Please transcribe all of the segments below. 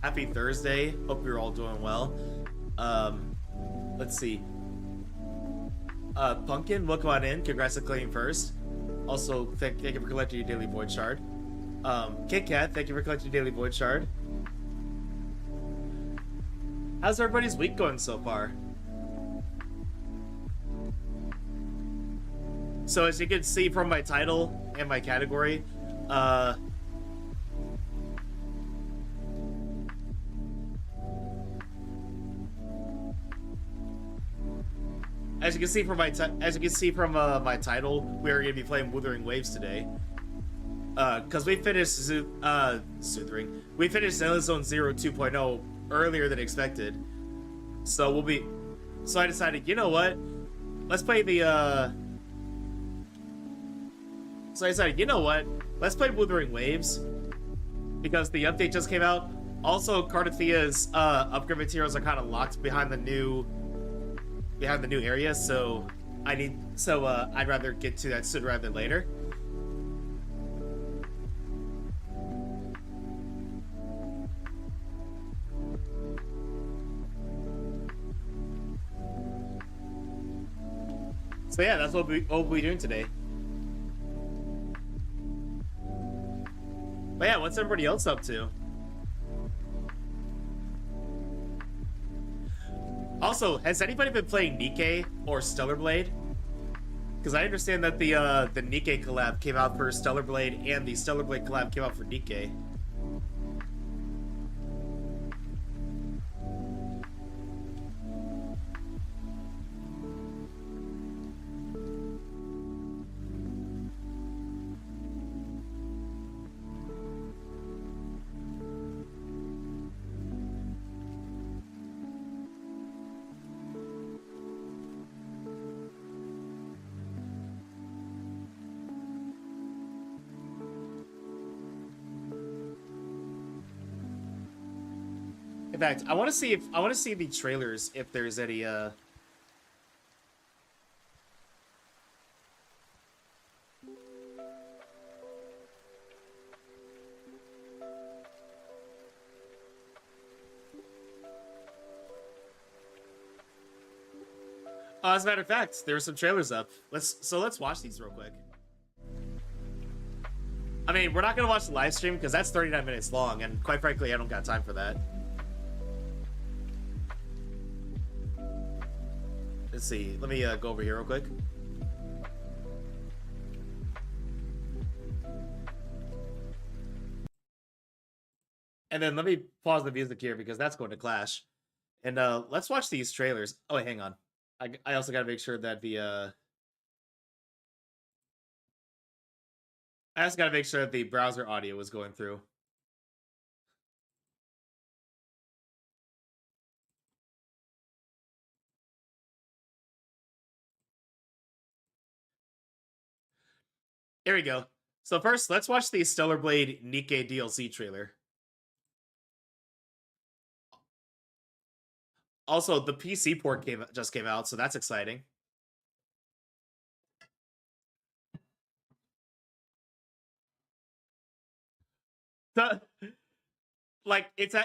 Happy Thursday. Hope you're all doing well. Um, let's see. Pumpkin, welcome on in. Congrats on claiming first. Also, thank you for collecting your daily void shard. Kit Kat, thank you for collecting your daily void shard. How's everybody's week going so far? So as you can see from my title and my category, as you can see from my title, we are going to be playing Wuthering Waves today. Because we finished Wuthering. We finished Zenless Zone Zero 2.0 earlier than expected. So I decided, you know what? Let's play the So I decided, you know what? Let's play Wuthering Waves because the update just came out. Also, Cartethiya's upgrade materials are kind of locked behind the new area, so I'd rather get to that sooner rather than later. So yeah, that's what we'll be doing today. But yeah, what's everybody else up to? Also, has anybody been playing Nikke or Stellar Blade? Because I understand that the Nikke collab came out for Stellar Blade and the Stellar Blade collab came out for Nikke. In fact, I want to see the trailers if there's any as a matter of fact, there were some trailers up. Let's watch these real quick. I mean, we're not gonna watch the live stream because that's 39 minutes long, and quite frankly, I don't got time for that. Let's see. Let me go over here real quick. And then let me pause the music here because that's going to clash. And let's watch these trailers. Oh, wait, hang on. I also got to make sure that I also got to make sure that the browser audio is going through. Here we go. So first, let's watch the Stellar Blade Nikke DLC trailer. Also, the PC port just came out, so that's exciting. The, like it's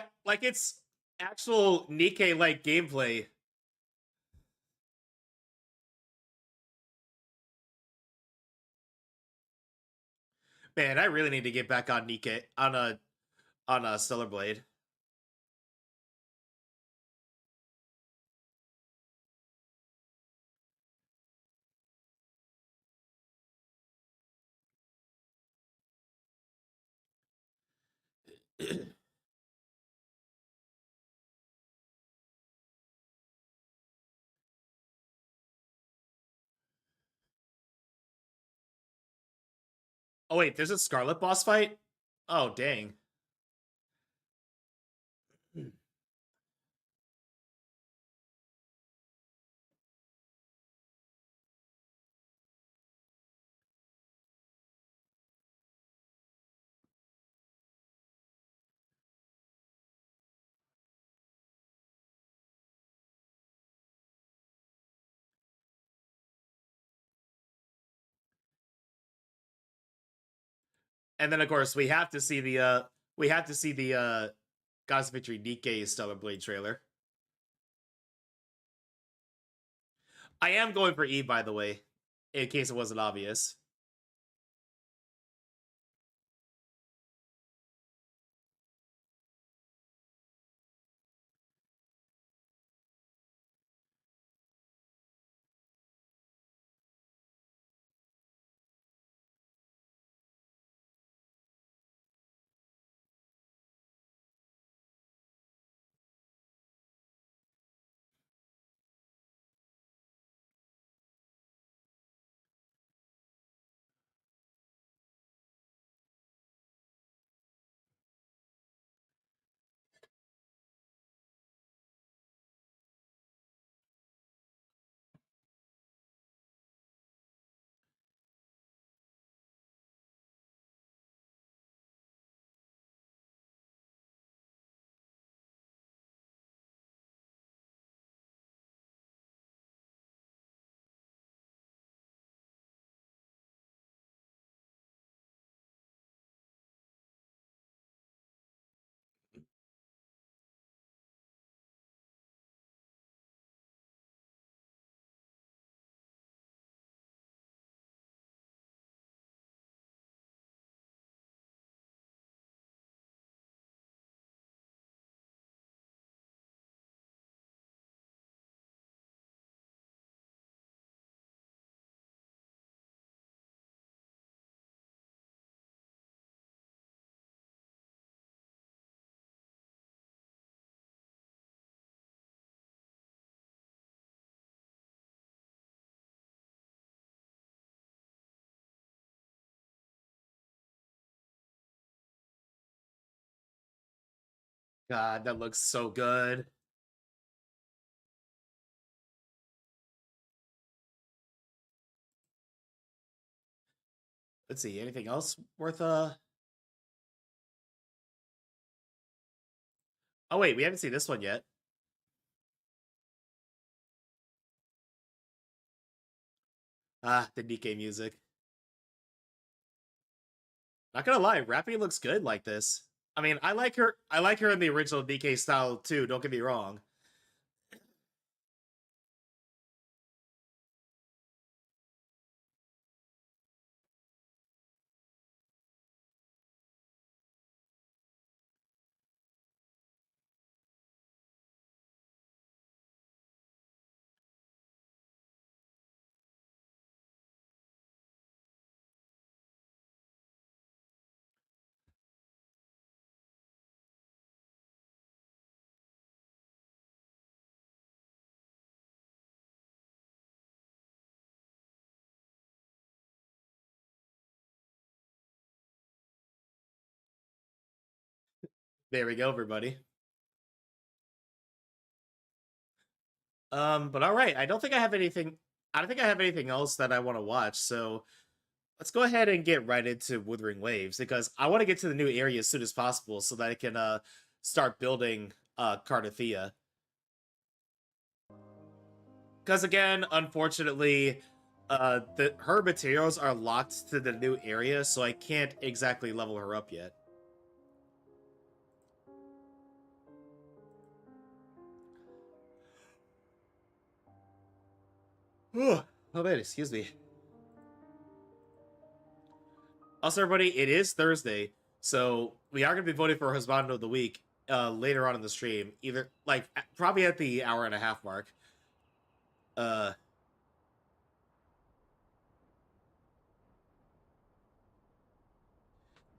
actual Nikke like gameplay. Man, I really need to get back on Nikke on a Stellar Blade. Oh wait, there's a Scarlet boss fight? Oh dang. And then of course we have to see the Goddess Victory DK Stellar Blade trailer. I am going for E, by the way, in case it wasn't obvious. God, that looks so good. Let's see, anything else worth Oh wait, we haven't seen this one yet. Ah, the DK music. Not gonna lie, Rappy looks good like this. I mean, I like her. I like her in the original DK style too. Don't get me wrong. There we go, everybody. But all right. I don't think I have anything. I don't think I have anything else that I want to watch. So let's go ahead and get right into Wuthering Waves because I want to get to the new area as soon as possible so that I can start building Cartethiya. Because again, unfortunately, her materials are locked to the new area, so I can't exactly level her up yet. Oh man, excuse me. Also, everybody, it is Thursday, so we are going to be voting for Husband of the Week later on in the stream, either like probably at the hour and a half mark. Uh,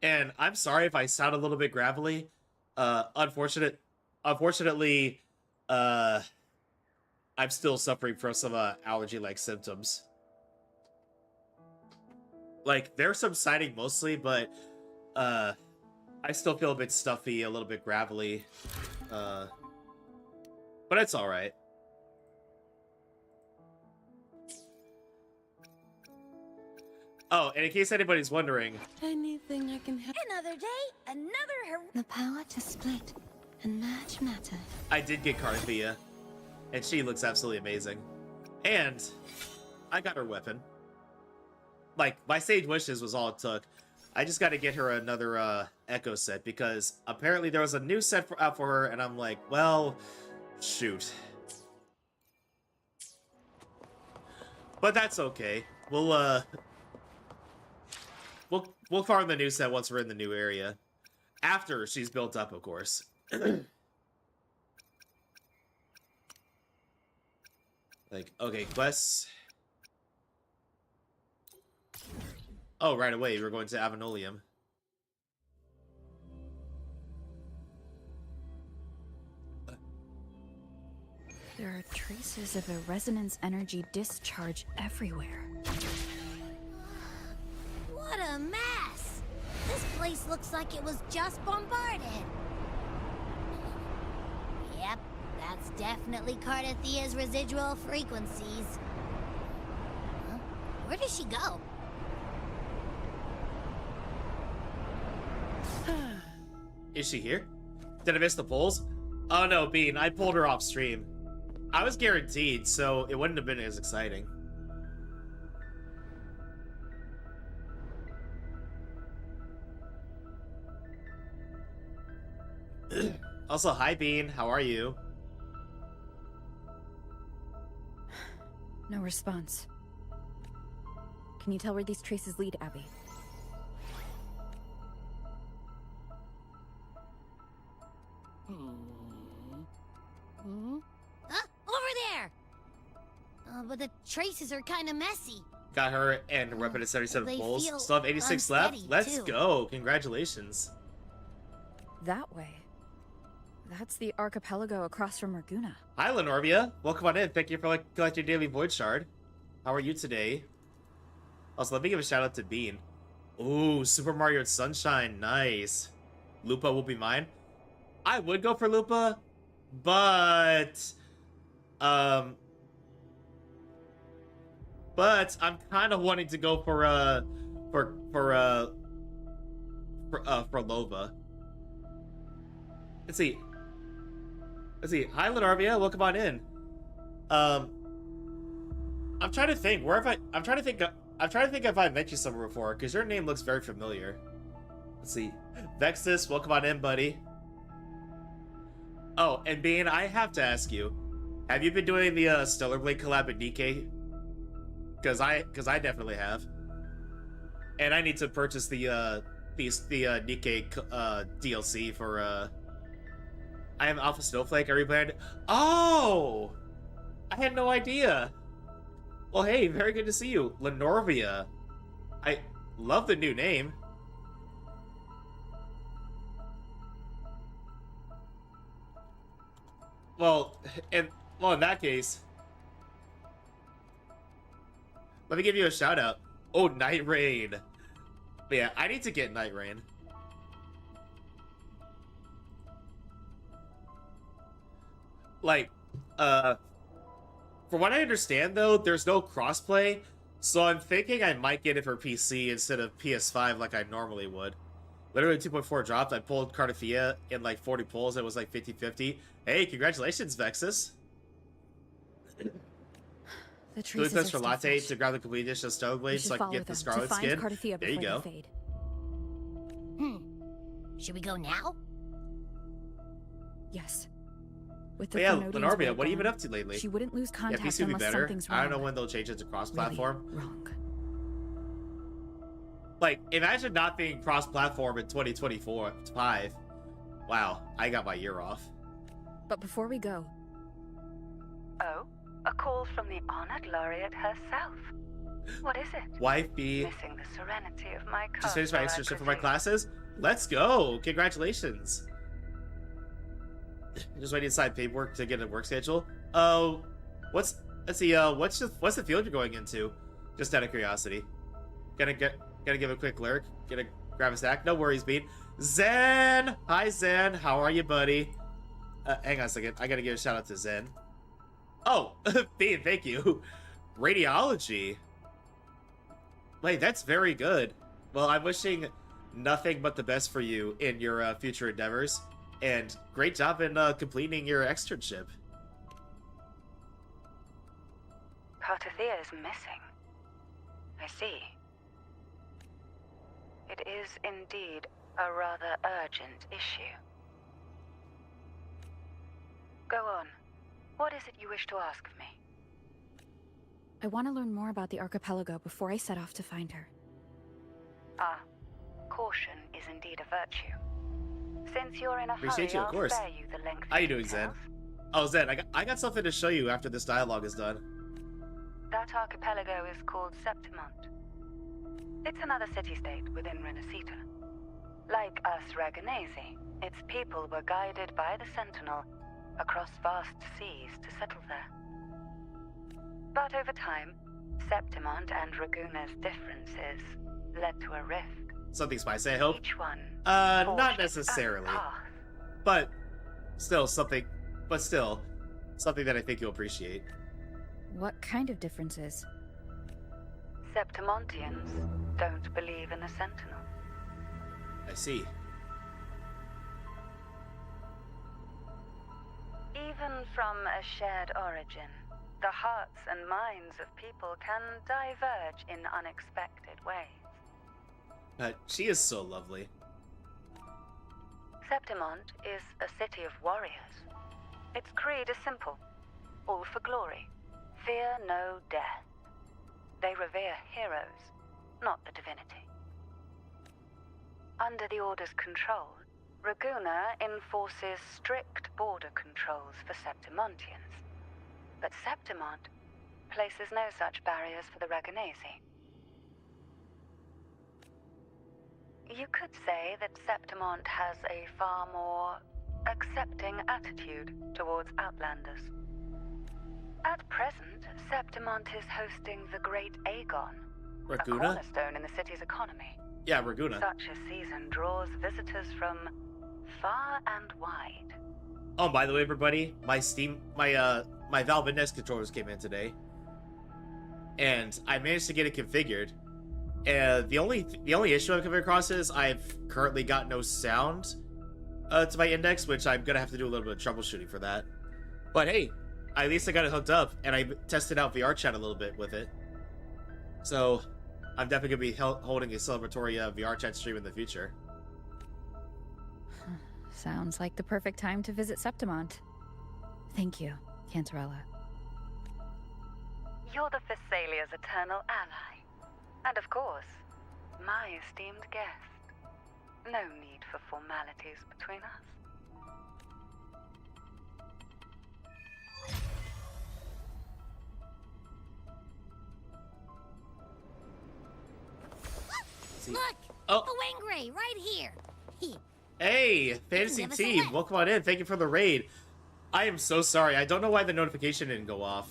and I'm sorry if I sound a little bit gravelly. Unfortunately, uh, I'm still suffering from some allergy-like symptoms. Like they're subsiding mostly, but uh, I still feel a bit stuffy, a little bit gravelly. Uh, but it's all right. Oh, and in case anybody's wondering, anything I can help. Another day, another The power to split and match matter. I did get Cartethiya, and she looks absolutely amazing. And I got her weapon. Like, my Sage Wishes was all it took. I just got to get her another Echo set because apparently there was a new set out for her, and I'm like, well, shoot. But that's okay. We'll farm the new set once we're in the new area. After she's built up, of course. Like, okay, quests. Oh, right away, we're going to Avenolium. There are traces of a resonance energy discharge everywhere. What a mess! This place looks like it was just bombarded. Yep, that's definitely Cartethiya's residual frequencies. Huh? Where does she go? Is she here? Did I miss the polls? Oh no, Bean, I pulled her off stream. I was guaranteed, so it wouldn't have been as exciting. Also, hi Bean, how are you? No response. Can you tell where these traces lead, Abby? Huh? Over there! But the traces are kind of messy. Got her and weapon at 77 They polls. feel Still have 86 left. unsteady, Let's too. go. Congratulations. That way. That's the archipelago across from Raguna. Hi, Lenorbia. Welcome on in. Thank you for collecting your daily void shard. How are you today? Also, let me give a shout out to Bean. Ooh, Super Mario Sunshine. Nice. Lupa will be mine. I would go for Lupa, but I'm kind of wanting to go for Lova. Let's see. Hi, Lenarvia. Welcome on in. I'm trying to think. I'm trying to think if I met you somewhere before, because your name looks very familiar. Let's see. Vexus, welcome on in, buddy. Oh, and Bean, I have to ask you, have you been doing the Stellar Blade collab at DK? Because I definitely have. And I need to purchase the Nikkei DLC for I am Alpha Snowflake. Are you planning? Oh, I had no idea. Well, hey, very good to see you, Lenorvia. I love the new name. Well, in that case, let me give you a shout out. Oh, Night Rain. But yeah, I need to get Night Rain. Like, from what I understand though, there's no crossplay, so I'm thinking I might get it for PC instead of PS5 like I normally would. Literally 2.4 dropped. I pulled Cartethiya in like 40 pulls. It was like 50-50. Hey, congratulations, Vexus. The Doing traces this are for still Latte fresh. to grab the complete edition of Stone We Blade should so I can follow get the them to Scarlet find Skin. Cartethiya There you before go. they fade. Should we go now? Yes. With the But yeah, Thermodians Lenorbia, way what have you been gone, up to lately? She wouldn't lose Yeah, contact PC would be unless better. something's wrong. I don't know when they'll change it to cross-platform. Really wrong. Like, imagine not being cross-platform in 2024-5. Wow, I got my year off. But before we go, Oh, a call from the honored laureate herself. What is it? Wifey, Missing the serenity of my just finished my castle, externship I for my presume. classes. Let's go! Congratulations. Just waiting to sign paperwork to get a work schedule. Oh, let's see. What's the field you're going into? Just out of curiosity. Gotta give a quick lurk. Gonna grab a stack. No worries, Bean. Zen! Hi, Zen. How are you, buddy? Hang on a second. I gotta give a shout out to Zen. Oh, Bean, thank you. Radiology. Wait, that's very good. Well, I'm wishing nothing but the best for you in your future endeavors. And great job in completing your externship. Cartethiya is missing. I see. It is indeed a rather urgent issue. Go on. What is it you wish to ask of me? I want to learn more about the archipelago before I set off to find her. Ah, caution is indeed a virtue. Since you're in a Appreciate hurry, you, of course. I'll spare you the lengthy How you doing, Zen? details. Oh, Zen, I got something to show you after this dialogue is done. That archipelago is called Septimont. It's another city-state within Renacita. Like us Raganese, its people were guided by the Sentinel across vast seas to settle there. But over time, Septimont and Raguna's differences led to a rift. Something spicy, I hope. Each one Not forged its own necessarily. path. But still something that I think you'll appreciate. What kind of differences? Septimontians don't believe in the Sentinel. I see. Even from a shared origin, the hearts and minds of people can diverge in unexpected ways. She is so lovely. Septimont is a city of warriors. Its creed is simple. All for glory. Fear no death. They revere heroes, not the divinity. Under the Order's control, Raguna enforces strict border controls for Septimontians. But Septimont places no such barriers for the Raganese. You could say that Septimont has a far more accepting attitude towards Outlanders. At present, Septimont is hosting the Great Aegon, a Raguna? cornerstone in the city's economy. Yeah, Raguna. Such a season draws visitors from far and wide. Oh, by the way, everybody, my Valve Index controllers came in today, and I managed to get it configured. And the only issue I've come across is I've currently got no sound to my index, which I'm gonna have to do a little bit of troubleshooting for that. But hey, at least I got it hooked up, and I tested out VR chat a little bit with it. So I'm definitely gonna be holding a celebratory VR chat stream in the future. Sounds like the perfect time to visit Septimont. Thank you, Cantarella. You're the Thessalia's eternal ally. And of course, my esteemed guest. No need for formalities between us. See. Look! Oh. A Wangray, right here! Hey, fantasy give us a team, lift. welcome on in. Thank you for the raid. I am so sorry. I don't know why the notification didn't go off.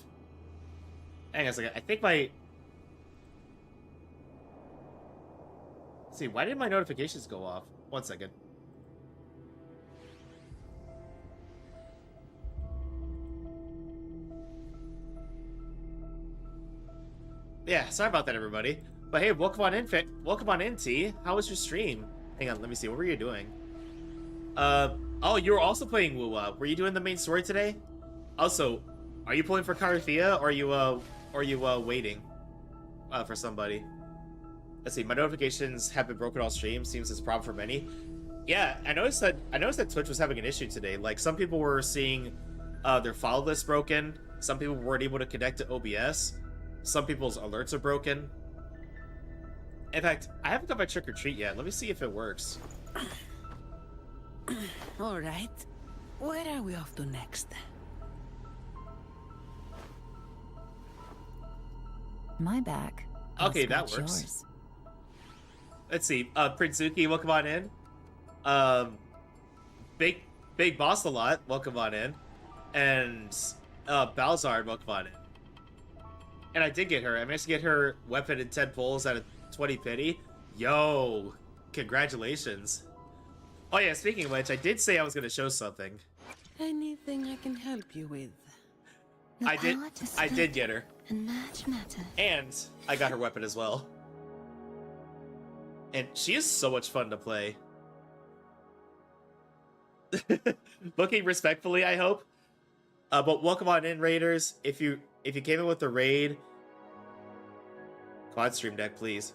Hang on a second. I think my... Let's see, why did my notifications go off? 1 second. Yeah, sorry about that, everybody. But hey, welcome on in, welcome on in, T. How was your stream? Hang on, let me see. What were you doing? Oh, you were also playing Wuwa. Were you doing the main story today? Also, are you pulling for Cartethiya, or are you waiting for somebody? Let's see. My notifications have been broken all stream. Seems it's a problem for many. Yeah, I noticed that Twitch was having an issue today. Like, some people were seeing their file list broken. Some people weren't able to connect to OBS. Some people's alerts are broken. In fact, I haven't got my trick or treat yet. Let me see if it works. All right. Where are we off to next? My back. Okay, that Scratch works. yours. Let's see. Prinzuki, welcome on in. Big Boss a lot, welcome on in. And Balzard, welcome on in. And I did get her. I managed to get her weapon in 10 pulls out of 20 pity. Yo, congratulations. Oh yeah, speaking of which, I did say I was going to show something. Anything I can help you with? The I did. power to I did split get her, and match matter. and I got her weapon as well. And she is so much fun to play. Looking respectfully, I hope. But welcome on in, raiders. If you came in with the raid, quad stream deck, please.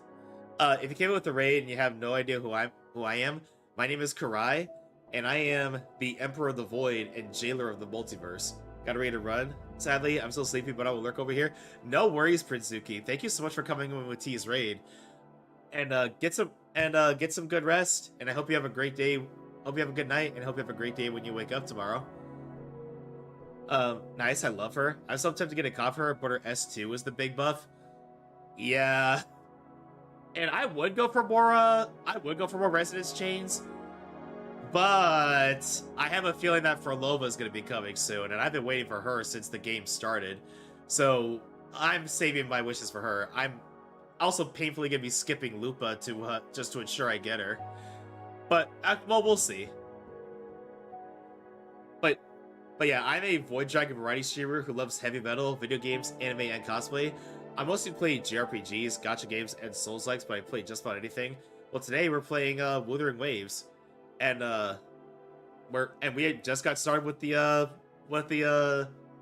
If you came in with the raid and you have no idea who I am, my name is Karai, and I am the Emperor of the Void and Jailer of the Multiverse. Got ready to run? Sadly, I'm still sleepy, but I will lurk over here. No worries, Prince Zuki. Thank you so much for coming in with T's raid. And get some good rest. And I hope you have a great day. Hope you have a good night, and hope you have a great day when you wake up tomorrow. Nice. I love her. I was so tempted to get a cop for her, but her S2 was the big buff. Yeah. And I would go for more. Resonance chains. But I have a feeling that Frolova is going to be coming soon, and I've been waiting for her since the game started. So I'm saving my wishes for her. I'm also painfully going to be skipping Lupa to just to ensure I get her. But well, we'll see. But yeah, I'm a Void Dragon variety streamer who loves heavy metal, video games, anime, and cosplay. I mostly play JRPGs, gacha games, and Souls-likes, but I play just about anything. Well, today we're playing Wuthering Waves. And we had just got started with the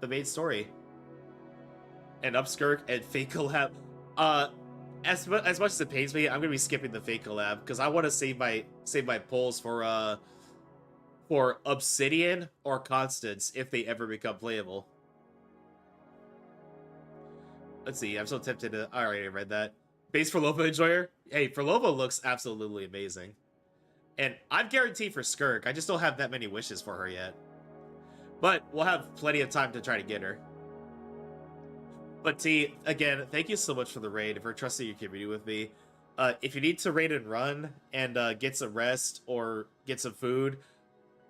main story. And Upskirk and Fake Collab. As much as it pains me, I'm gonna be skipping the Fake Collab because I want to save my polls for Obsidian or Constance if they ever become playable. Let's see. I'm so tempted to. I already read that. Base Frolova enjoyer. Hey, Frolova looks absolutely amazing. And I'm guaranteed for Skirk. I just don't have that many wishes for her yet. But we'll have plenty of time to try to get her. But T, again, thank you so much for the raid, for trusting your community with me. If you need to raid and run and get some rest or get some food,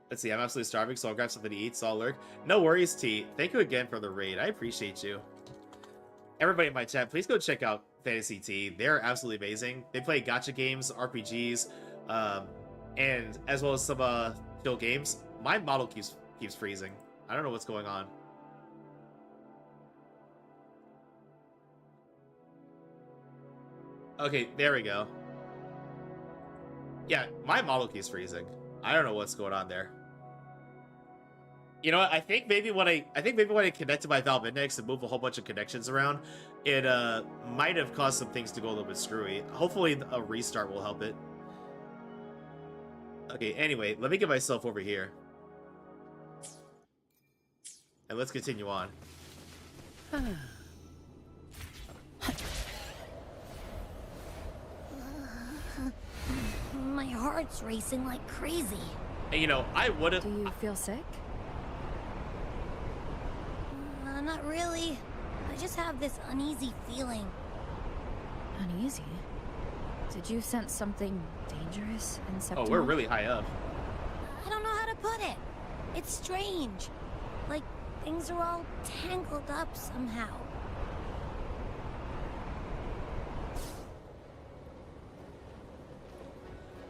let's see, I'm absolutely starving, so I'll grab something to eat, so I'll lurk. No worries, T. Thank you again for the raid. I appreciate you. Everybody in my chat, please go check out Fantasy T. They're absolutely amazing. They play gacha games, RPGs, and as well as some chill games. My model keeps freezing. I don't know what's going on. Okay, there we go. Yeah, my model keeps freezing. I don't know what's going on there. You know what? I think maybe when I connected my Valve Index and move a whole bunch of connections around, it might have caused some things to go a little bit screwy. Hopefully a restart will help it. Okay, anyway, let me get myself over here. And let's continue on. My heart's racing like crazy. And you know, I would have... Do you feel sick? Not really. I just have this uneasy feeling. Uneasy? Did you sense something dangerous in September? Oh, we're really high up. I don't know how to put it. It's strange. Like, things are all tangled up somehow.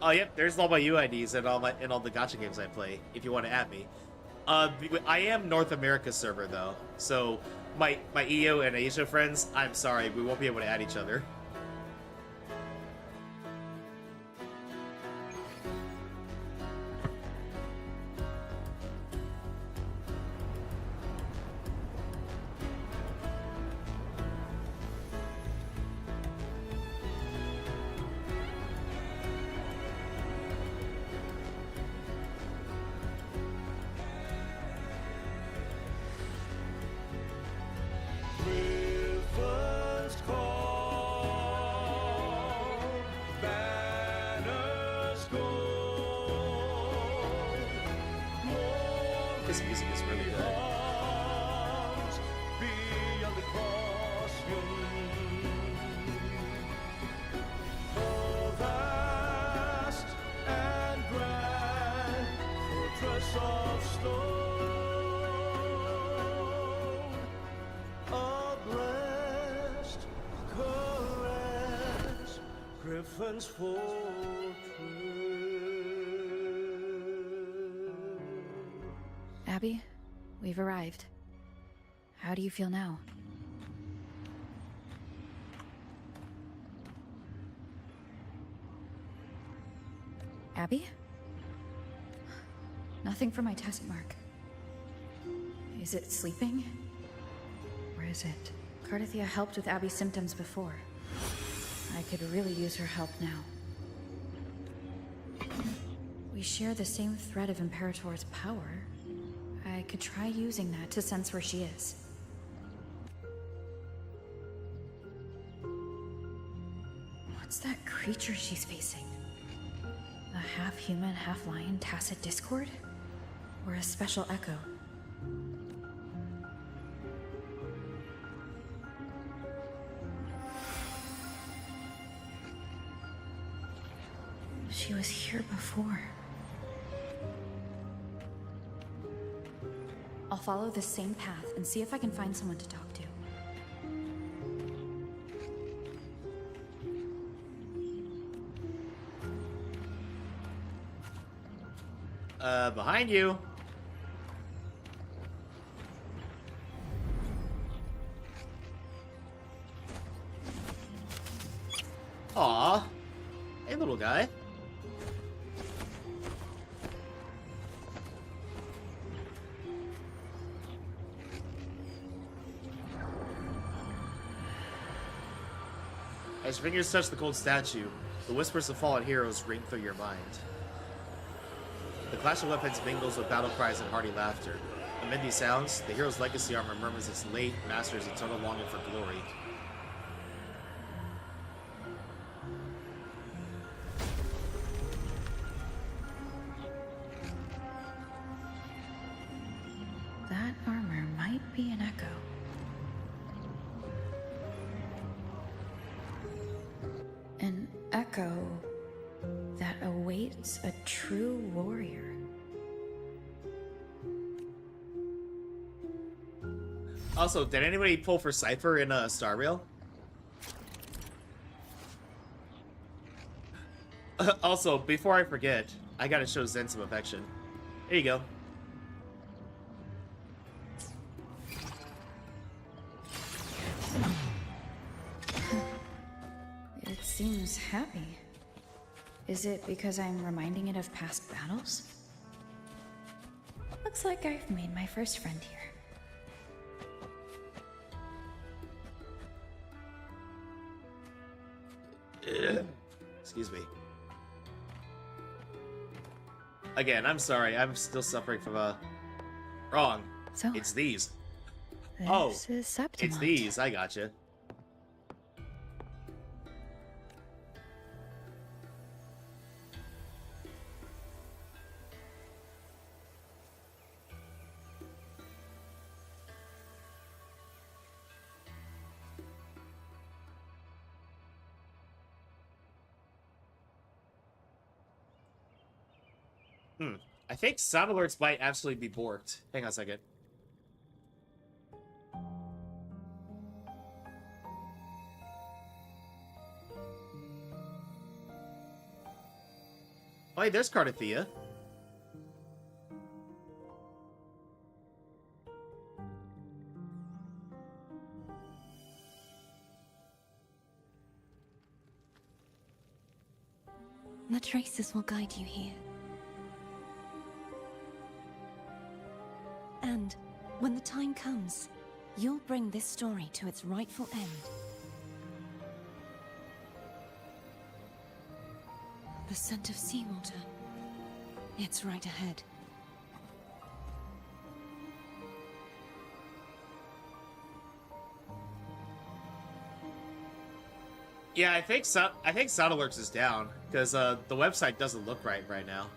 Oh, yep, there's all my UIDs and all the gacha games I play, if you want to add me. I am North America server, though, so my EU and Asia friends, I'm sorry, we won't be able to add each other. This music is really good. Griffin's fortress. Abby, we've arrived. How do you feel now? Abby? Nothing for my test mark. Is it sleeping? Or is it? Cartethiya helped with Abby's symptoms before. I could really use her help now. We share the same thread of Imperator's power. I could try using that to sense where she is. What's that creature she's facing? A half-human, half-lion tacit discord? Or a special echo? She was here before. I'll follow the same path and see if I can find someone to talk to. Behind you. Aw. Hey, little guy. As your fingers touch the cold statue, the whispers of fallen heroes ring through your mind. The clash of weapons mingles with battle cries and hearty laughter. Amid these sounds, the hero's legacy armor murmurs its late master's eternal longing for glory. That armor might be an echo. An echo that awaits a true warrior. Also, did anybody pull for Cypher in Star Rail? Also, before I forget, I gotta show Zen some affection. Here you go. It seems happy. Is it because I'm reminding it of past battles? Looks like I've made my first friend here. Excuse me. Again, I'm sorry. I'm still suffering from wrong. So, It's these. this is Septimont. It's these. I gotcha. I think sound alerts might absolutely be borked. Hang on a second. Oh, hey, there's Cartethiya. The traces will guide you here. And when the time comes, you'll bring this story to its rightful end. The scent of seawater. It's right ahead. Yeah, I think sound alerts is down because the website doesn't look right now.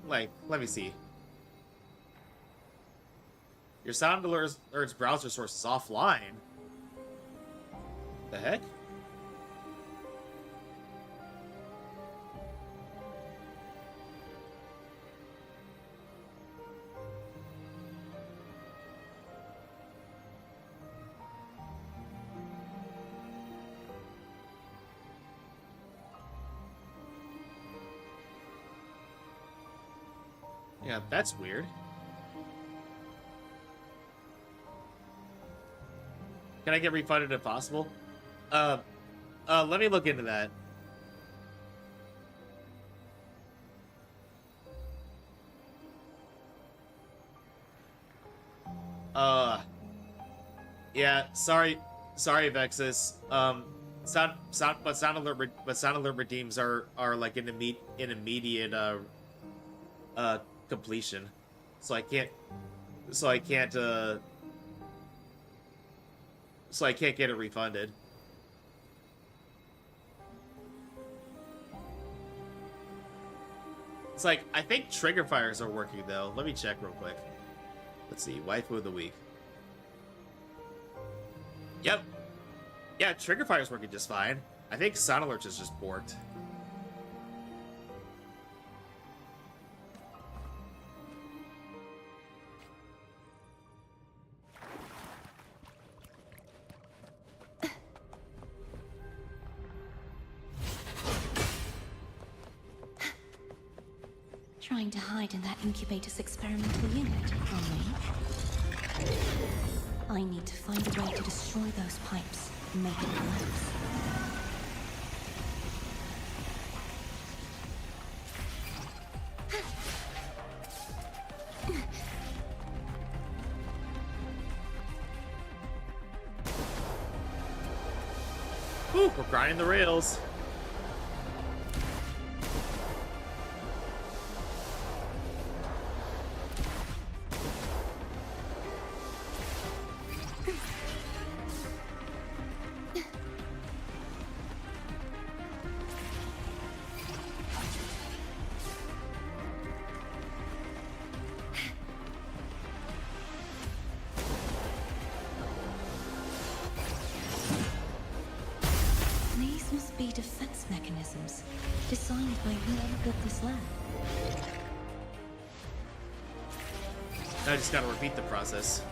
Like, let me see. Your sound alert's browser source is offline. The heck? Yeah, that's weird. Can I get refunded if possible? Let me look into that. Yeah, sorry, Vexus. Sound alert redeems are like an immediate completion, so I can't get it refunded. It's like, I think trigger fires are working though. Let me check real quick. Let's see, waifu of the week. Yep. Yeah, trigger fire's working just fine. I think sound alerts is just borked. Trying to hide in that incubator's experimental unit, are we? I need to find a way to destroy those pipes and make it collapse. Whew, we're grinding the rails. These must be defense mechanisms designed by whoever built this lab. I just gotta repeat the process.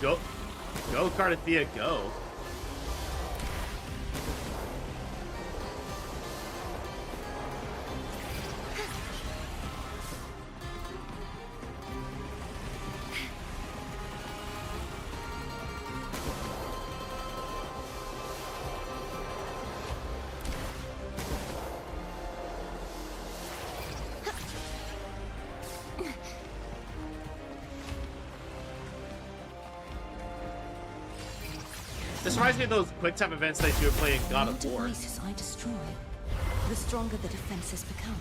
Go, Cartethiya, go. This reminds me of those quick time events that you would play in God of The more War. devices I destroy, the stronger the defenses become.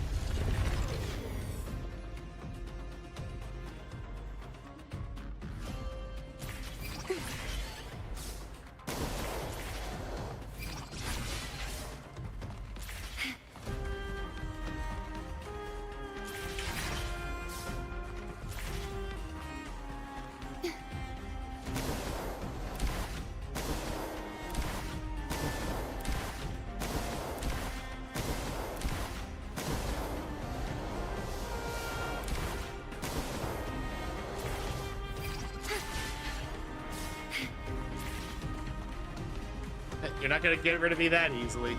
You're not gonna get rid of me that easily.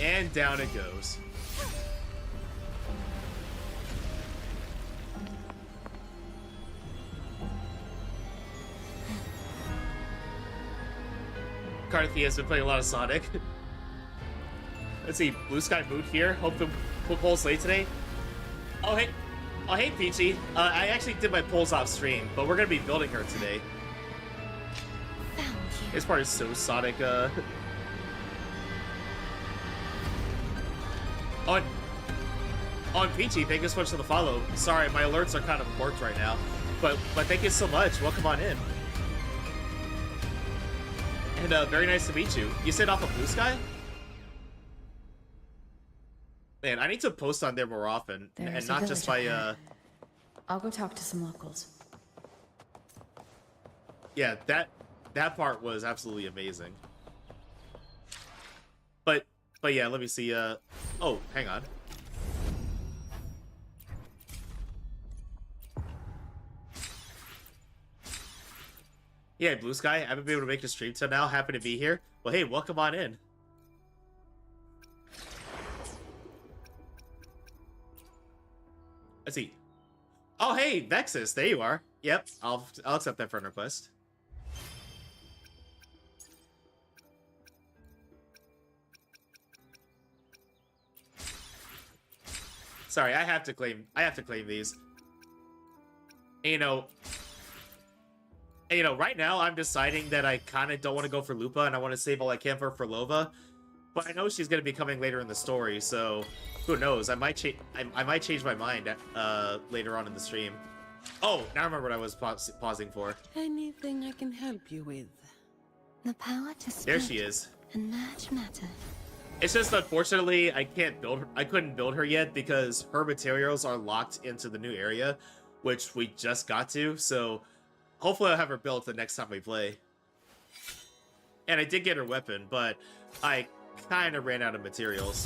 And down it goes. Cartethiya has been playing a lot of Sonic. Let's see, Blue Sky Boot here. Hope the polls late today. Oh hey, Oh, hey, Peachy. I actually did my polls off stream, but we're gonna be building her today. Found you. This part is so Sonic, On Peachy, thank you so much for the follow. Sorry, my alerts are kind of borked right now. But thank you so much. Welcome on in. And very nice to meet you. You said off of Blue Sky? Man, I need to post on there more often. There's and a not just village by, up ahead. I'll go talk to some locals. Yeah, that part was absolutely amazing. But yeah, let me see, oh, hang on. Yeah, Blue Sky, I haven't been able to make the stream till now. Happy to be here. Well, hey, welcome on in. Let's see. Oh, hey, Vexus, there you are. Yep, I'll accept that friend request. Sorry, I have to claim these. And, you know, right now I'm deciding that I kind of don't want to go for Lupa and I want to save all I can for Lova. But I know she's going to be coming later in the story, so who knows? I might change my mind later on in the stream. Oh, now I remember what I was pausing for. Anything I can help you with? The power to split There she is. and merge matter. It's just unfortunately I couldn't build her yet because her materials are locked into the new area, which we just got to, so hopefully I'll have her built the next time we play. And I did get her weapon, but I kind of ran out of materials.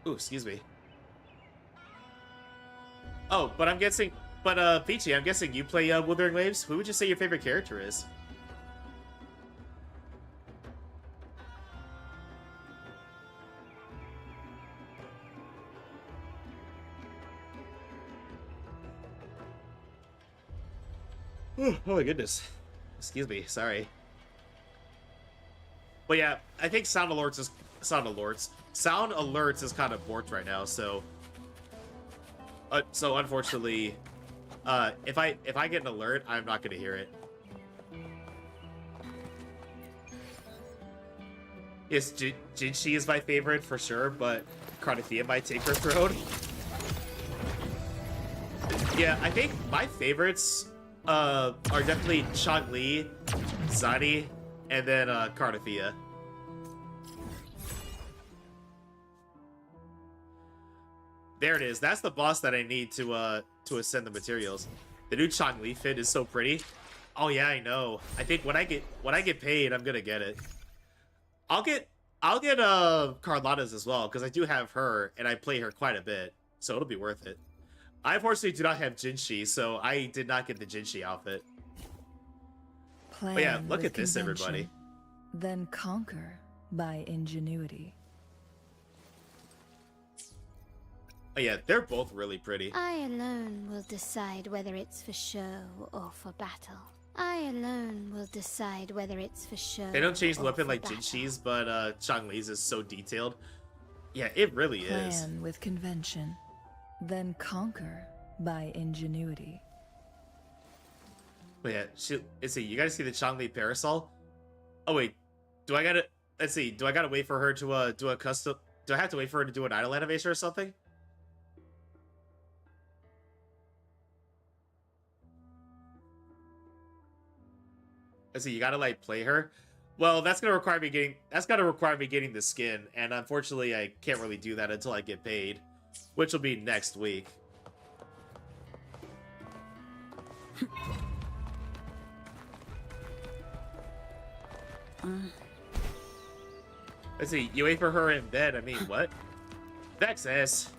Ooh, excuse me. Oh, but I'm guessing... But, Peachy, I'm guessing you play Wuthering Waves? Who would you say your favorite character is? Oh my goodness. Excuse me, sorry. But yeah, I think Sound Alerts is kind of borked right now, so unfortunately, if I get an alert, I'm not gonna hear it. Yes, Jinshi is my favorite for sure, but Cartethiya might take her throne. Yeah, I think my favorites are definitely Changli, Zani, and then Cartethiya. There it is. That's the boss that I need to ascend the materials. The new Changli fit is so pretty. Oh yeah, I know. I think when I get paid, I'm gonna get it. I'll get Carlotta's as well because I do have her and I play her quite a bit, so it'll be worth it. I unfortunately do not have Jinshi, so I did not get the Jinshi outfit. But yeah, look at this, everybody. Then conquer by ingenuity. Oh yeah, they're both really pretty. I alone will decide whether it's for show or for battle. I alone will decide whether it's for show. They don't change the or weapon for like battle. Jinshi's, but Changli's is so detailed. Yeah, it really is. Plan with convention, then conquer by ingenuity. But yeah, let's see, you gotta see the Changli parasol? Oh wait, do I gotta wait for her to do a custom, do I have to wait for her to do an idle animation or something? Let's see, you gotta like play her? Well, that's gonna require me getting the skin, and unfortunately I can't really do that until I get paid, which will be next week. Let's see, you wait for her in bed, I mean, what? Vexus!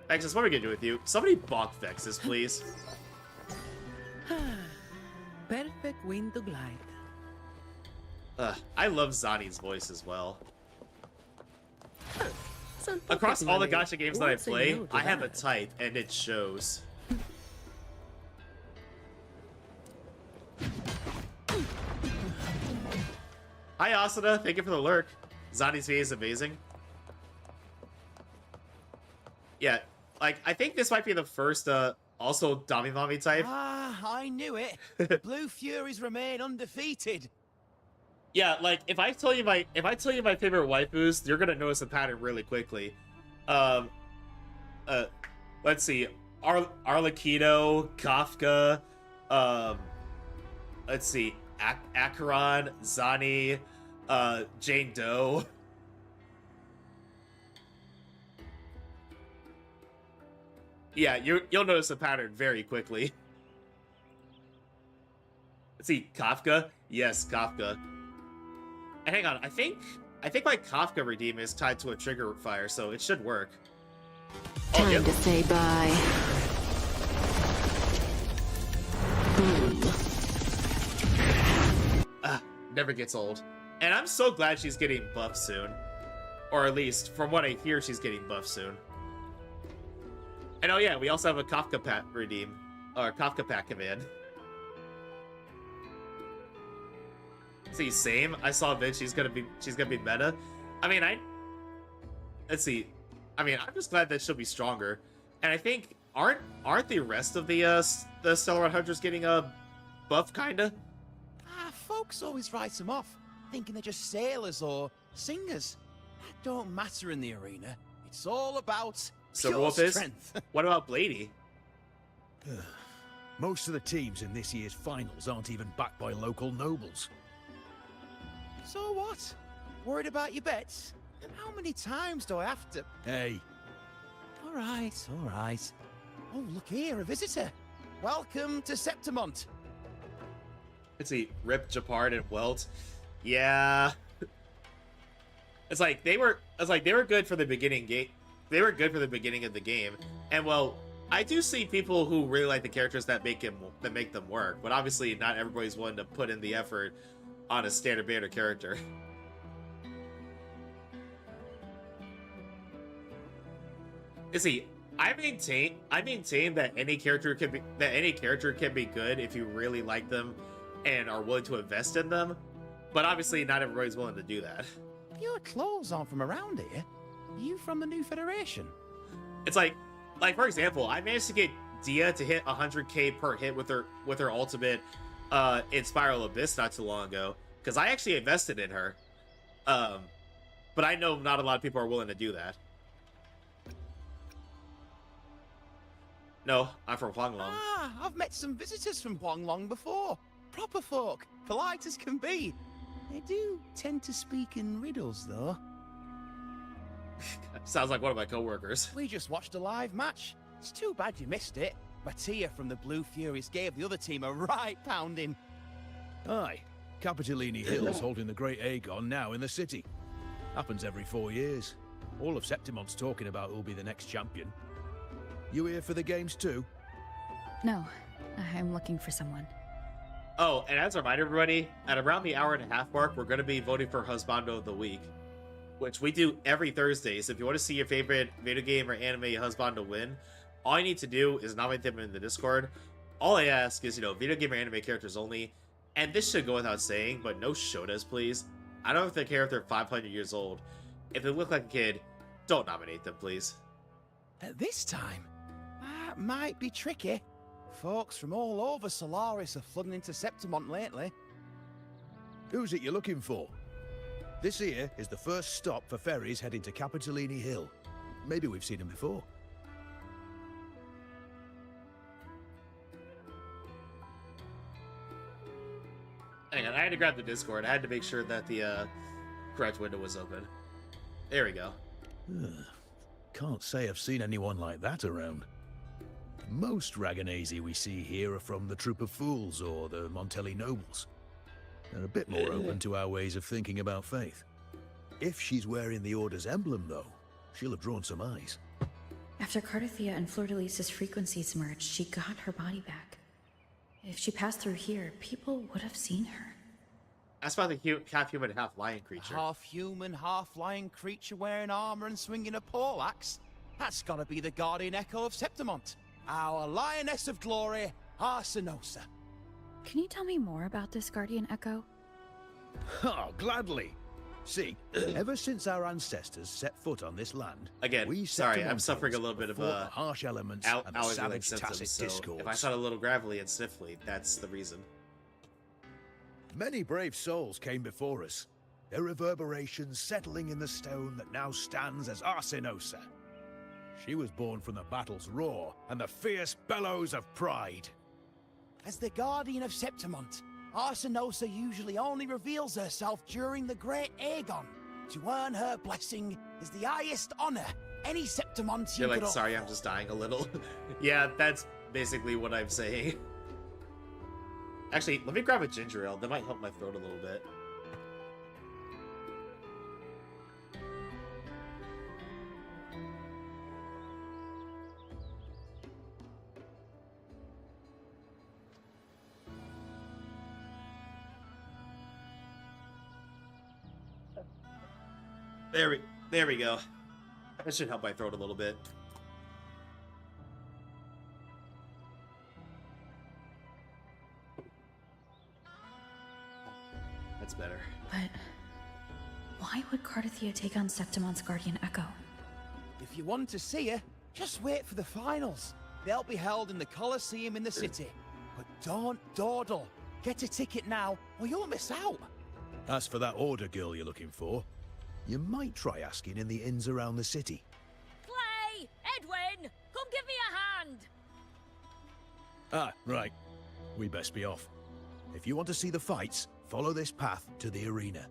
Vexus, what are we gonna do with you? Somebody balk Vexus, please. Perfect wind to glide. I love Zani's voice as well. Some Across all the pocket gacha games that I won't say play, no to I have a that. type, and it shows. Hi, Asuna. Thank you for the lurk. Zani's VA is amazing. Yeah, like, I think this might be the first, also Damimami type. Ah, I knew it. Blue Furies remain undefeated. Yeah, like, if I tell you my favorite waifus, you're gonna notice a pattern really quickly. Let's see. Arlecchino, Kafka, let's see. Acheron, Zani, Jane Doe. Yeah, you'll notice a pattern very quickly. Let's see, Kafka? Yes, Kafka. And hang on, I think my Kafka redeem is tied to a trigger fire, so it should work. Time to say bye. Never gets old. And I'm so glad she's getting buffed soon. Or at least, from what I hear, she's getting buffed soon. And oh yeah, we also have a Kafka pack redeem. Or Kafka pack command. See, same. I saw Vince, she's gonna be meta. I mean, let's see. I mean, I'm just glad that she'll be stronger. And I think aren't the rest of the Stellar Hunters getting a buff kinda? Folks always write them off, thinking they're just sailors or singers. That don't matter in the arena. It's all about pure strength. What about Blady? Most of the teams in this year's finals aren't even backed by local nobles. So what? Worried about your bets? And how many times do I have to... Hey. All right. Oh, look here, a visitor. Welcome to Septimont. Let's see, Rip, Japard, and Welt. Yeah. It's like they were good for the beginning game. They were good for the beginning of the game. And well, I do see people who really like the characters that make them work, but obviously not everybody's willing to put in the effort on a standard banner character. You see, I maintain that any character can be good if you really like them and are willing to invest in them, but obviously not everybody's willing to do that. Your clothes aren't from around here. You from the New Federation? It's like for example, I managed to get Dia to hit 100k per hit with her ultimate in Spiral Abyss not too long ago, because I actually invested in her. But I know not a lot of people are willing to do that. No, I'm from Huanglong. Ah, I've met some visitors from Huanglong before. Proper folk, polite as can be. They do tend to speak in riddles, though. Sounds like one of my co-workers. We just watched a live match. It's too bad you missed it. Mattia from the Blue Furies gave the other team a right pounding. Aye, Capitolini Hill's holding the Great Aegon now in the city. Happens every 4 years. All of Septimont's talking about who'll be the next champion. You here for the games too? No, I'm looking for someone. Oh, and as a reminder, everybody, at around the hour-and-a-half mark, we're going to be voting for Husbando of the Week, which we do every Thursday. So if you want to see your favorite video game or anime husbando win, all you need to do is nominate them in the Discord. All I ask is, video game or anime characters only, and this should go without saying, but no Shotas, please. I don't know if they care if they're 500 years old. If they look like a kid, don't nominate them, please. At this time, that might be tricky. Folks from all over Solaris are flooding into Septimont lately. Who's it you're looking for? This here is the first stop for ferries heading to Capitolini Hill. Maybe we've seen him before. Hang on, I had to grab the Discord. I had to make sure that the correct window was open. There we go. Can't say I've seen anyone like that around. Most Raganesi we see here are from the Troop of Fools or the Montelli Nobles. They're a bit more open to our ways of thinking about faith. If she's wearing the Order's emblem, though, she'll have drawn some eyes. After Cartethiya and Fleur-de-Lis's frequencies merged, she got her body back. If she passed through here, people would have seen her. That's about the half-human, half-lion creature. Half-human, half-lion creature wearing armor and swinging a poleaxe? That's gotta be the Guardian Echo of Septimont. Our Lioness of Glory, Arsinosa. Can you tell me more about this Guardian Echo? Oh, gladly. See, ever since our ancestors set foot on this land, Again, we sorry, I'm suffering a little bit of the harsh elements and the allergy-like savage symptoms, tacit so discords. if I sound a little gravelly and sniffly, that's the reason. Many brave souls came before us, their reverberations settling in the stone that now stands as Arsinosa. She was born from the battle's roar and the fierce bellows of pride. As the guardian of Septimont, Arsinosa usually only reveals herself during the Great Aegon. To earn her blessing is the highest honor any Septimontian You're like, could sorry, offer. I'm just dying a little. Yeah, that's basically what I'm saying. Actually, let me grab a ginger ale. That might help my throat a little bit. There we go. That should help my throat a little bit. That's better. But why would Cartethiya take on Septimont's guardian Echo? If you want to see her, just wait for the finals. They'll be held in the Colosseum in the city. But don't dawdle. Get a ticket now, or you'll miss out. As for that order girl you're looking for, you might try asking in the inns around the city. Clay! Edwin! Come give me a hand! Ah, right. We best be off. If you want to see the fights, follow this path to the arena.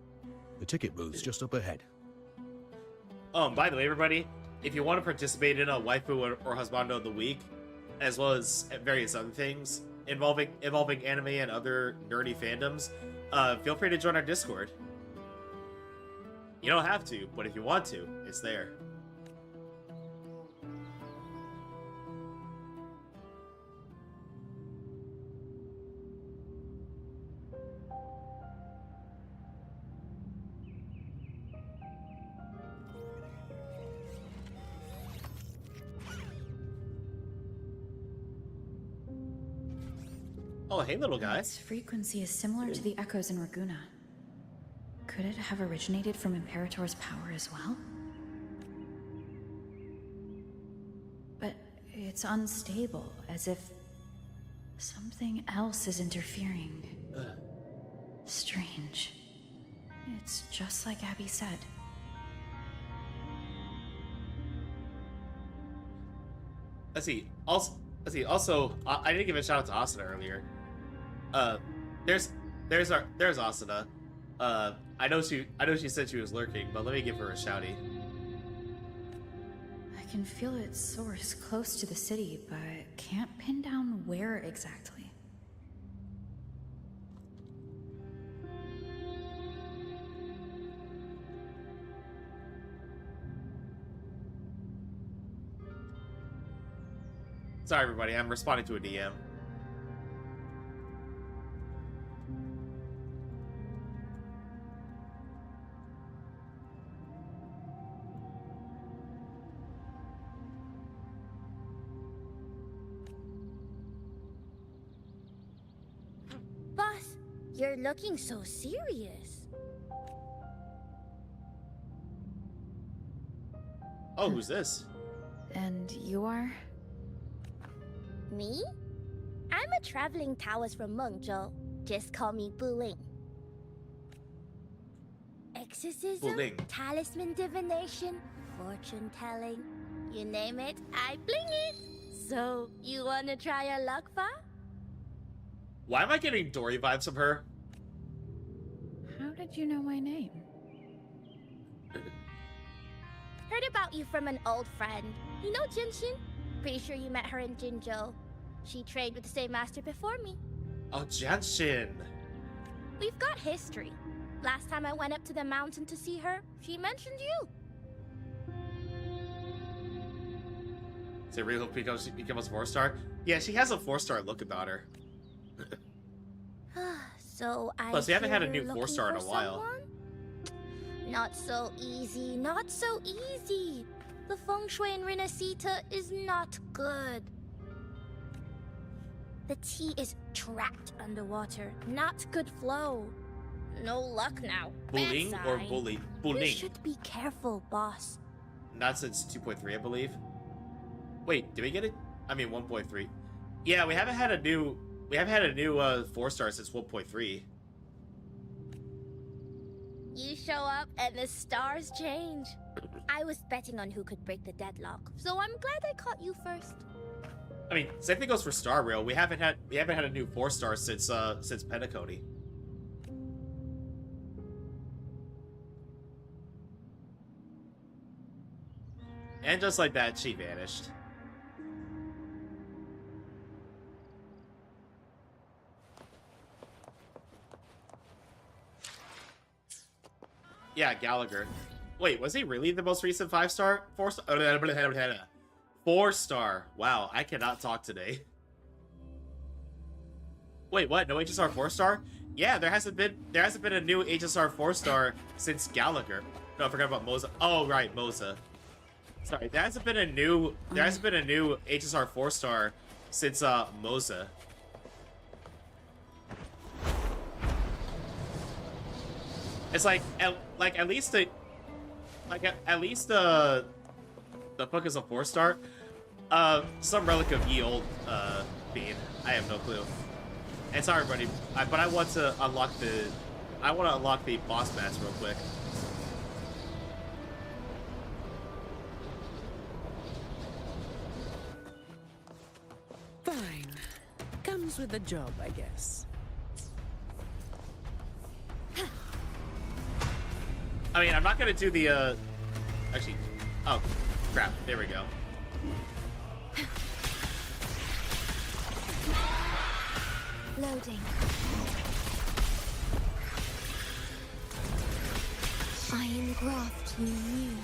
The ticket booth's just up ahead. By the way, everybody, if you want to participate in a waifu or husbando of the week, as well as various other things involving anime and other nerdy fandoms, feel free to join our Discord. You don't have to, but if you want to, it's there. Oh, hey, little guy. Its frequency is similar to the echoes in Raguna. Could it have originated from Imperator's power as well? But it's unstable, as if something else is interfering. Strange. It's just like Abby said. Let's see. Also, I didn't give a shout out to Asuna earlier. There's Asuna. I know she said she was lurking, but let me give her a shouty. I can feel its source close to the city, but can't pin down where exactly. Sorry, everybody. I'm responding to a DM. Boss, you're looking so serious. Oh, who's this? And you are? Me? I'm a traveling Taoist from Mengzhou. Just call me Buling. Exorcism, Buling. talisman divination, fortune telling. You name it, I bling it. So, you wanna try a luck, Fa? Why am I getting Dory vibes from her? How did you know my name? Heard about you from an old friend. You know Jinshin? Pretty sure you met her in Jinzhou. She trained with the same master before me. Oh, Janshin. We've got history. Last time I went up to the mountain to see her, she mentioned you. Is it real hope becomes a 4-star? Yeah, she has a 4-star look about her. So I Plus, we haven't had a hear new you're 4-star in a looking for while. someone? Not so easy, not so easy. The feng shui in Renacita is not good. The tea is trapped underwater, not good flow. No luck now. Bullying Bad or sign. bully? You Bullying. should be careful, boss. Not since 2.3, I believe. Wait, did we get it? I mean 1.3. Yeah, we haven't had a new 4-star since 1.3. You show up and the stars change. I was betting on who could break the deadlock, so I'm glad I caught you first. I mean, same thing goes for Star Rail. We haven't had a new 4-star since Penacony. And just like that, she vanished. Yeah, Gallagher. Wait, was he really the most recent 5-star? 4-star? 4-star. Wow, I cannot talk today. Wait, what? No HSR 4-star? Yeah, there hasn't been a new HSR 4-star since Gallagher. No, I forgot about Moza. Oh, right, Moza. Sorry, there hasn't been a new HSR 4-star since Moza. It's like at least the fuck is a 4-star? Some relic of ye old being. I have no clue. And sorry, everybody, but I want to unlock the boss match real quick. Fine. Comes with the job, I guess. I mean, I'm not gonna do the actually. Oh, crap! There we go. Loading. Iron graft you knew.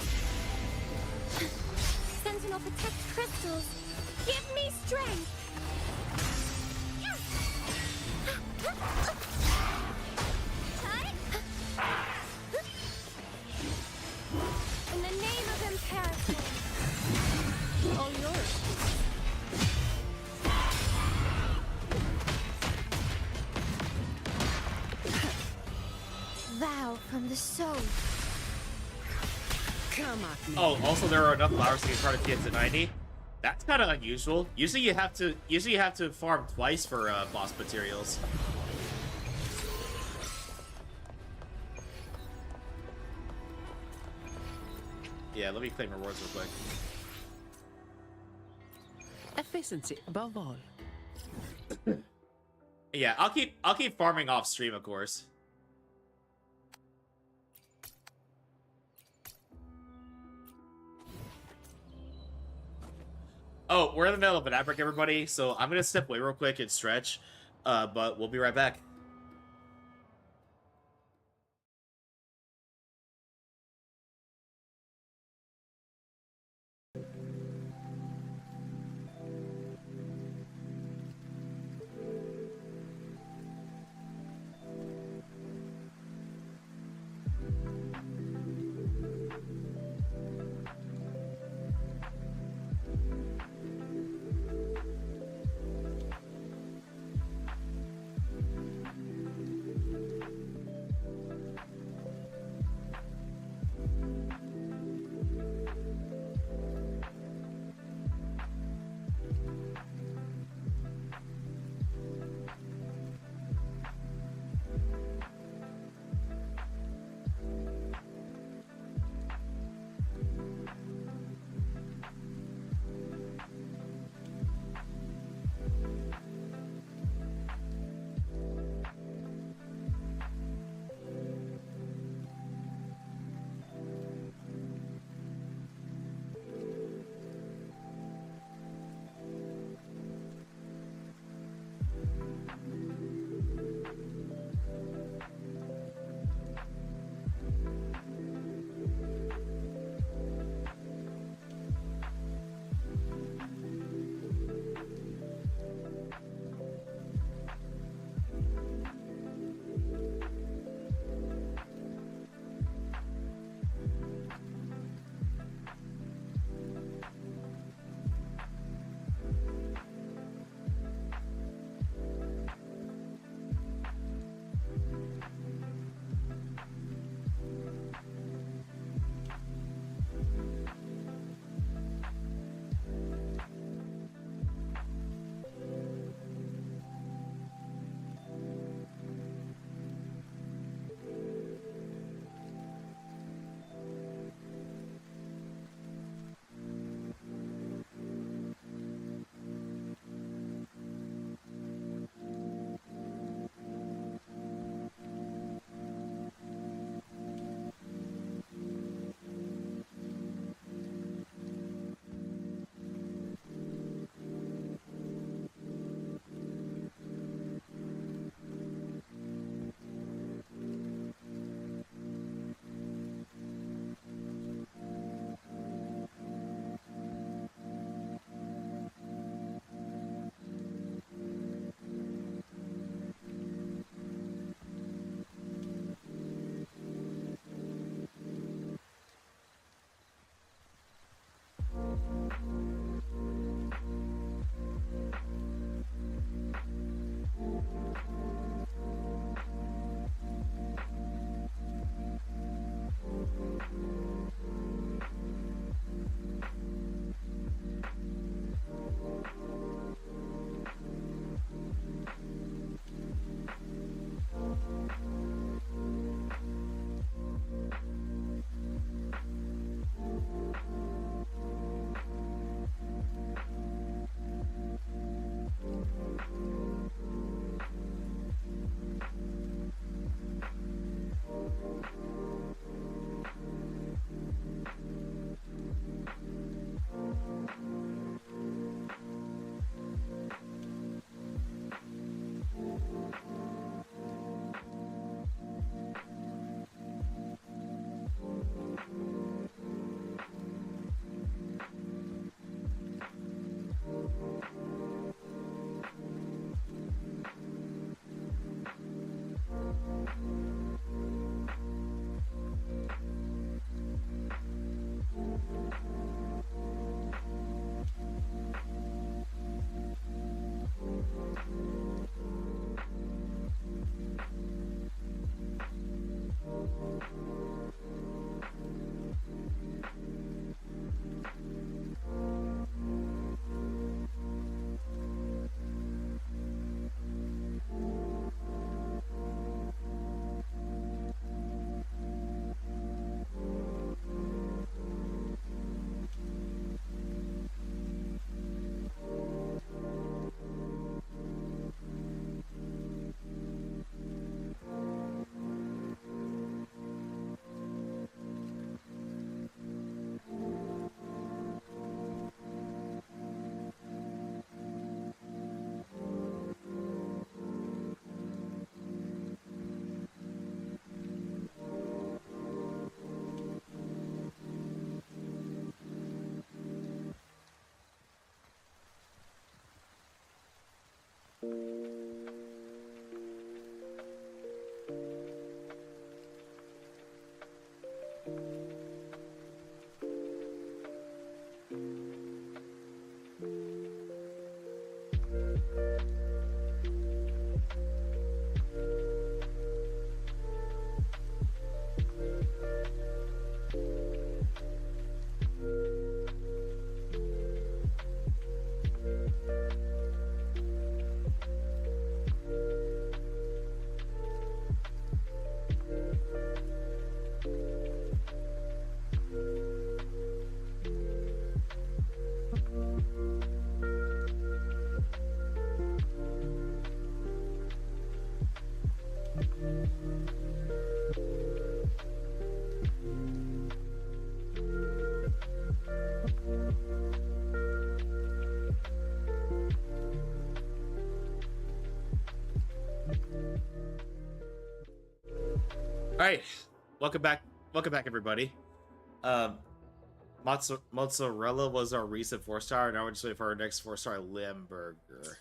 Sentinel protect crystals. Give me strength. In the name of Imperator. All yours. Vow from the soul. Come at me. Oh, also there are enough flowers to get Cartethiya to 90. That's kind of unusual. Usually you have to farm twice for boss materials. Yeah, let me claim rewards real quick. Efficiency above all. Yeah, I'll keep farming off stream, of course. Oh, we're in the middle of an ad break, everybody, so I'm gonna step away real quick and stretch, but we'll be right back. Alright, welcome back, everybody. Mozzarella was our recent 4-star, now we're just waiting for our next 4-star Limburger.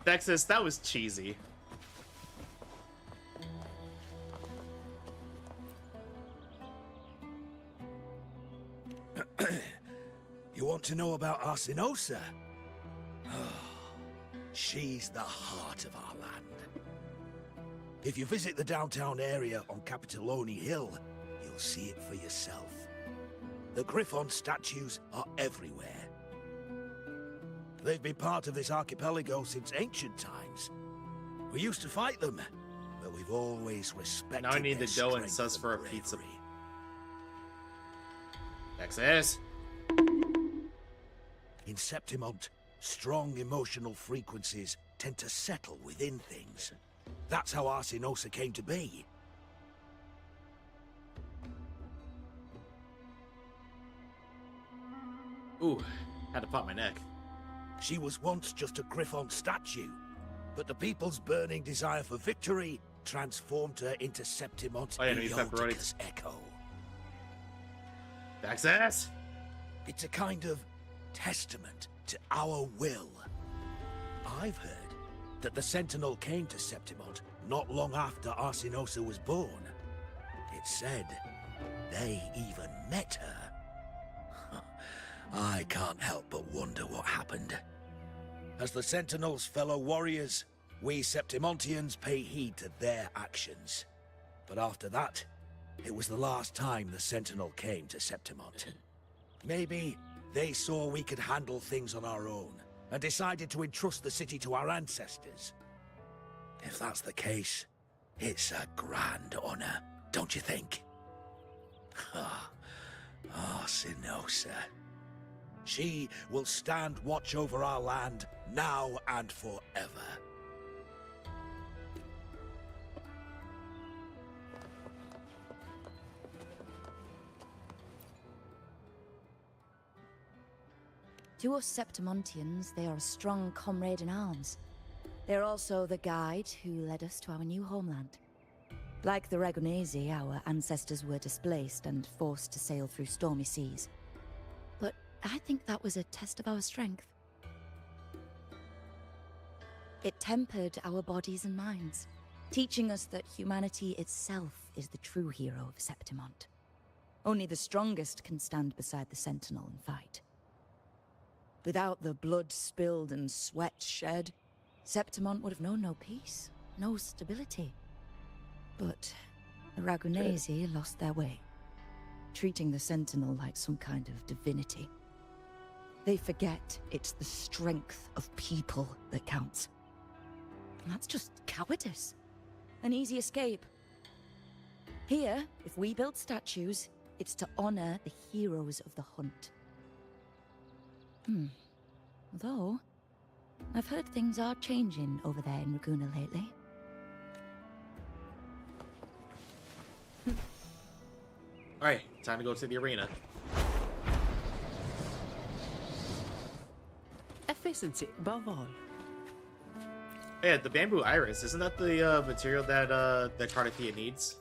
Texas, that was cheesy. You want to know about Arsinosa? She's the heart of our land. If you visit the downtown area on Capitoloni Hill, you'll see it for yourself. The Griffon statues are everywhere. They've been part of this archipelago since ancient times. We used to fight them, but we've always respected Now I need their the dough and strength sus for a bravery. pizza. Texas. In Septimont, strong emotional frequencies tend to settle within things. That's how Arsinosa came to be. Ooh, had to pop my neck. She was once just a Griffon statue, but the people's burning desire for victory transformed her into Septimont's Eoticus echo. Texas. It's a kind of testament to our will. I've heard that the Sentinel came to Septimont not long after Arsinosa was born. It's said they even met her. I can't help but wonder what happened. As the Sentinel's fellow warriors, we Septimontians pay heed to their actions. But after that, it was the last time the Sentinel came to Septimont. Maybe they saw we could handle things on our own, and decided to entrust the city to our ancestors. If that's the case, it's a grand honor, don't you think? Arsinosa. She will stand watch over our land now and forever. To us Septimontians, they are a strong comrade in arms. They're also the guide who led us to our new homeland. Like the Ragonesi, our ancestors were displaced and forced to sail through stormy seas. But I think that was a test of our strength. It tempered our bodies and minds, teaching us that humanity itself is the true hero of Septimont. Only the strongest can stand beside the Sentinel and fight. Without the blood spilled and sweat shed, Septimont would have known no peace, no stability. But the Ragonesi lost their way, treating the Sentinel like some kind of divinity. They forget it's the strength of people that counts. And that's just cowardice. An easy escape. Here, if we build statues, it's to honor the heroes of the hunt. Though, I've heard things are changing over there in Raguna lately. Alright, time to go to the arena. Efficiency above all. Yeah, the bamboo iris, isn't that the material that that Cartethiya needs?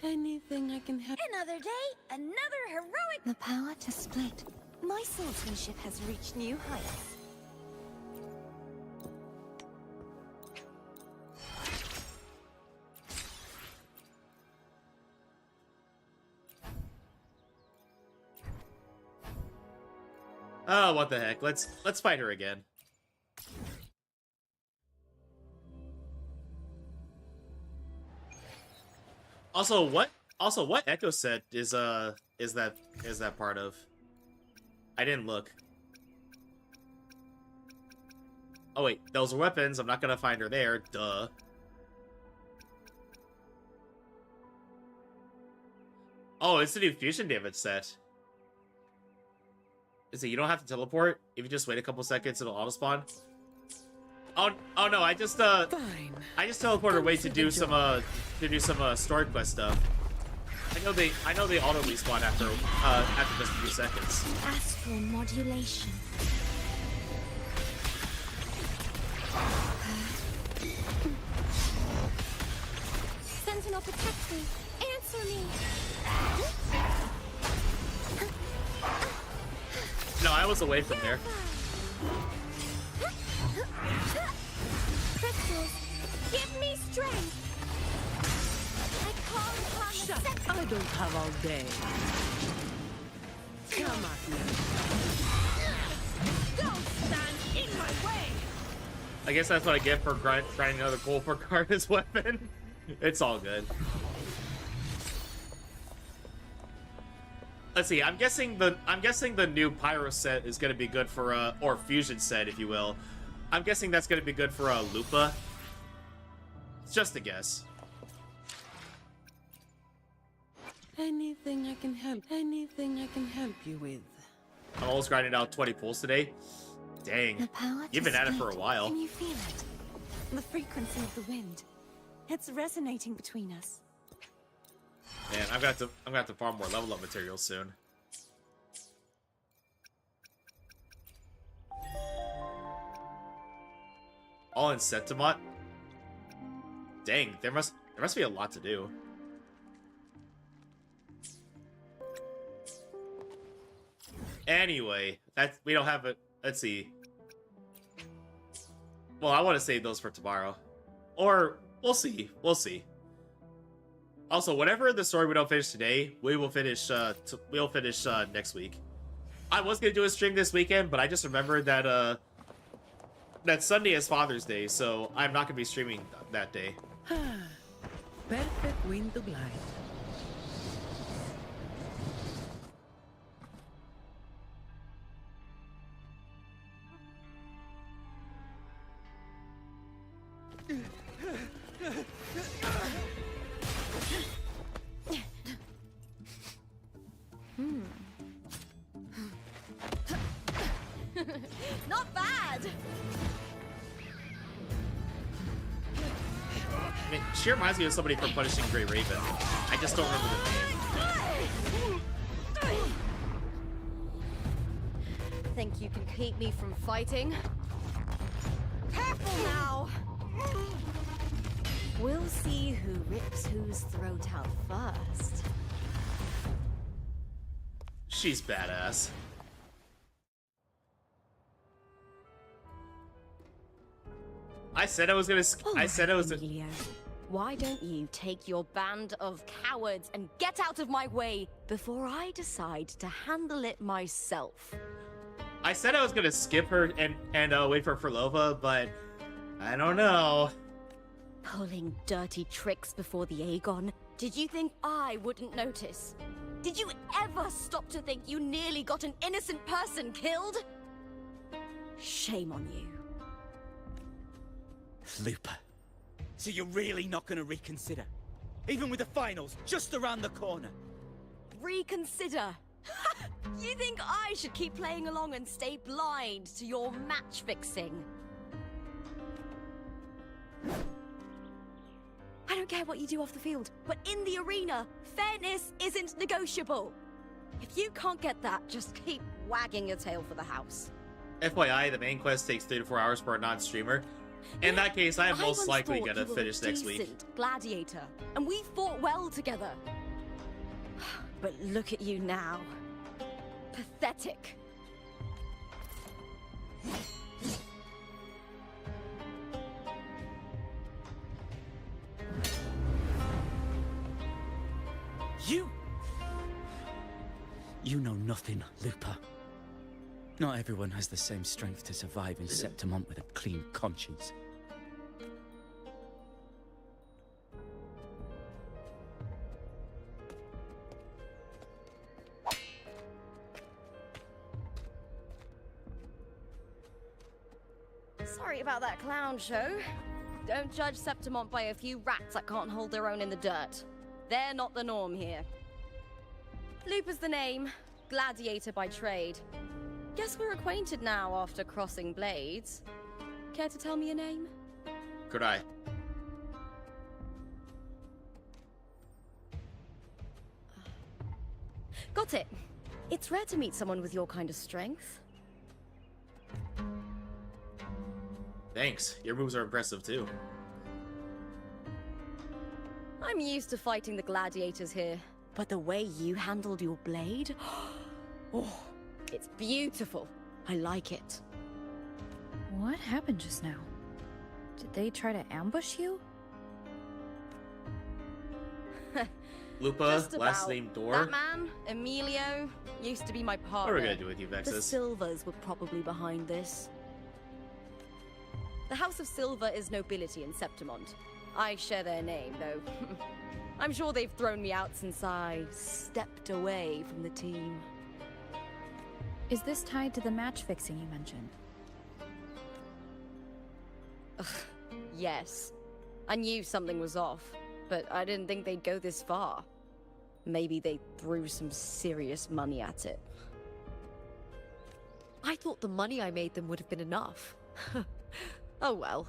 Anything I can help. Another day, another heroic. The power to split. My swordsmanship has reached new heights. Oh, what the heck? Let's fight her again. Also, what Echo set is that part of? I didn't look. Oh wait, those are weapons. I'm not gonna find her there. Duh. Oh, it's the new fusion damage set. Is it you don't have to teleport? If you just wait a couple seconds, it'll auto spawn. Oh no, I just Fine. I just teleported away to do some story quest stuff. I know they auto respawn after just a few seconds. Astral modulation. Sentinel protect me. Answer me. No, I was away from there. Crystals, give me strength. I call upon the Shut! Sentinel. I don't have all day. Come at me. Don't stand in my way! I guess that's what I get for grinding another gold for Cartethiya's weapon. It's all good. Let's see. I'm guessing the new pyro set is gonna be good for or fusion set, if you will. I'm guessing that's gonna be good for Lupa. It's just a guess. Anything I can help. Anything I can help you with. I'm almost grinding out 20 pulls today. Dang. The power You've been at it for a split. while. Can you feel it? The frequency of the wind. It's resonating between us. Man, I'm gonna have to farm more level up materials soon. All in Septimont? Dang, there must be a lot to do. Anyway, we don't have it. Let's see. Well, I want to save those for tomorrow, or we'll see. We'll see. Also, whatever the story we don't finish today, we will finish. We'll finish next week. I was gonna do a stream this weekend, but I just remembered that that Sunday is Father's Day, so I'm not gonna be streaming that day. Perfect wind to glide. Not bad. I mean, she reminds me of somebody from Punishing Grey Raven. I just don't remember the name. Think you can keep me from fighting? Careful now! We'll see who rips whose throat out first. She's badass. I said I was gonna. I said I was. Emilio, why don't you take your band of cowards and get out of my way before I decide to handle it myself? I said I was gonna skip her and wait for Furlova, but I don't know. Pulling dirty tricks before the Aegon? Did you think I wouldn't notice? Did you ever stop to think you nearly got an innocent person killed? Shame on you. Lupa. So you're really not gonna reconsider? Even with the finals just around the corner? Reconsider? You think I should keep playing along and stay blind to your match fixing? I don't care what you do off the field, but in the arena, fairness isn't negotiable. If you can't get that, just keep wagging your tail for the house. FYI, the main quest takes 3 to 4 hours for a non-streamer. In that case, I'm most likely gonna finish next week. Gladiator, and we fought well together. But look at you now. Pathetic. You know nothing, Lupa. Not everyone has the same strength to survive in Septimont with a clean conscience. Sorry about that clown show. Don't judge Septimont by a few rats that can't hold their own in the dirt. They're not the norm here. Lupa's the name, gladiator by trade. Guess we're acquainted now after crossing blades. Care to tell me your name? Could I? Got it. It's rare to meet someone with your kind of strength. Thanks. Your moves are impressive too. I'm used to fighting the gladiators here, but the way you handled your blade... Oh, it's beautiful. I like it. What happened just now? Did they try to ambush you? Lupa, Just last about. name Door. That man, Emilio, used to be my partner. What are we gonna do with you, The Vexus? Silvers were probably behind this. The House of Silver is nobility in Septimont. I share their name, though. I'm sure they've thrown me out since I stepped away from the team. Is this tied to the match fixing you mentioned? Ugh, yes. I knew something was off, but I didn't think they'd go this far. Maybe they threw some serious money at it. I thought the money I made them would have been enough. Oh well.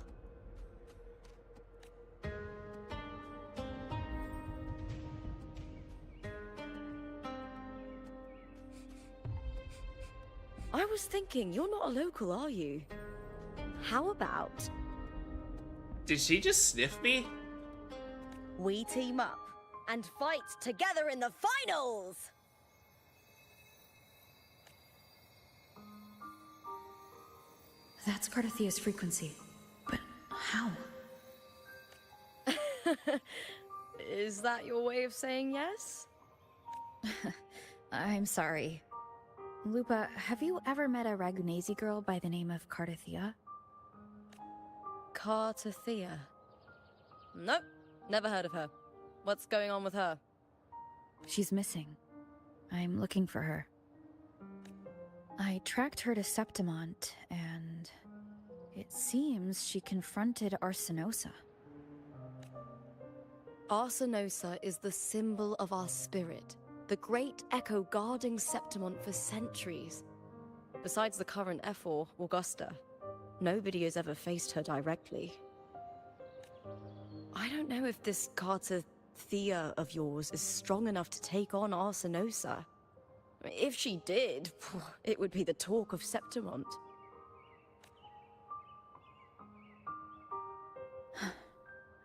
I was thinking, you're not a local, are you? How about Did she just sniff me? we team up and fight together in the finals? That's Cartethiya's frequency. But how? Is that your way of saying yes? I'm sorry. Lupa, have you ever met a Ragunesi girl by the name of Cartethiya? Cartethiya. Nope, never heard of her. What's going on with her? She's missing. I'm looking for her. I tracked her to Septimont, and it seems she confronted Arsenosa. Arsenosa is the symbol of our spirit, the great echo guarding Septimont for centuries. Besides the current Ephor, Augusta, nobody has ever faced her directly. I don't know if this Cartethiya of yours is strong enough to take on Arsenosa. If she did, it would be the talk of Septimont.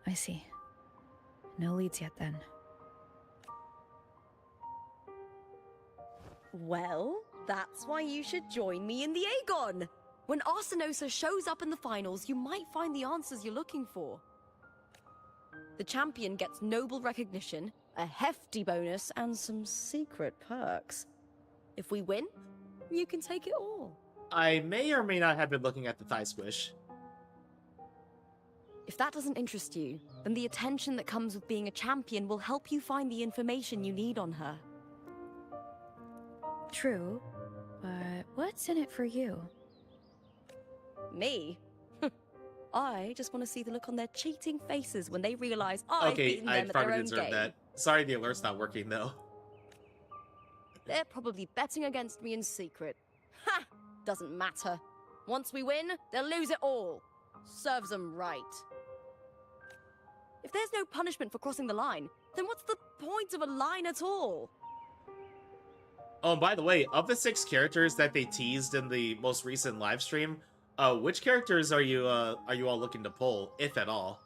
I see. No leads yet, then. Well, that's why you should join me in the Aegon! When Arsenosa shows up in the finals, you might find the answers you're looking for. The champion gets noble recognition, a hefty bonus, and some secret perks. If we win, you can take it all. I may or may not have been looking at the thigh squish. If that doesn't interest you, then the attention that comes with being a champion will help you find the information you need on her. True, but what's in it for you? Me? I just want to see the look on their cheating faces when they realize I've Okay, beaten I them at their probably own deserve game. that. Sorry, the alert's not working though. They're probably betting against me in secret. Ha! Doesn't matter. Once we win, they'll lose it all. Serves them right. If there's no punishment for crossing the line, then what's the point of a line at all? Oh, and by the way, of the 6 characters that they teased in the most recent live stream, which characters are you all looking to pull, if at all?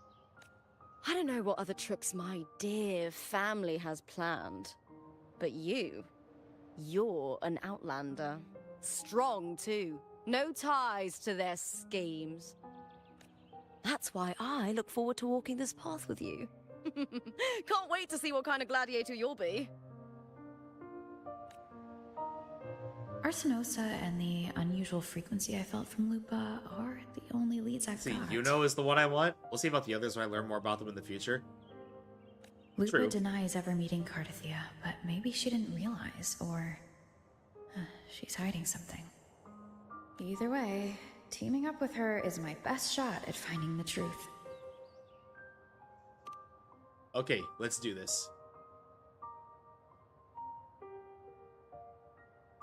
I don't know what other tricks my dear family has planned, but you're an outlander. Strong, too. No ties to their schemes. That's why I look forward to walking this path with you. Can't wait to see what kind of gladiator you'll be. Arsenosa and the unusual frequency I felt from Lupa are the only leads I've See, got. Yuno is the one I want. We'll see about the others when I learn more about them in the future. Lupa True. denies ever meeting Cartethiya, but maybe she didn't realize, or she's hiding something. Either way, teaming up with her is my best shot at finding the truth. Okay, let's do this.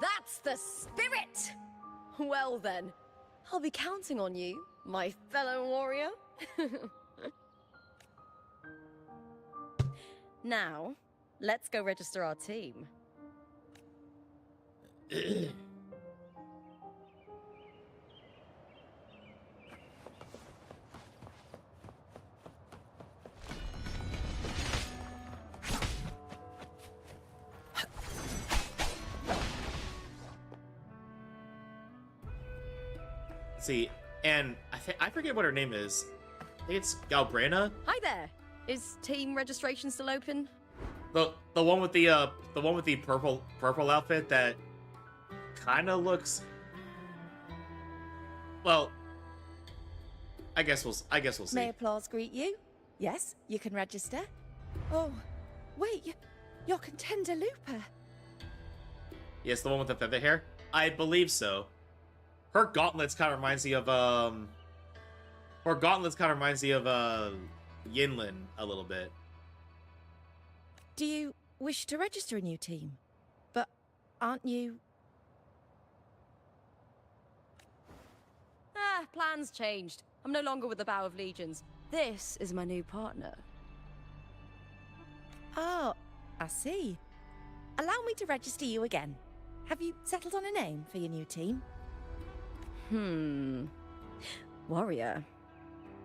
That's the spirit! Well then, I'll be counting on you, my fellow warrior. Now, let's go register our team. see, and I forget what her name is. I think it's Galbrana. Hi there. Is team registration still open? The one with the purple outfit that kind of looks. Well, I guess we'll see. May applause greet you? Yes, you can register. Oh, wait, you're Contender Looper. Yes, the one with the feather hair. I believe so. Her gauntlets kind of reminds me of Yinlin a little bit. Do you wish to register a new team? But aren't you... Plans changed. I'm no longer with the Bow of Legions. This is my new partner. Oh, I see. Allow me to register you again. Have you settled on a name for your new team? Warrior,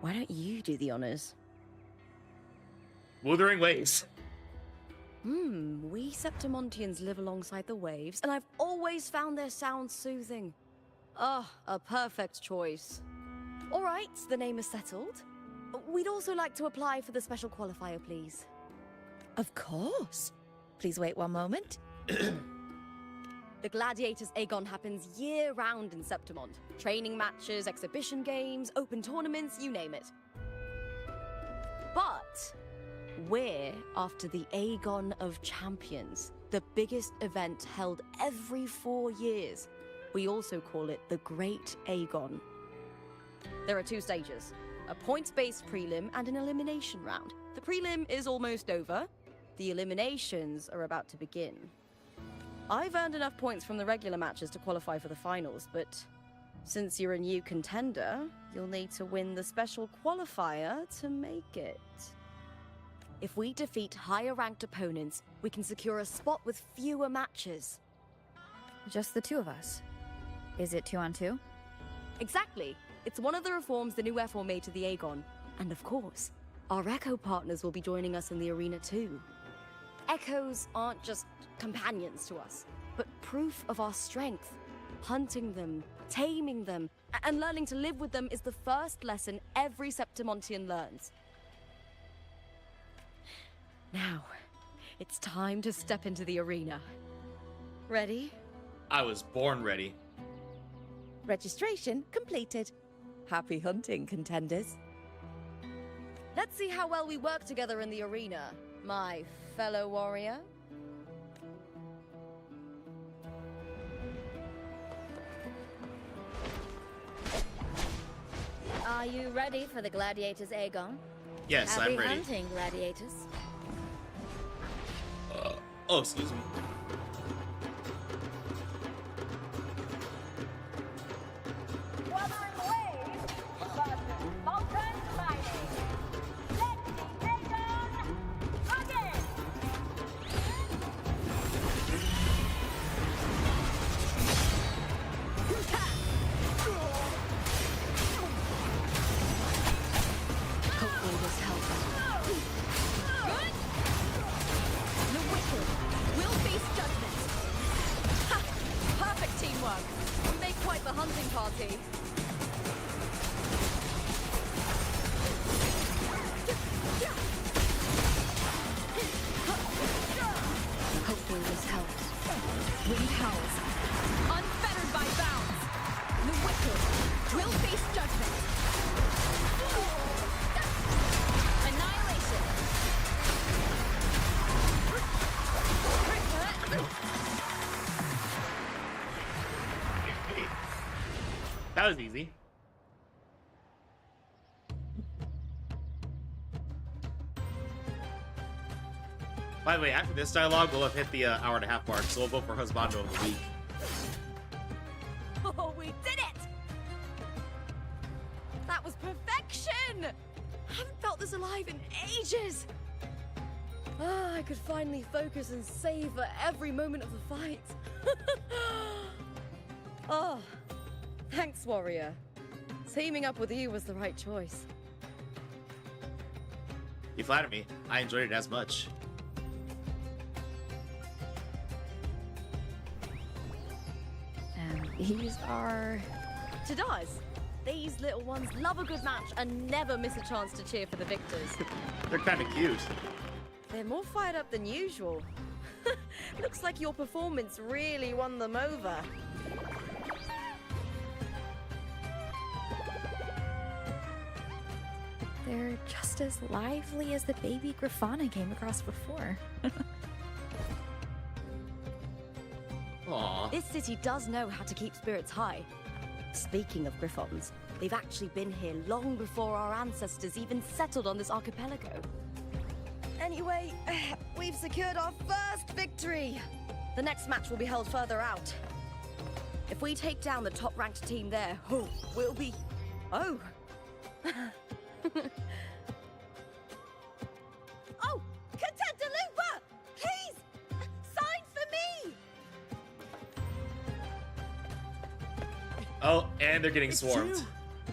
why don't you do the honors? Wuthering Waves. We Septimontians live alongside the waves, and I've always found their sound soothing. Oh, a perfect choice. All right, the name is settled. We'd also like to apply for the special qualifier, please. Of course. Please wait one moment. The Gladiators Aegon happens year-round in Septimont. Training matches, exhibition games, open tournaments, you name it. But we're after the Aegon of Champions, the biggest event held every 4 years. We also call it the Great Aegon. There are 2 stages, a points-based prelim and an elimination round. The prelim is almost over. The eliminations are about to begin. I've earned enough points from the regular matches to qualify for the finals, but since you're a new contender, you'll need to win the special qualifier to make it. If we defeat higher-ranked opponents, we can secure a spot with fewer matches. Just the 2 of us? Is it 2 on 2? Exactly. It's one of the reforms the new F4 made to the Aegon. And of course, our Echo partners will be joining us in the arena too. Echoes aren't just companions to us, but proof of our strength. Hunting them, taming them, and learning to live with them is the first lesson every Septimontian learns. Now, it's time to step into the arena. Ready? I was born ready. Registration completed. Happy hunting, contenders. Let's see how well we work together in the arena, my fellow warrior. Are you ready for the Gladiators Aegon? Yes, Happy I'm ready. hunting, Gladiators. Oh, excuse me. Wuthering Waves versus Molten Mining. Let the Aegon begin! Hopefully this helps. The wicked will face judgment. Ha! Perfect teamwork. We make quite the hunting party. Hopefully this helps. Wind howls. Unfettered by bounds. The wicked will face judgment. Annihilation. That was easy. By the way, after this dialogue, we'll have hit the hour-and-a-half mark, so we'll vote for Husbando of the Week. Oh, we did it! That was perfection! I haven't felt this alive in ages! Ah, I could finally focus and savor every moment of the fight. Oh, thanks, warrior. Teaming up with you was the right choice. You flatter me. I enjoyed it as much. And these are... Tadars, These little ones love a good match and never miss a chance to cheer for the victors. They're kind of cute. They're more fired up than usual. Looks like your performance really won them over. They're just as lively as the baby Grafana came across before. Aww. This city does know how to keep spirits high. Speaking of Griffons, they've actually been here long before our ancestors even settled on this archipelago. Anyway, we've secured our first victory. The next match will be held further out. If we take down the top-ranked team there, we'll be... Oh! Oh! Contender Lupa! Please! Sign for me! Oh, and they're getting It's swarmed. you,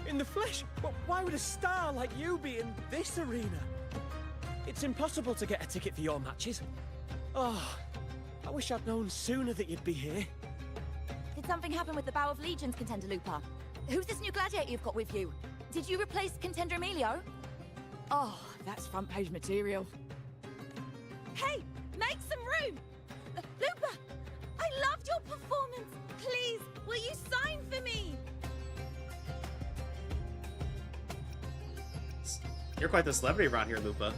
in the flesh. Why would a star like you be in this arena? It's impossible to get a ticket for your matches. Oh, I wish I'd known sooner that you'd be here. Did something happen with the Bow of Legions, Contender Lupa? Who's this new gladiator you've got with you? Did you replace Contender Emilio? Oh, that's front page material. Hey, make some room! Lupa, I loved your performance. Please, will you sign for me? You're quite the celebrity around here, Lupa.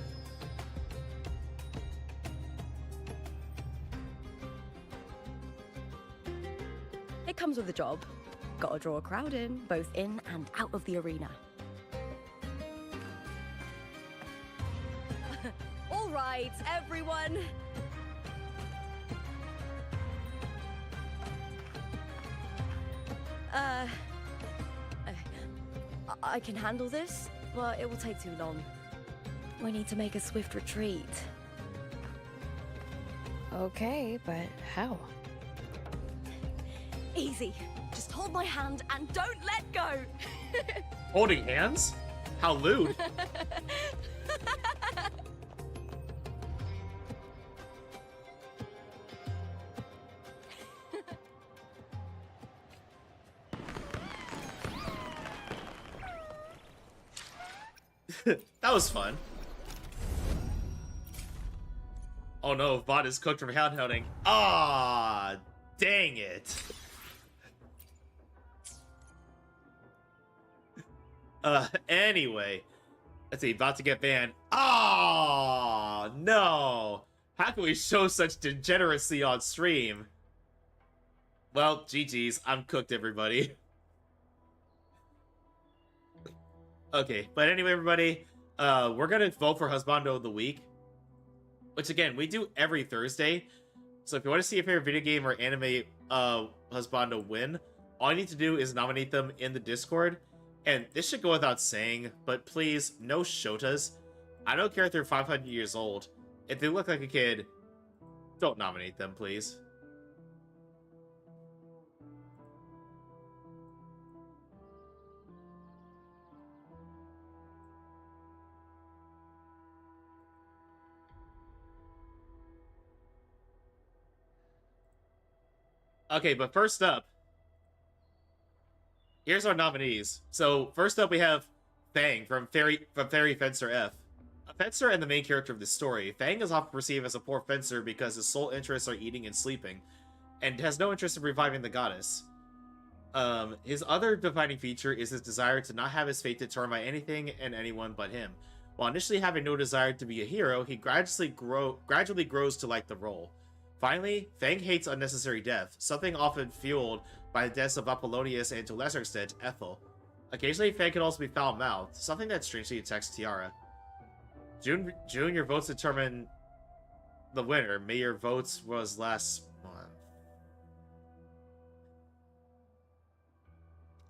It comes with a job. Gotta draw a crowd in, both in and out of the arena. All right, everyone. I can handle this, but it will take too long. We need to make a swift retreat. Okay, but how? Easy. Just hold my hand and don't let go. Holding hands? How lewd. That was fun. Oh no, Vaughn is cooked from hound hunting. Ah, dang it. Anyway. Let's see, about to get banned. Ah, no. How can we show such degeneracy on stream? Well, GG's. I'm cooked, everybody. Okay, but anyway, everybody, we're gonna vote for Husbando of the Week, which again, we do every Thursday. So if you want to see your favorite video game or anime Husbando win, all you need to do is nominate them in the Discord. And this should go without saying, but please, no Shotas. I don't care if they're 500 years old. If they look like a kid, don't nominate them, please. Okay, but first up, here's our nominees. So first up, we have Fang from Fairy Fencer F. A fencer and the main character of this story, Fang is often perceived as a poor fencer because his sole interests are eating and sleeping, and has no interest in reviving the goddess. His other defining feature is his desire to not have his fate determined by anything and anyone but him. While initially having no desire to be a hero, he gradually grows to like the role. Finally, Fang hates unnecessary death, something often fueled by the deaths of Apollonius and to a lesser extent, Ethel. Occasionally, Fang can also be foul-mouthed, something that strangely attacks Tiara. June, your votes determine the winner. May your votes was last month.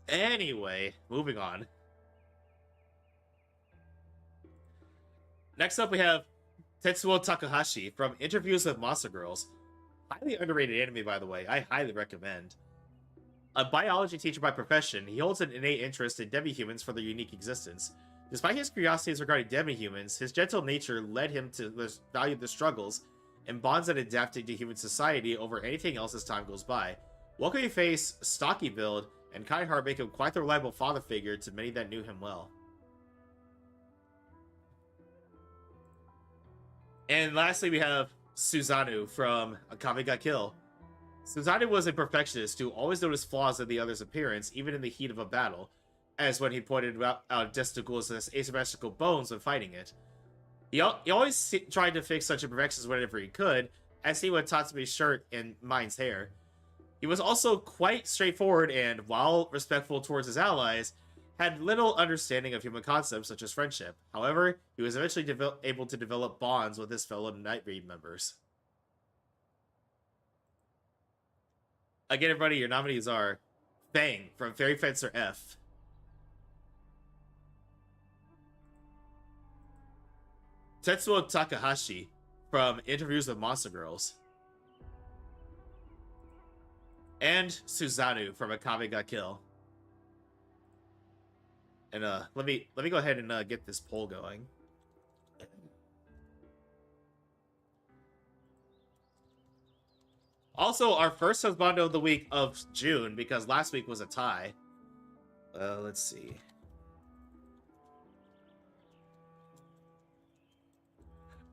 Anyway, moving on. Next up, we have Tetsuo Takahashi from Interviews with Monster Girls. Highly underrated anime, by the way. I highly recommend. A biology teacher by profession, he holds an innate interest in demi-humans for their unique existence. Despite his curiosities regarding demi-humans, his gentle nature led him to value the struggles and bonds that adapting to human society over anything else as time goes by. Welcoming face, stocky build, and kind heart make him quite the reliable father figure to many that knew him well. And lastly, we have Susanoo from Akame ga Kill. Susanoo was a perfectionist who always noticed flaws in the other's appearance, even in the heat of a battle, as when he pointed out Desticool's asymmetrical bones when fighting it. He always tried to fix such imperfections whenever he could, as he would Tatsumi's shirt and Mine's hair. He was also quite straightforward and, while respectful towards his allies, had little understanding of human concepts such as friendship. However, he was eventually able to develop bonds with his fellow Nightbreed members. Again, everybody, your nominees are Fang from Fairy Fencer F, Tetsuo Takahashi from Interviews with Monster Girls, and Susanoo from Akame ga Kill. And let me go ahead and get this poll going. Also, our first husbando of the week of June, because last week was a tie. Let's see.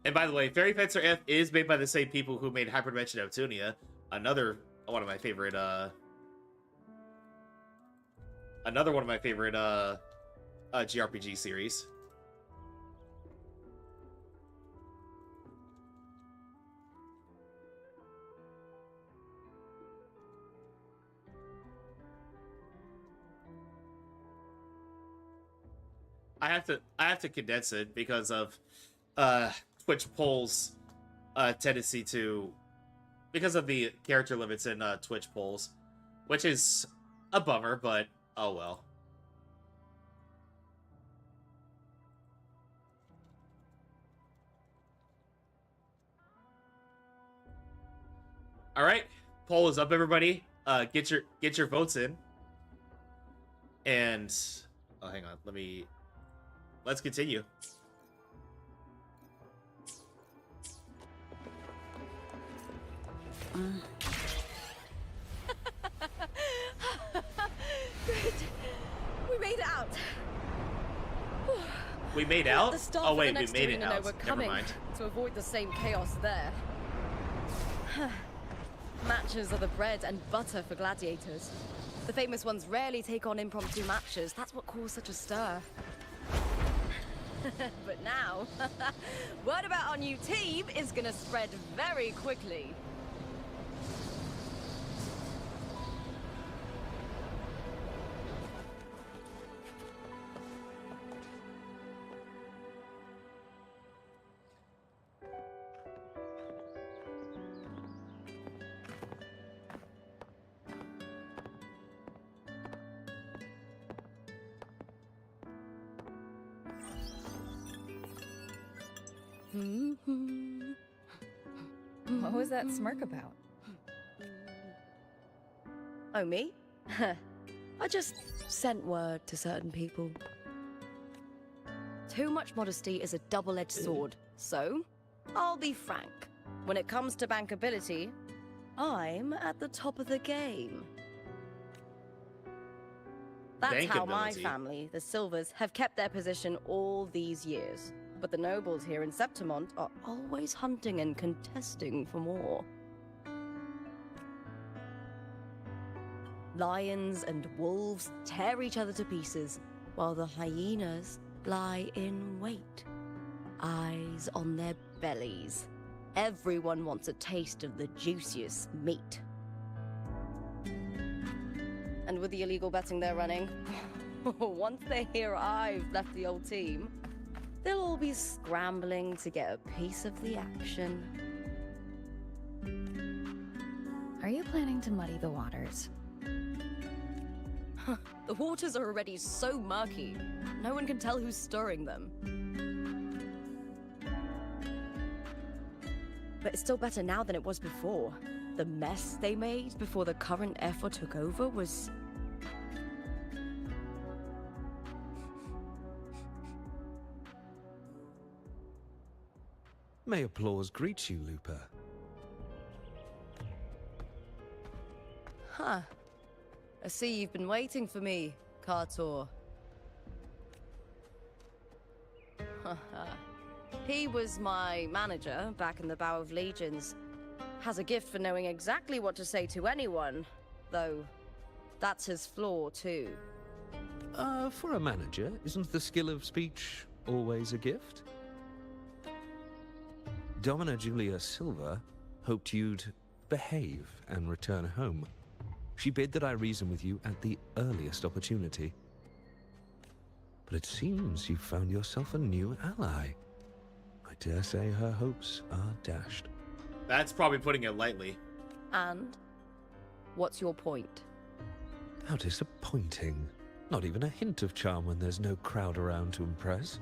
And by the way, Fairy Fencer F is made by the same people who made Hyperdimension Neptunia, another one of my favorite JRPG series. I have to condense it because of Twitch polls tendency to, because of the character limits in Twitch polls, which is a bummer, but oh well. All right, poll is up, everybody. Get your votes in. And oh, hang on, let's continue. Good. We made it out. We made out? The staff Oh wait, of the we next made it arena know out. we're Never coming mind. to avoid the same chaos there. Matches are the bread and butter for gladiators. The famous ones rarely take on impromptu matches. That's what caused such a stir. But now, word about our new team is gonna spread very quickly. What was that smirk about? Oh, me? I just sent word to certain people. Too much modesty is a double-edged sword, so I'll be frank. When it comes to bankability, I'm at the top of the game. That's how my Bankability? family, the Silvers, have kept their position all these years. But the nobles here in Septimont are always hunting and contesting for more. Lions and wolves tear each other to pieces, while the hyenas lie in wait, eyes on their bellies. Everyone wants a taste of the juiciest meat. And with the illegal betting they're running, once they hear I've left the old team, they'll all be scrambling to get a piece of the action. Are you planning to muddy the waters? The waters are already so murky, no one can tell who's stirring them. But it's still better now than it was before. The mess they made before the current effort took over was... May applause greet you, Lupa. Huh. I see you've been waiting for me, Cartor. He was my manager back in the Bow of Legions. Has a gift for knowing exactly what to say to anyone, though that's his flaw too. For a manager, isn't the skill of speech always a gift? Domina Julia Silva hoped you'd behave and return home. She bid that I reason with you at the earliest opportunity. But it seems you've found yourself a new ally. I dare say her hopes are dashed. That's probably putting it lightly. And? What's your point? How disappointing. Not even a hint of charm when there's no crowd around to impress.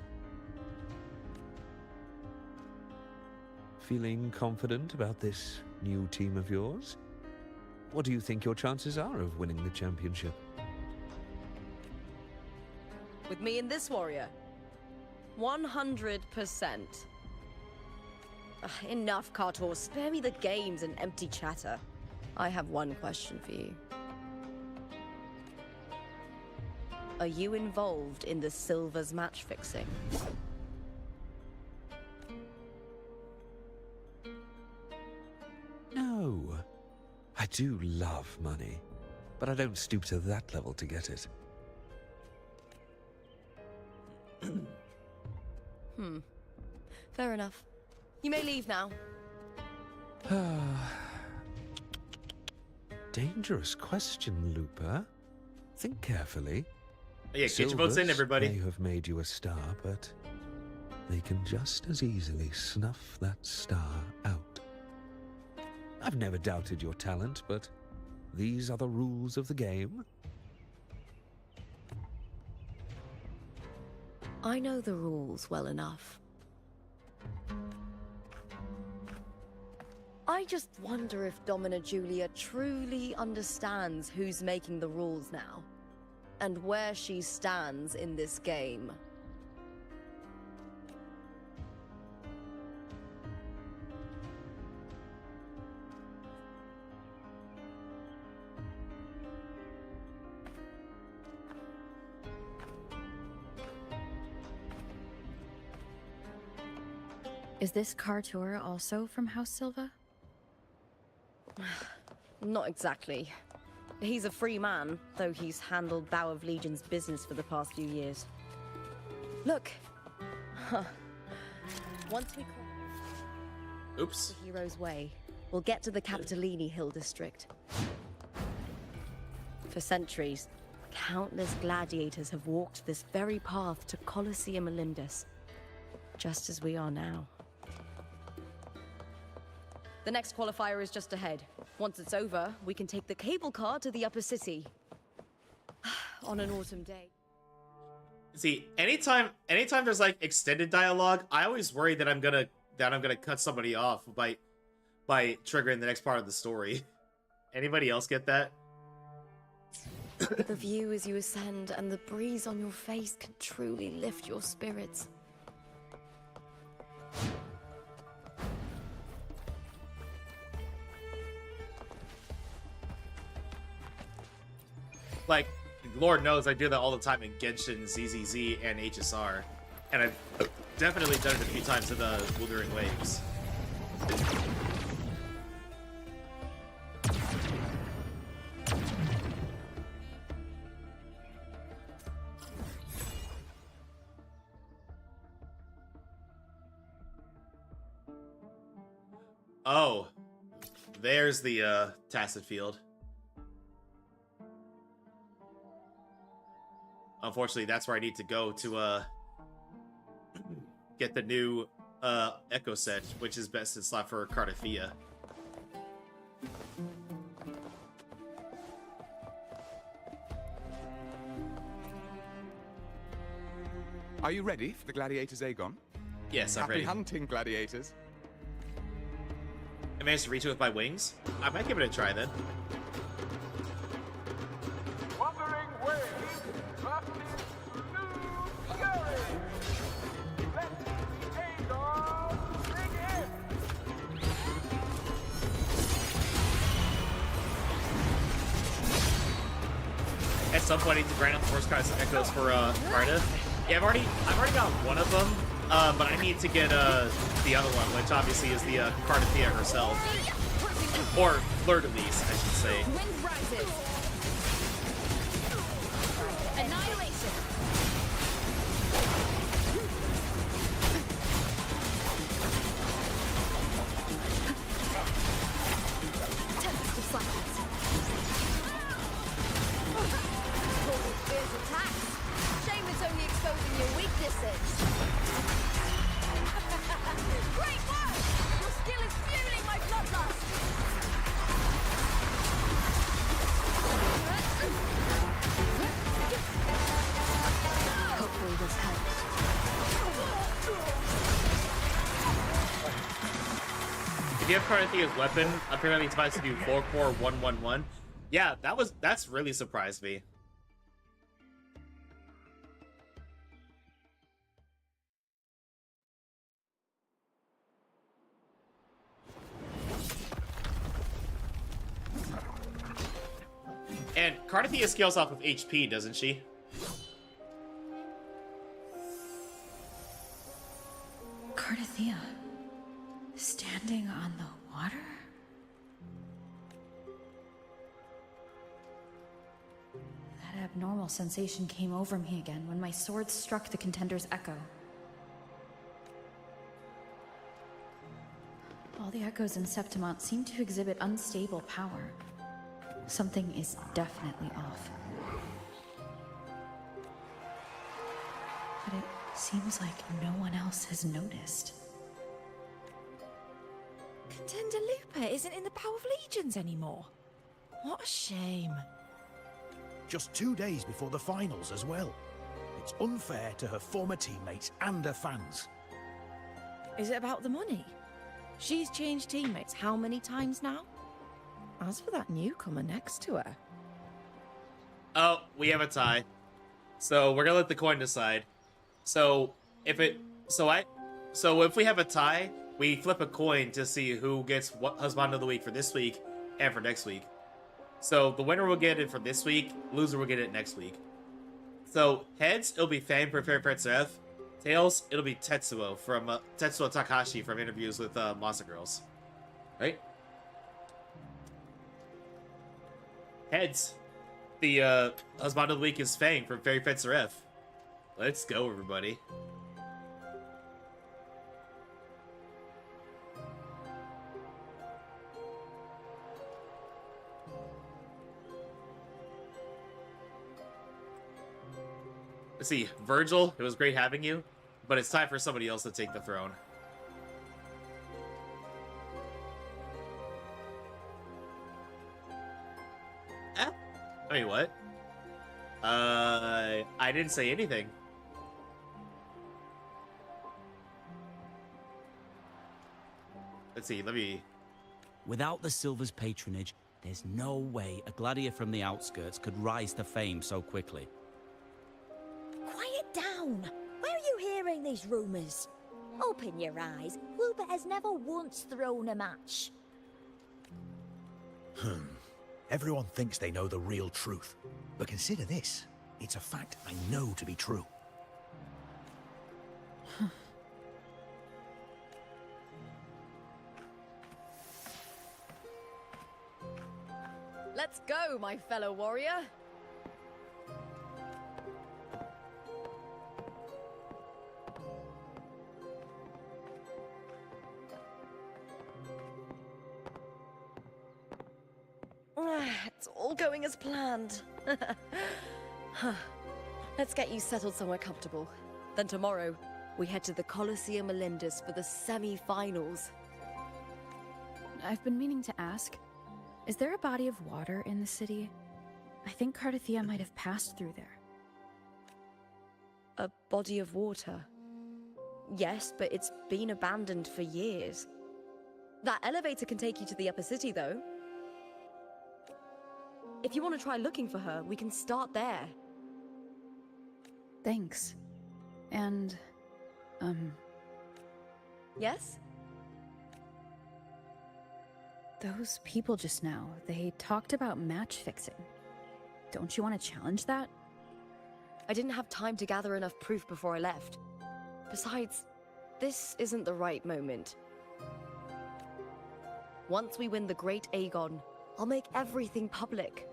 Feeling confident about this new team of yours? What do you think your chances are of winning the championship? With me and this warrior? 100%. Enough, Cartor. Spare me the games and empty chatter. I have one question for you. Are you involved in the Silver's match fixing? No. I do love money, but I don't stoop to that level to get it. Fair enough. You may leave now. Dangerous question, Lupa. Think carefully. Yeah, get your votes in, everybody. They have made you a star, but they can just as easily snuff that star out. I've never doubted your talent, but these are the rules of the game. I know the rules well enough. I just wonder if Domina Julia truly understands who's making the rules now, and where she stands in this game. Is this Cartor also from House Silva? Not exactly. He's a free man, though he's handled Bow of Legion's business for the past few years. Look! Once we cross Oops. the Hero's Way, we'll get to the Capitolini Hill district. For centuries, countless gladiators have walked this very path to Colosseum Olympus, just as we are now. The next qualifier is just ahead. Once it's over, we can take the cable car to the upper city. On an autumn day. See, anytime there's like extended dialogue, I always worry that I'm gonna cut somebody off by triggering the next part of the story. Anybody else get that? The view as you ascend and the breeze on your face can truly lift your spirits. Like, Lord knows I do that all the time in Genshin, ZZZ, and HSR. And I've definitely done it a few times in the Wuthering Waves. Oh, there's the Tacit Field. Unfortunately, that's where I need to go to get the new Echo set, which is best in slot for Cartethiya. Are you ready for the gladiators, Aegon? Yes, I'm Happy ready. hunting, gladiators. I managed to reach it with my wings. I might give it a try then. Wuthering Waves versus New Fury. Let the Aegon begin. some point I need to grind up the first cards and echoes for Carta. Yeah, I've already got one of them, but I need to get the other one, which obviously is the Cartethiya herself, or Fleur-de-Lis, I should say. Wind rises. Annihilation. Tempest of silence. Fierce attacks. Shame it's only exposing your weaknesses. Great work! Your skill is fueling my bloodlust. Hopefully this helps. If you have Cartethiya's weapon, apparently it's supposed to do 44111. Yeah, that's really surprised me. And Cartethiya scales off with HP, doesn't she? Cartethiya, standing on the water? That abnormal sensation came over me again when my sword struck the contender's echo. All the echoes in Septimont seem to exhibit unstable power. Something is definitely off. But it seems like no one else has noticed. Contender Lupa isn't in the Power of Legions anymore. What a shame. Just 2 days before the finals as well. It's unfair to her former teammates and her fans. Is it about the money? She's changed teammates how many times now? As for that newcomer next to her... Oh, we have a tie. So we're gonna let the coin decide. So if we have a tie, we flip a coin to see who gets what husband of the week for this week and for next week. So the winner will get it for this week, loser will get it next week. So heads, it'll be Fang for Fairy Prince F. Tails, it'll be Tetsuo from Tetsuo Takahashi from interviews with Monster Girls. Right? Heads, the husband of the week is Fang from Fairy Fencer F. Let's go, everybody. Let's see, Virgil, it was great having you, but it's time for somebody else to take the throne. Wait, what? I didn't say anything. Let's see, let me... Without the Silver's patronage, there's no way a gladiator from the outskirts could rise to fame so quickly. Quiet down! Where are you hearing these rumors? Open your eyes. Wilbur has never once thrown a match. Everyone thinks they know the real truth. But consider this. It's a fact I know to be true. Let's go, my fellow warrior. It's all going as planned. Let's get you settled somewhere comfortable. Then tomorrow, we head to the Colosseum Melindus for the semi-finals. I've been meaning to ask, is there a body of water in the city? I think Cartethiya might have passed through there. A body of water? Yes, but it's been abandoned for years. That elevator can take you to the upper city, though. If you want to try looking for her, we can start there. Thanks. And, Yes? those people just now, they talked about match fixing. Don't you want to challenge that? I didn't have time to gather enough proof before I left. Besides, this isn't the right moment. Once we win the Great Aegon, I'll make everything public.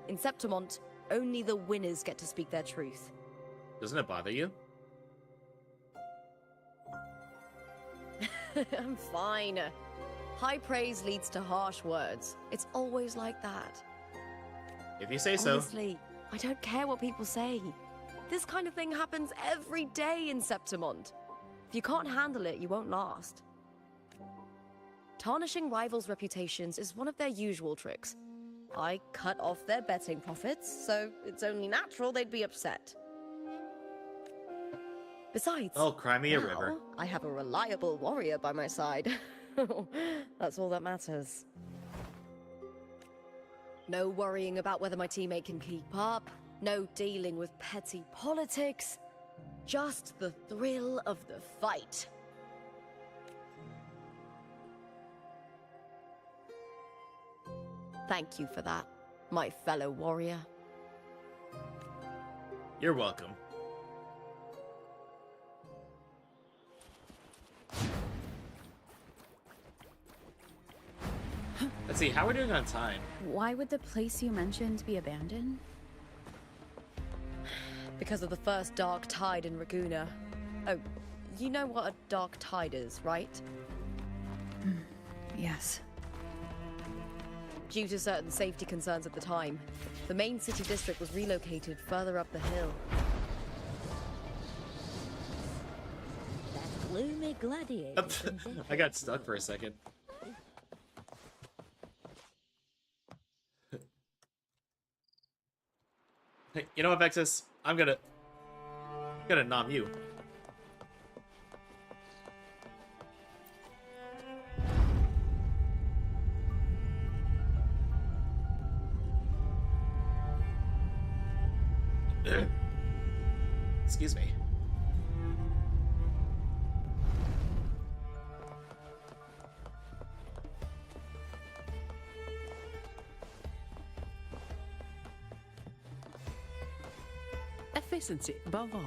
In Septimont, only the winners get to speak their truth. Doesn't it bother you? I'm fine. High praise leads to harsh words. It's always like that. If you say so. Honestly, I don't care what people say. This kind of thing happens every day in Septimont. If you can't handle it, you won't last. Tarnishing rivals' reputations is one of their usual tricks. I cut off their betting profits, so it's only natural they'd be upset. Besides, oh, cry me a now river. I have a reliable warrior by my side. That's all that matters. No worrying about whether my teammate can keep up. No dealing with petty politics. Just the thrill of the fight. Thank you for that, my fellow warrior. You're welcome. Let's see, how are we doing on time? Why would the place you mentioned be abandoned? Because of the first dark tide in Raguna. Oh, you know what a dark tide is, right? Yes. Due to certain safety concerns at the time, the main city district was relocated further up the hill. That gloomy gladiator. I got stuck for a second. Hey, you know what, Vexus? I'm gonna nom you. Excuse me. Efficiency above all.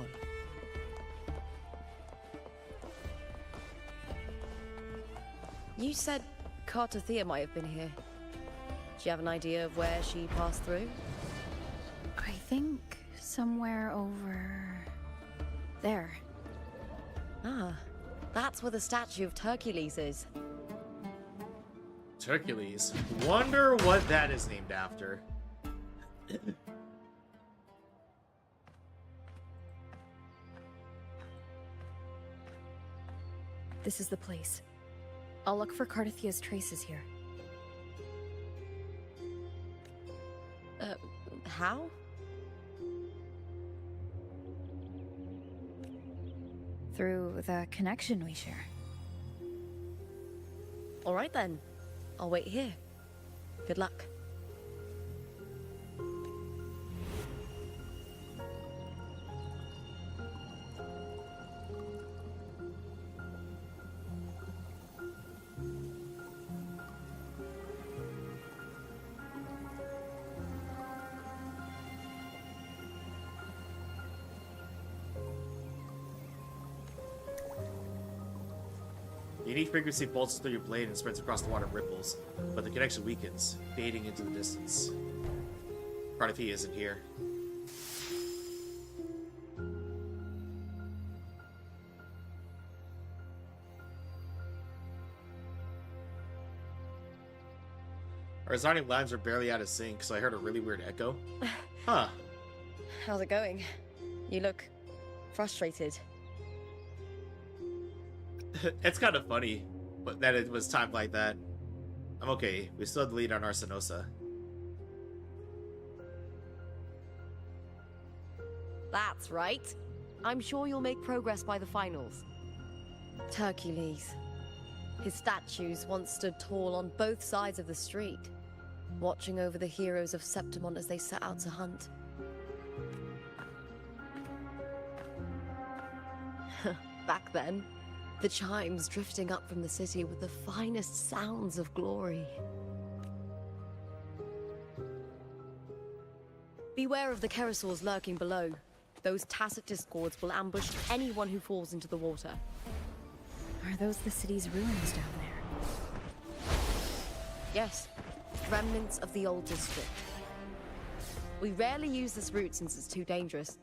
You said Cartethiya might have been here. Do you have an idea of where she passed through? I think somewhere over there. Ah, that's where the statue of Hercules is. Hercules. Wonder what that is named after. This is the place. I'll look for Cartethiya's traces here. How? Through the connection we share. All right then. I'll wait here. Good luck. The unique frequency pulses through your blade and spreads across the water ripples, but the connection weakens, fading into the distance. Cartethiya isn't here. Our resounding lines are barely out of sync, so I heard a really weird echo. Huh. How's it going? You look frustrated. It's kind of funny that it was timed like that. I'm okay. We still have the lead on Arsenosa. That's right. I'm sure you'll make progress by the finals. Hercules. His statues once stood tall on both sides of the street, watching over the heroes of Septimont as they set out to hunt. Back then, the chimes drifting up from the city with the finest sounds of glory. Be Beware of the Kerosaurs lurking below. Those tacit discords will ambush anyone who falls into the water. Are those the city's ruins down there? Yes, remnants of the old district. We rarely use this route since it's too dangerous,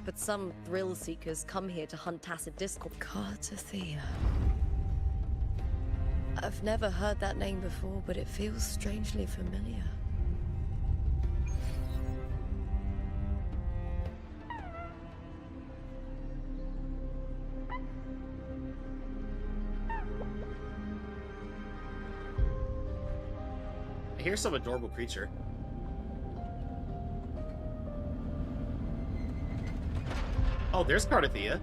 but some thrill seekers come here to hunt tacit discord. Cartethiya. I've never heard that name before, but it feels strangely familiar. I hear some adorable creature. Oh, there's Cartethiya.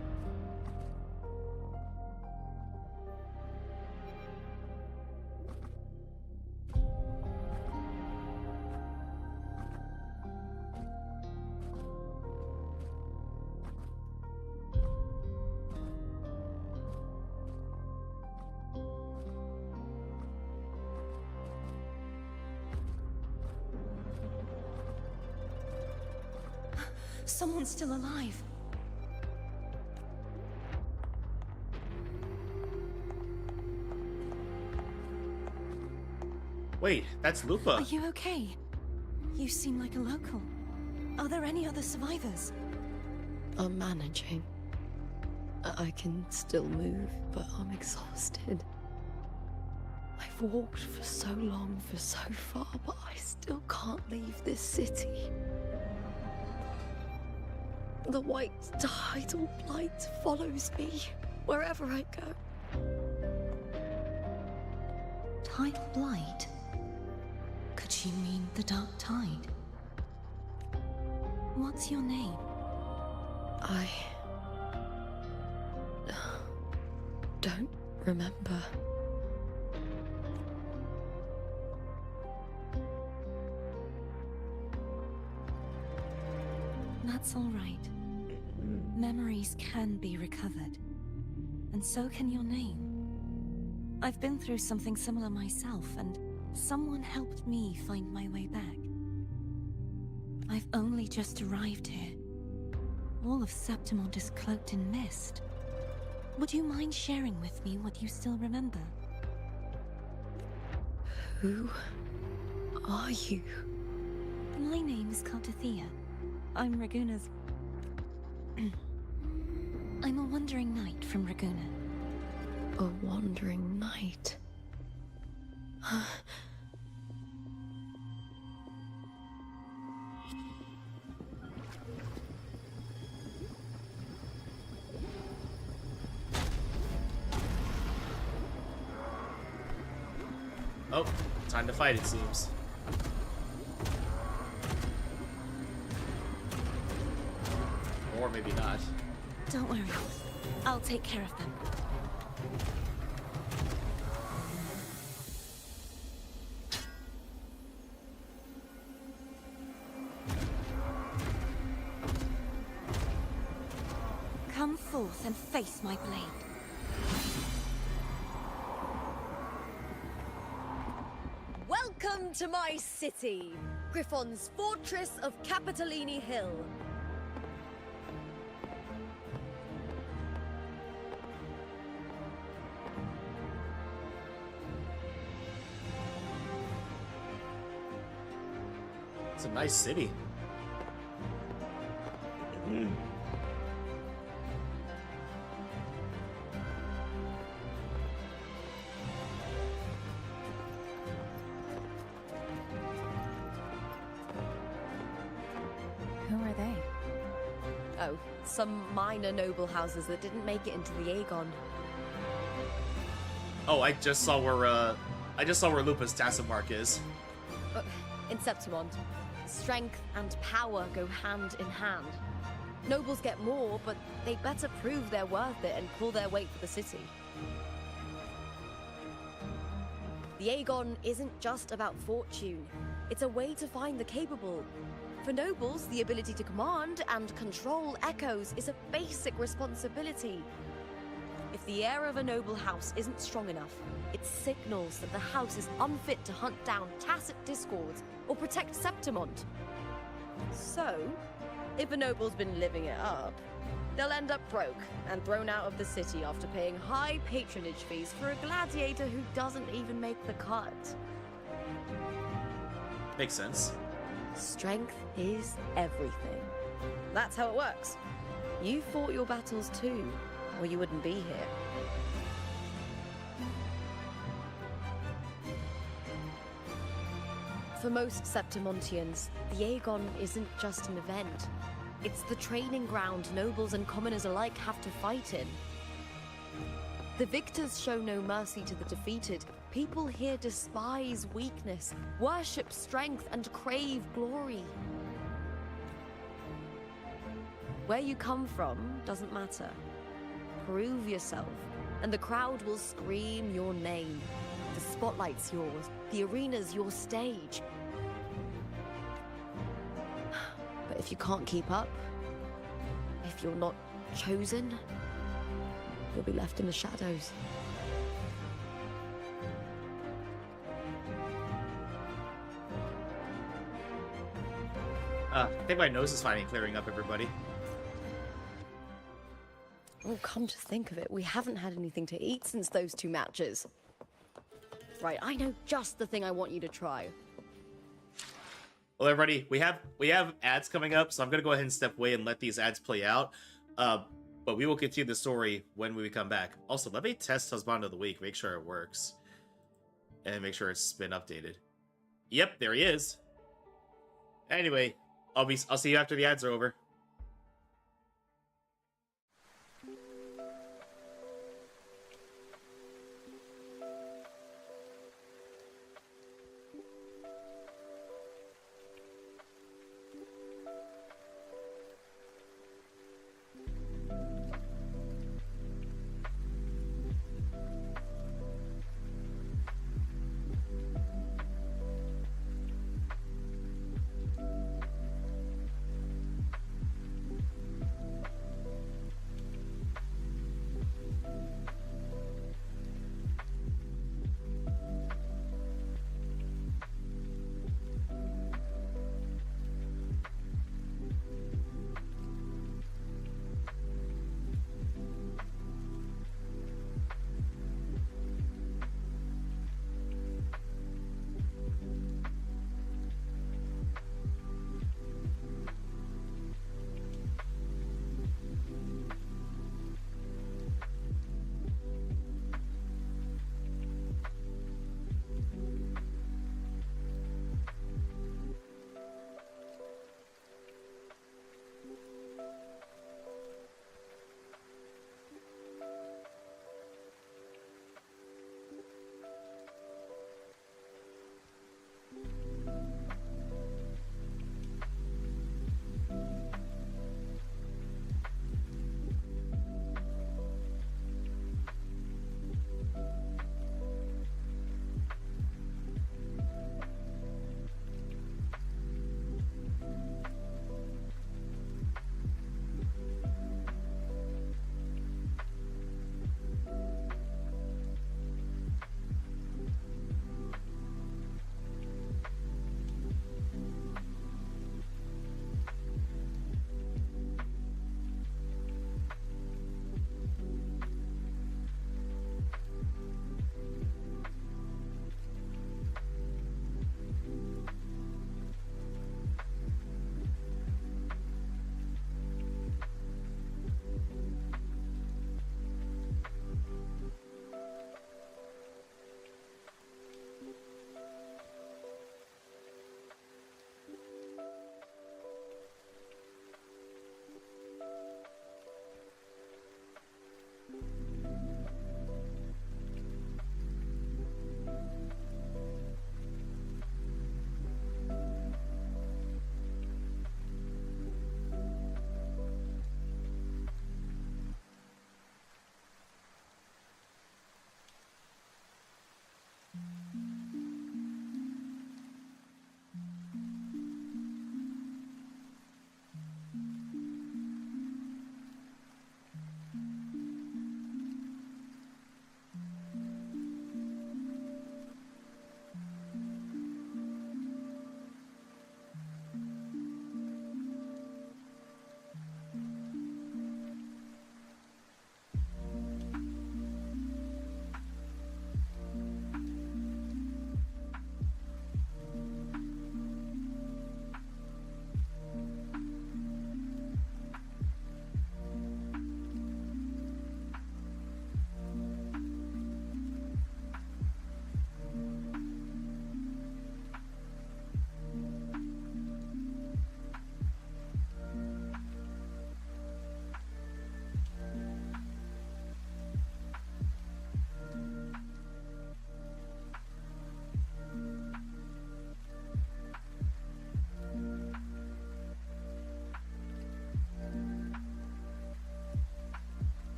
Someone's still alive. Wait, that's Lupa. Are you okay? You seem like a local. Are there any other survivors? I'm managing. I can still move, but I'm exhausted. I've walked for so long, for so far, but I still can't leave this city. The white tidal blight follows me wherever I go. Tidal blight? Could she mean the dark tide? What's your name? I don't remember. That's all right. Memories can be recovered, and so can your name. I've been through something similar myself, and someone helped me find my way back. I've only just arrived here. All of Septimont is cloaked in mist. Would you mind sharing with me what you still remember? Who are you? My name is Cartethiya. I'm Raguna's... I'm a wandering knight from Raguna. A wandering knight? Oh, time to fight, it seems. Or maybe not. Don't worry. I'll take care of them. Come forth and face my blade. Welcome to my city, Griffon's fortress of Capitolini Hill. It's a nice city. Who are they? Oh, some minor noble houses that didn't make it into the Aegon. Oh, I just saw where Lupa's tacit mark is. In Septimont, strength and power go hand in hand. Nobles get more, but they better prove they're worth it and pull their weight for the city. The Aegon isn't just about fortune. It's a way to find the capable. For nobles, the ability to command and control echoes is a basic responsibility. If the heir of a noble house isn't strong enough, it signals that the house is unfit to hunt down tacit discords or protect Septimont. So, if a noble's been living it up, they'll end up broke and thrown out of the city after paying high patronage fees for a gladiator who doesn't even make the cut. Makes sense. Strength is everything. That's how it works. You fought your battles too, or you wouldn't be here. For most Septimontians, the Aegon isn't just an event. It's the training ground nobles and commoners alike have to fight in. The victors show no mercy to the defeated. People here despise weakness, worship strength, and crave glory. Where you come from doesn't matter. Prove yourself, and the crowd will scream your name. The spotlight's yours, the arena's your stage. But if you can't keep up, if you're not chosen, you'll be left in the shadows. I think my nose is finally clearing up, everybody. Oh, come to think of it, we haven't had anything to eat since those 2 matches. Right, I know just the thing I want you to try. Well, everybody, we have ads coming up, so I'm gonna go ahead and step away and let these ads play out. But we will continue the story when we come back. Also, let me test Husband of the Week, make sure it works, and make sure it's been updated. Yep, there he is. Anyway, I'll see you after the ads are over.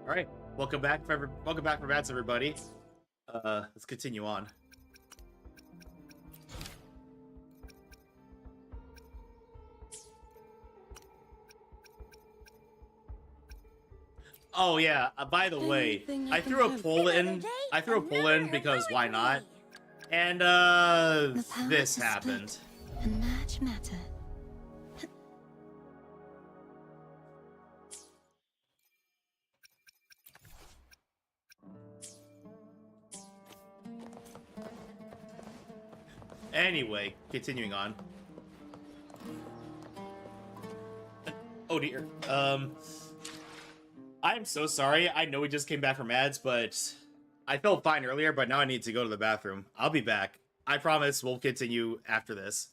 All right, welcome back, for bats, everybody. Let's continue on. Oh yeah. By the way, I threw a poll in. I threw a poll in because why not? And this happened. And merge matter. Anyway, continuing on. Oh dear. I'm so sorry. I know we just came back from ads, but I felt fine earlier, but now I need to go to the bathroom. I'll be back. I promise we'll continue after this.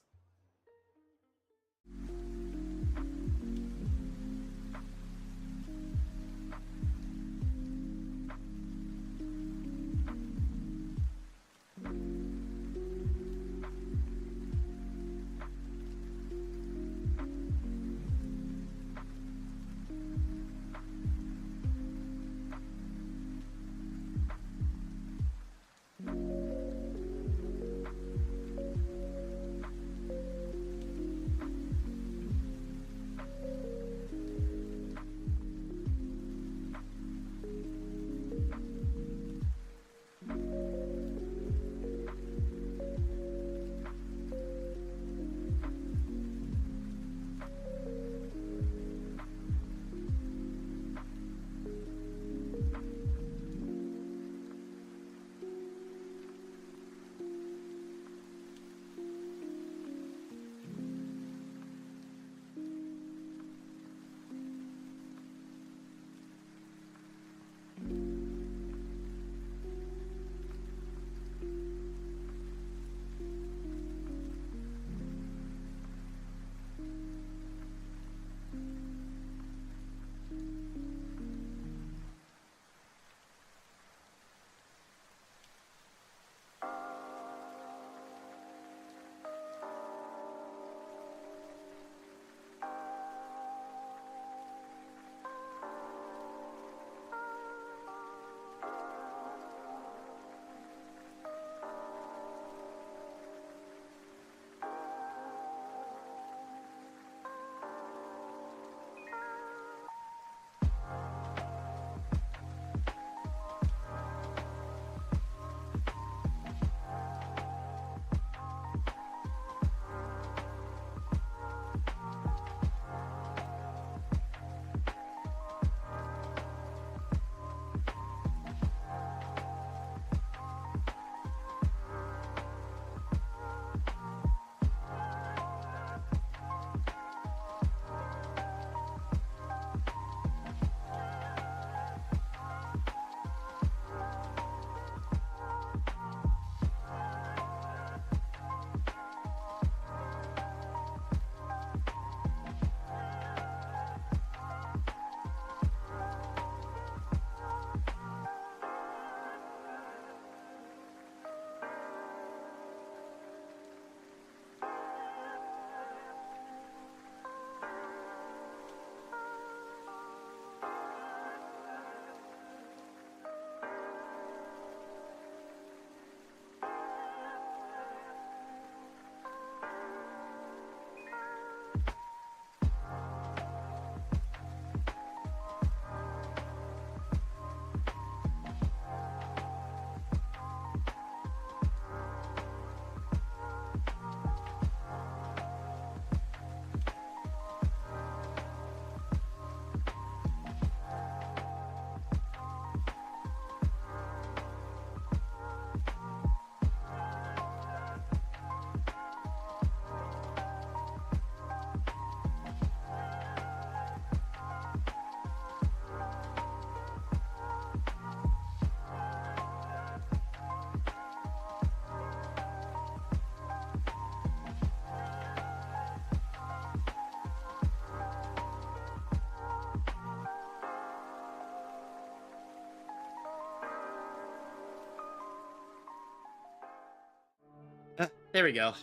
There we go.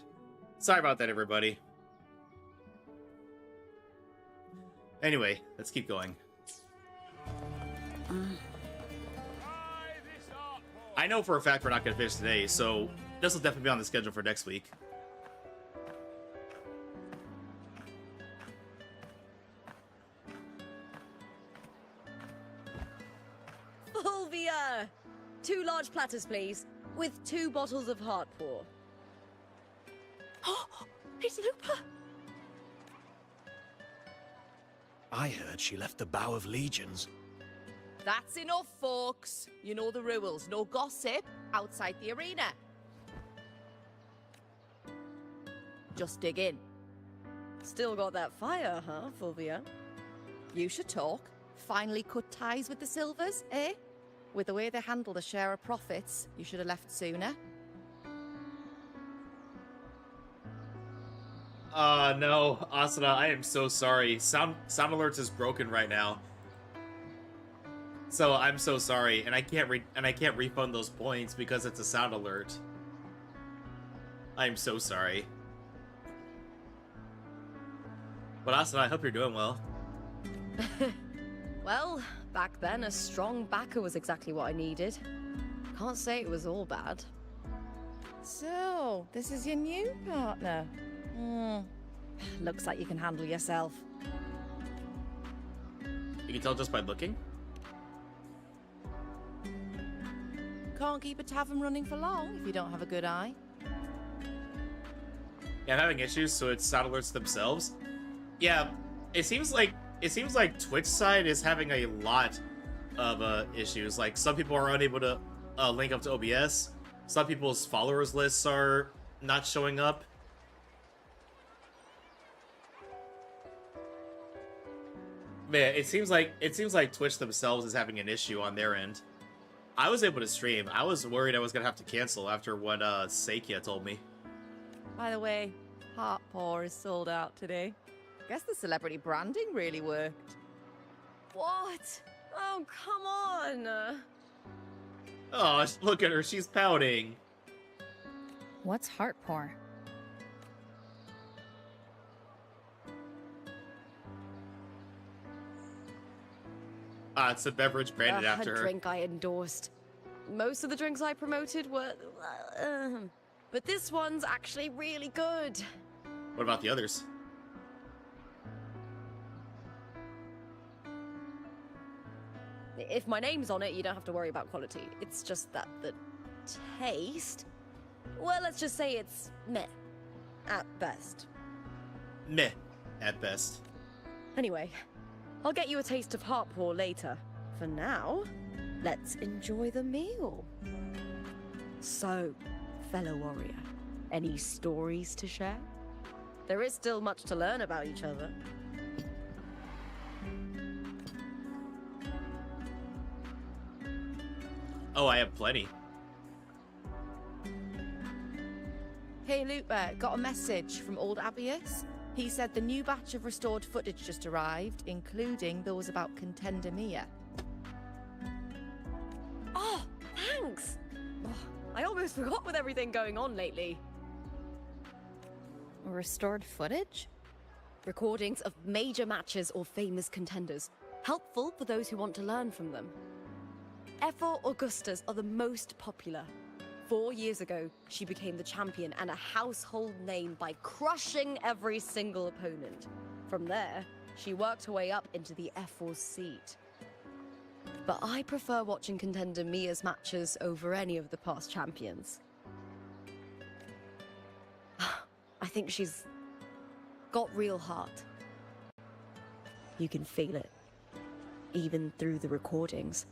Sorry about that, everybody. Anyway, let's keep going. I know for a fact we're not going to finish today, so this will definitely be on the schedule for next week. Fulvia! 2 large platters, please, with 2 bottles of heart pour. Oh, it's Lupa! I heard she left the Bow of Legions. That's enough, folks. You know the rules. No gossip outside the arena. Just dig in. Still got that fire, huh, Fulvia? You should talk. Finally cut ties with the Silvers, eh? With the way they handle the share of profits, you should have left sooner. No, Asuna, I am so sorry. Sound alerts is broken right now. So I'm so sorry, and I can't refund those points because it's a sound alert. I'm so sorry. But Asuna, I hope you're doing well. Well, back then a strong backer was exactly what I needed. Can't say it was all bad. So, this is your new partner. Looks like you can handle yourself. You can tell just by looking? Can't keep a tavern running for long if you don't have a good eye. Yeah, I'm having issues, so it's sound alerts themselves. Yeah, it seems like Twitch side is having a lot of issues. Like, some people are unable to link up to OBS. Some people's followers lists are not showing up. Man, it seems like Twitch themselves is having an issue on their end. I was able to stream. I was worried I was gonna have to cancel after what Seikia told me. By the way, Heart Pour is sold out today. Guess the celebrity branding really worked. What? Oh, come on! Oh, look at her. She's pouting. What's heart pour? It's a beverage branded after A her. drink I endorsed. Most of the drinks I promoted were... but this one's actually really good. What about the others? If my name's on it, you don't have to worry about quality. It's just that the taste... Well, let's just say it's meh. At best. Meh. At best. Anyway, I'll get you a taste of heart pour later. For now, let's enjoy the meal. So, fellow warrior, any stories to share? There is still much to learn about each other. Oh, I have plenty. Hey Lupa, got a message from old Abius. He said the new batch of restored footage just arrived, including those about Contender Mia. Oh, thanks! Oh, I almost forgot with everything going on lately. Restored footage? Recordings of major matches or famous contenders. Helpful for those who want to learn from them. Ephor Augustas are the most popular. 4 years ago, she became the champion and a household name by crushing every single opponent. From there, she worked her way up into the Ephor's seat. But I prefer watching Contender Mia's matches over any of the past champions. I think she's got real heart. You can feel it, even through the recordings.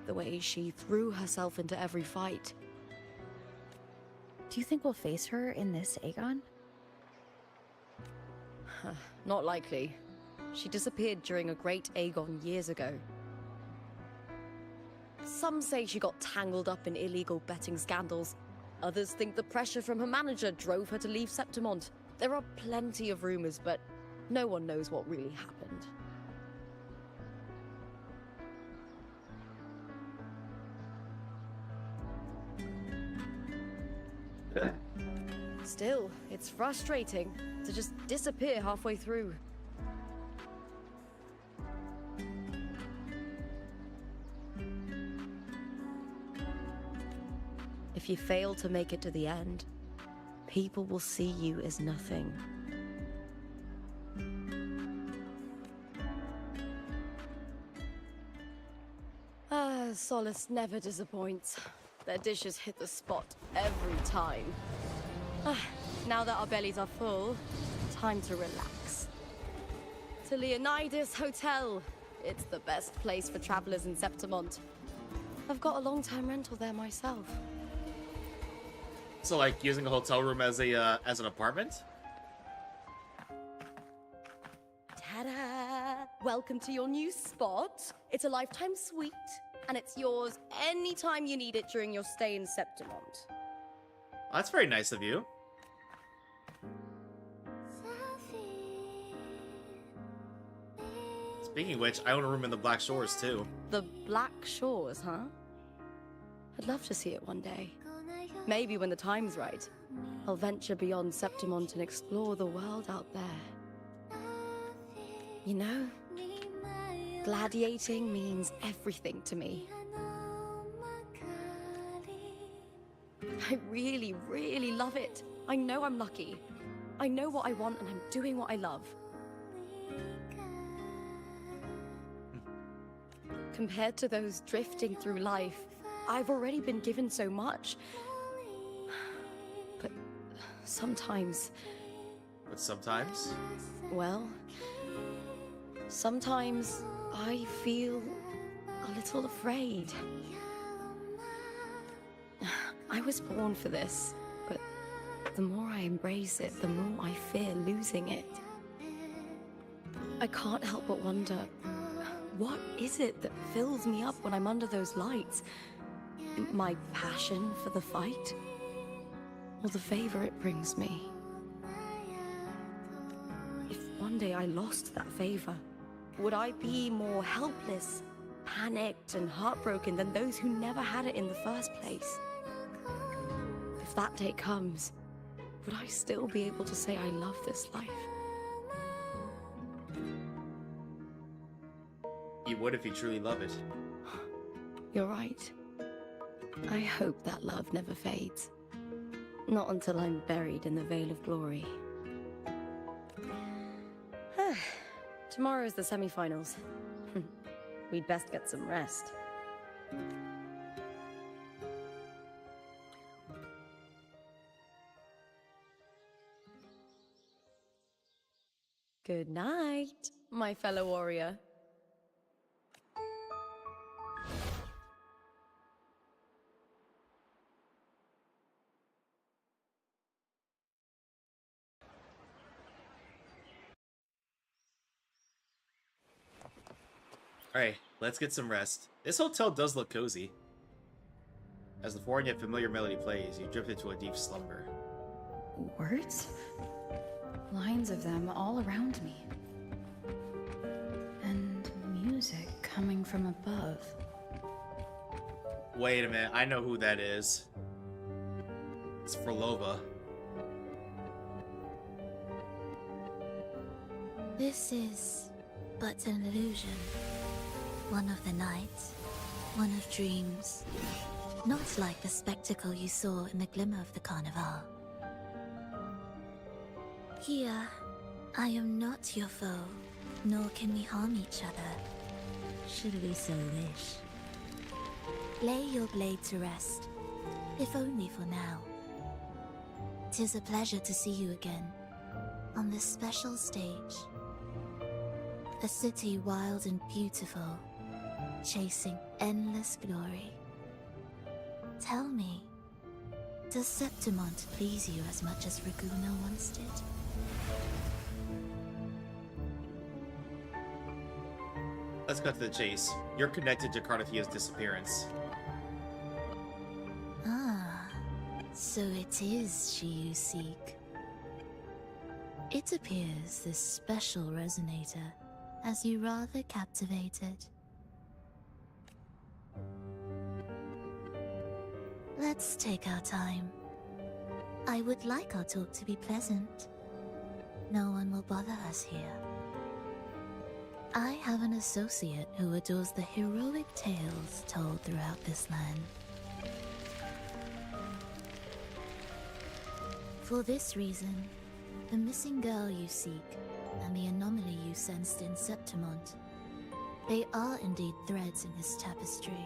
The way she threw herself into every fight. Do you think we'll face her in this Aegon? Not likely. She disappeared during a great Aegon years ago. Some say she got tangled up in illegal betting scandals. Others think the pressure from her manager drove her to leave Septimont. There are plenty of rumors, but no one knows what really happened. Still, it's frustrating to just disappear halfway through. If you fail to make it to the end, people will see you as nothing. Solace never disappoints. Their dishes hit the spot every time. Now that our bellies are full, time to relax. To Leonidas Hotel. It's the best place for travelers in Septimont. I've got a long-term rental there myself. So, like, using a hotel room as an apartment? Ta-da! Welcome to your new spot. It's a lifetime suite, and it's yours anytime you need it during your stay in Septimont. That's very nice of you. Speaking of which, I own a room in the Black Shores, too. The Black Shores, huh? I'd love to see it one day. Maybe when the time's right, I'll venture beyond Septimont and explore the world out there. You know, gladiating means everything to me. I really, really love it. I know I'm lucky. I know what I want and I'm doing what I love. Compared to those drifting through life, I've already been given so much. But sometimes... But sometimes? Well, sometimes I feel a little afraid. I was born for this, but the more I embrace it, the more I fear losing it. I can't help but wonder, what is it that fills me up when I'm under those lights? My passion for the fight? Or the favor it brings me? If one day I lost that favor, would I be more helpless, panicked, and heartbroken than those who never had it in the first place? If that day comes, would I still be able to say I love this life? You would if you truly love it. You're right. I hope that love never fades. Not until I'm buried in the Veil of Glory. Tomorrow is the semi-finals. We'd best get some rest. Good night, my fellow warrior. Alright, let's get some rest. This hotel does look cozy. As the foreign yet familiar melody plays, you drift into a deep slumber. Words? Lines of them all around me. And music coming from above. Wait a minute, I know who that is. It's Frolova. This is but an illusion. One of the nights, one of dreams. Not like the spectacle you saw in the glimmer of the Carnival. Here, I am not your foe, nor can we harm each other, should we so wish. Lay your blade to rest, if only for now. 'Tis a pleasure to see you again, on this special stage. A city wild and beautiful, chasing endless glory. Tell me, does Septimont please you as much as Raguna once did? Let's cut to the chase. You're connected to Cartethiya's disappearance. Ah, so it is she you seek. It appears this special resonator has you rather captivated. Let's take our time. I would like our talk to be pleasant. No one will bother us here. I have an associate who adores the heroic tales told throughout this land. For this reason, the missing girl you seek and the anomaly you sensed in Septimont, they are indeed threads in his tapestry.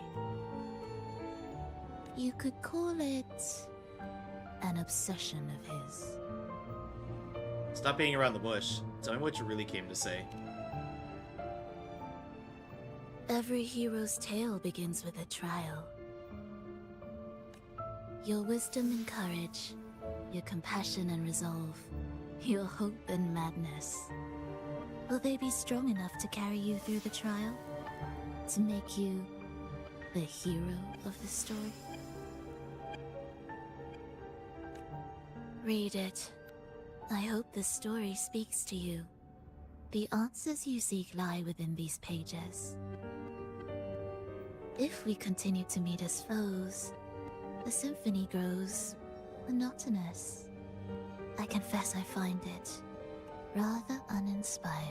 You could call it an obsession of his. Stop being around the bush. Tell me what you really came to say. Every hero's tale begins with a trial. Your wisdom and courage, your compassion and resolve, your hope and madness. Will they be strong enough to carry you through the trial? To make you the hero of the story? Read it. I hope the story speaks to you. The answers you seek lie within these pages. If we continue to meet as foes, the symphony grows monotonous. I confess I find it rather uninspired.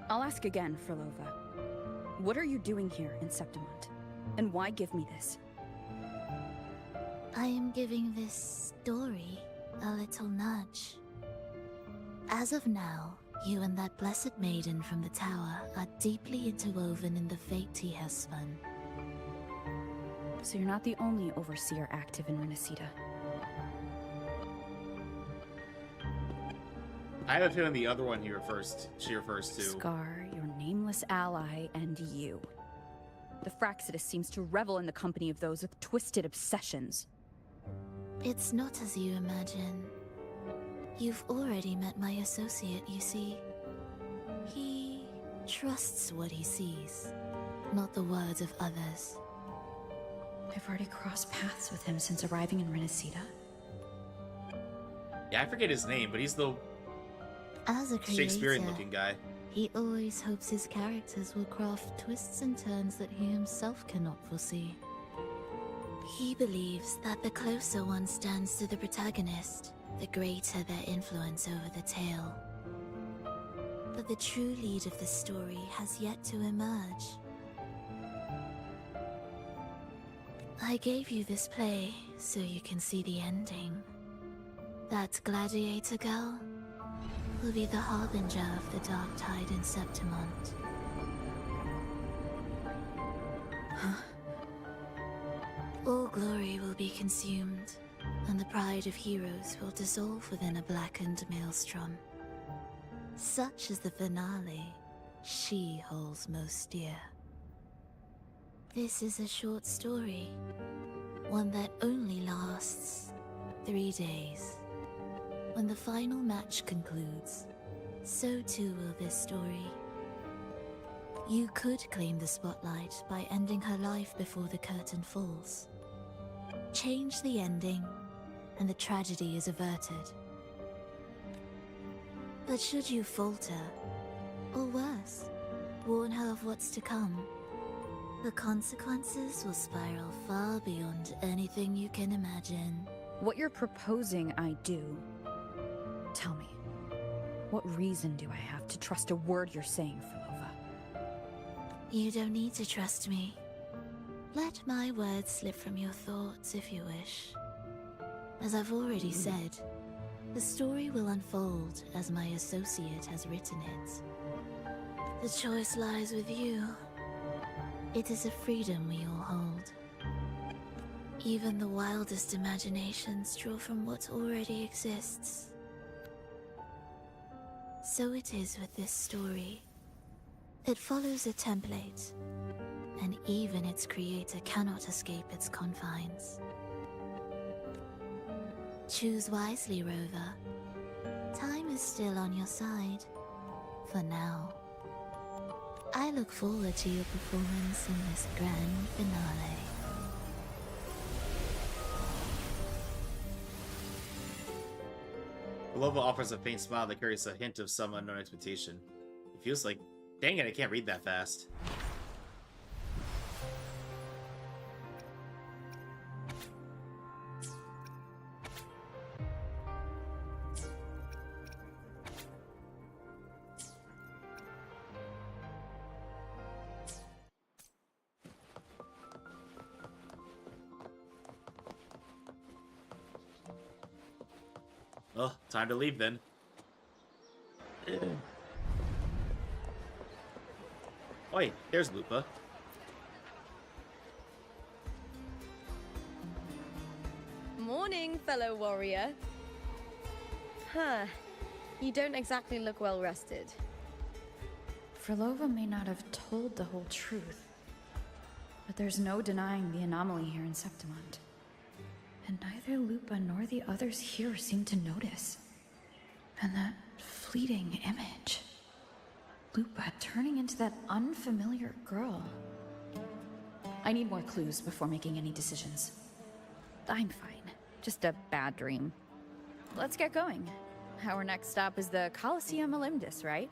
I'll ask again, Frolova. What are you doing here in Septimont? And why give me this? I am giving this story a little nudge. As of now, you and that blessed maiden from the tower are deeply interwoven in the fate he has spun. So you're not the only overseer active in Renacida. I have a feeling the other one she refers to. Scar, your nameless ally, and you. The Fraxidus seems to revel in the company of those with twisted obsessions. It's not as you imagine. You've already met my associate, you see. He trusts what he sees, not the words of others. I've already crossed paths with him since arriving in Renacida. Yeah, I forget his name, but he's the As a creator, Shakespearean-looking guy. He always hopes his characters will craft twists and turns that he himself cannot foresee. He believes that the closer one stands to the protagonist, the greater their influence over the tale. But the true lead of the story has yet to emerge. I gave you this play so you can see the ending. That gladiator girl will be the harbinger of the dark tide in Septimont. All glory will be consumed, and the pride of heroes will dissolve within a blackened maelstrom. Such is the finale she holds most dear. This is a short story, one that only lasts 3 days. When the final match concludes, so too will this story. You could claim the spotlight by ending her life before the curtain falls. Change the ending, and the tragedy is averted. But should you falter, or worse, warn her of what's to come, the consequences will spiral far beyond anything you can imagine. What you're proposing I do. Tell me, what reason do I have to trust a word you're saying, Frolova? You don't need to trust me. Let my words slip from your thoughts if you wish. As I've already said, the story will unfold as my associate has written it. The choice lies with you. It is a freedom we all hold. Even the wildest imaginations draw from what already exists. So it is with this story. It follows a template, and even its creator cannot escape its confines. Choose wisely, Rover. Time is still on your side, for now. I look forward to your performance in this grand finale. Belova offers a faint smile that carries a hint of some unknown expectation. It feels like, dang it, I can't read that fast. Well, time to leave then. Oi, there's Lupa. Morning, fellow warrior. Huh. You don't exactly look well rested. Frolova may not have told the whole truth, but there's no denying the anomaly here in Septimont. And neither Lupa nor the others here seem to notice. And that fleeting image. Lupa turning into that unfamiliar girl. I need more clues before making any decisions. I'm fine. Just a bad dream. Let's get going. Our next stop is the Colosseum Olympus, right?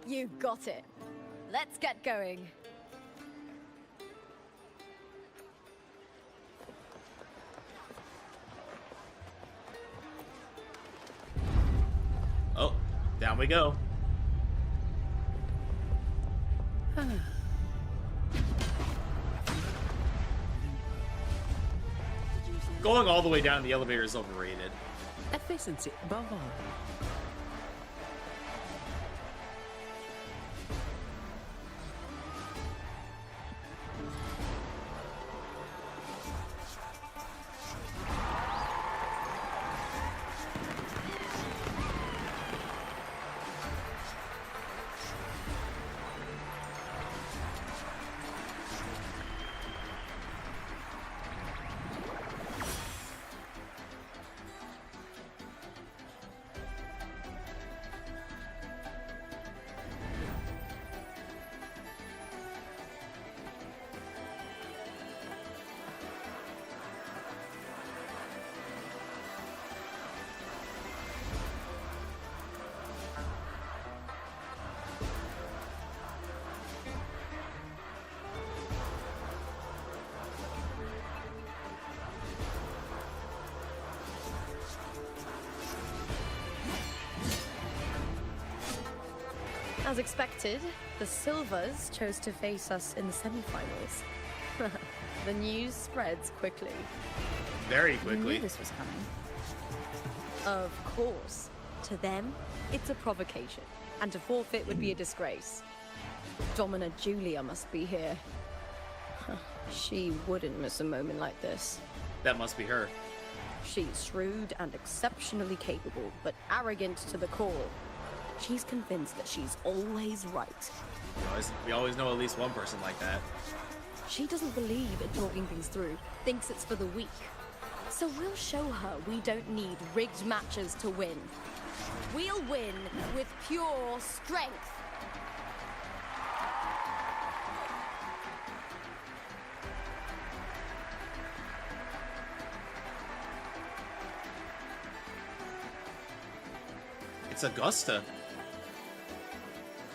You got it. Let's get going. Oh, down we go. Going all the way down the elevator is overrated. Efficiency above all. As expected, the Silvers chose to face us in the semifinals. The news spreads quickly. Very You quickly. knew this was coming. Of course. To them, it's a provocation, and to forfeit would be a disgrace. Domina Julia must be here. She wouldn't miss a moment like this. That must be her. She's shrewd and exceptionally capable, but arrogant to the core. She's convinced that she's always right. We always know at least one person like that. She doesn't believe in talking things through, thinks it's for the weak. So we'll show her we don't need rigged matches to win. We'll win with pure strength. It's Augusta.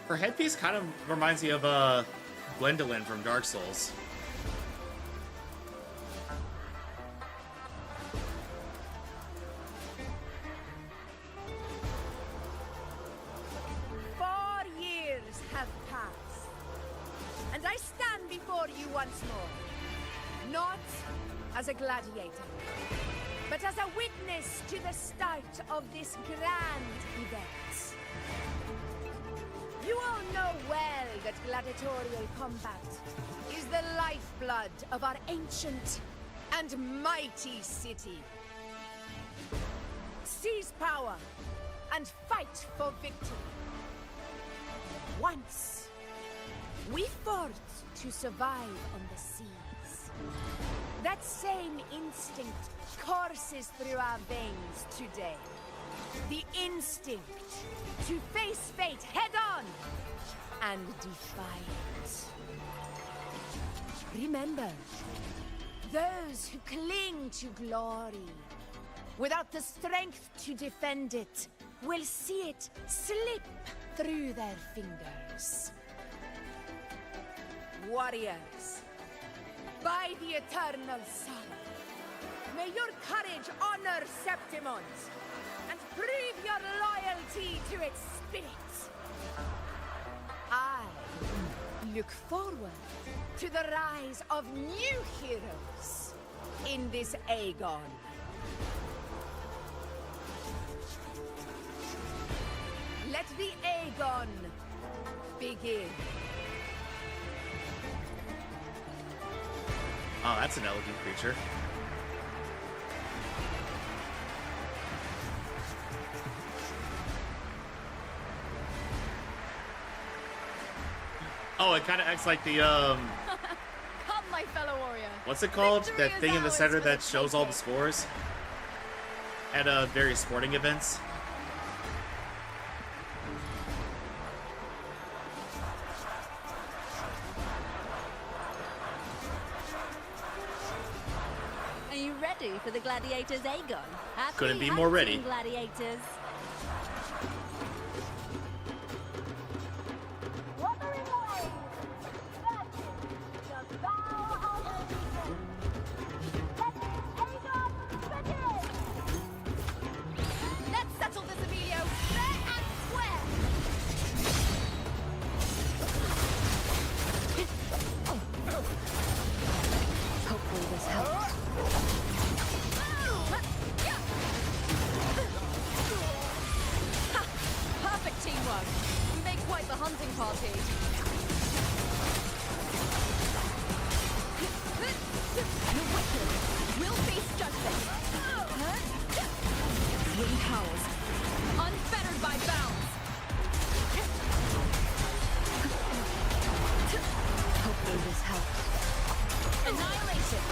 Her headpiece kind of reminds me of Gwendolyn from Dark Souls. Years have passed, and I stand before you once more, not as a gladiator, but as a witness to the start of this grand event. You all know well that gladiatorial combat is the lifeblood of our ancient and mighty city. Seize power and fight for victory. Once, we fought to survive on the seas. That same instinct courses through our veins today. The instinct to face fate head-on and defy it. Remember, those who cling to glory without the strength to defend it will see it slip through their fingers. Warriors, by the eternal sun, may your courage honor Septimont and prove your loyalty to its spirit. I look forward to the rise of new heroes in this Aegon. the Aegon begin. Oh, that's an elegant creature. Oh, it kind of acts like the Come, my fellow warrior. what's it called? Victory That is thing in the ours center for that the shows all the taking. scores at various sporting events. Are you ready for the gladiators, Aegon? Happy Couldn't be more ready. hunting, gladiators. Wuthering away! That is the vow of allegiance. Let Aegon begin! Let's settle this, Emilio, fair and square. Hopefully this helps. Ha! Perfect teamwork. We make quite the hunting party. The wicked will face judgment. Wind howls. Unfettered by bounds. Hopefully this helps. Annihilation.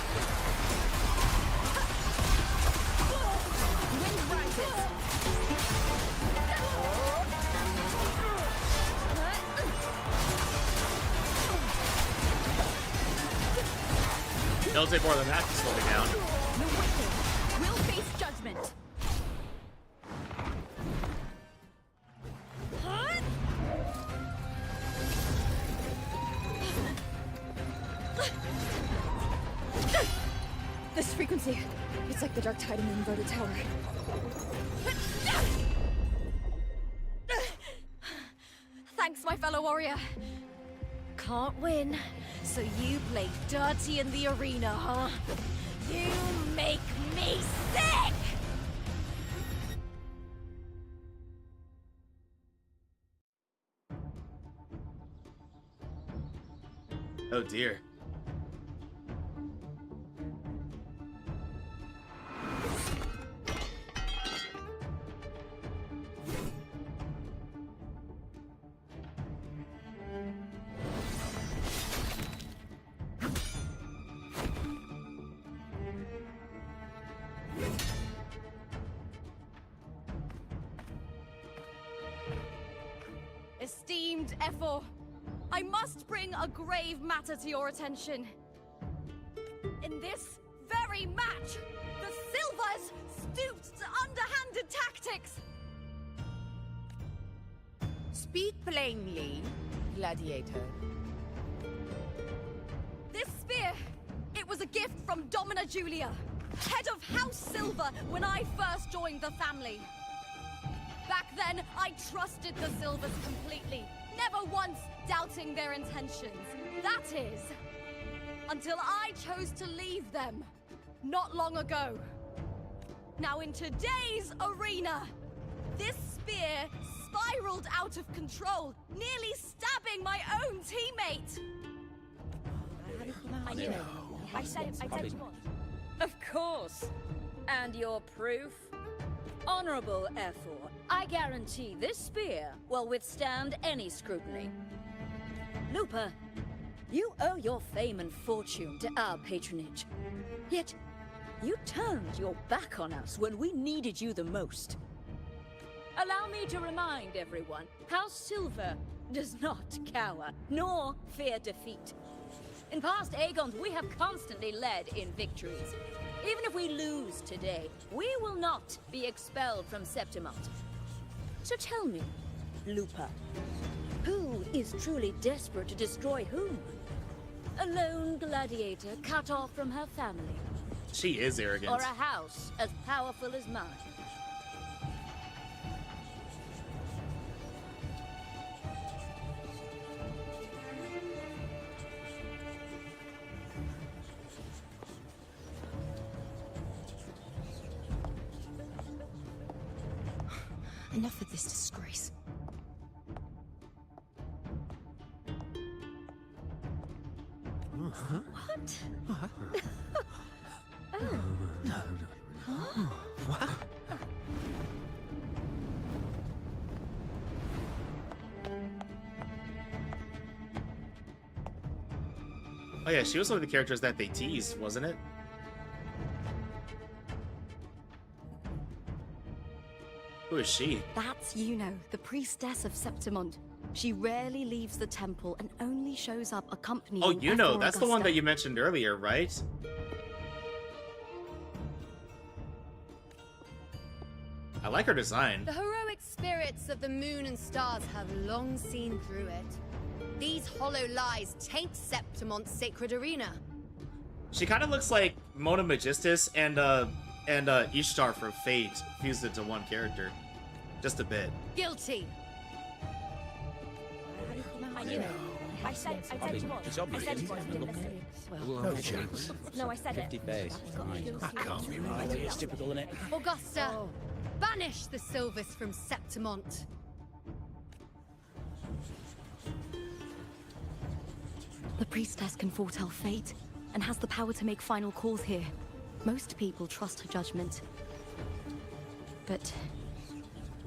Wind rises. It'll take more than that to slow me down. The wicked will face judgment. This frequency, it's like the dark tide in the inverted tower. Thanks, my fellow warrior. Can't win, so you play dirty in the arena, huh? You make me sick! Oh dear. Esteemed Ephor, I must bring a grave matter to your attention. In this very match, the Silvers stooped to underhanded tactics. Speak plainly, gladiator. This spear, it was a gift from Domina Julia, head of House Silver when I first joined the family. Back then, I trusted the Silvers completely, never once doubting their intentions. That is, until I chose to leave them, not long ago. Now in today's arena, this spear spiraled out of control, nearly stabbing my own teammate. I knew it. I said you on. Of course. And your proof? Honorable Ephor, I guarantee this spear will withstand any scrutiny. Lupa, you owe your fame and fortune to our patronage. Yet, you turned your back on us when we needed you the most. Allow me to remind everyone, House Silver does not cower, nor fear defeat. In past Aegons, we have constantly led in victories. Even if we lose today, we will not be expelled from Septimont. So tell me, Lupa, who is truly desperate to destroy whom? A lone gladiator cut off from her family? She is arrogant. Or a house as powerful as mine? Enough of this disgrace. Oh yeah, she was one of the characters that they teased, wasn't it? Who is she? That's Yuno, the priestess of Septimont. She rarely leaves the temple and only shows up accompanying Oh, you know, Ephor that's the one Augusta. that you mentioned earlier, right? I like her design. The heroic spirits of the moon and stars have long seen through it. These hollow lies taint Septimont's sacred arena. She kind of looks like Mona Magistus and Ishtar from Fate fused into one character. Just a bit. Guilty. I knew it. I said it was. It's obvious. I said it was. No chance. No, I said 50 it. base. That can't be right. It's typical, isn't it? Augusta, banish the Silvers from Septimont. The priestess can foretell fate and has the power to make final calls here. Most people trust her judgment. But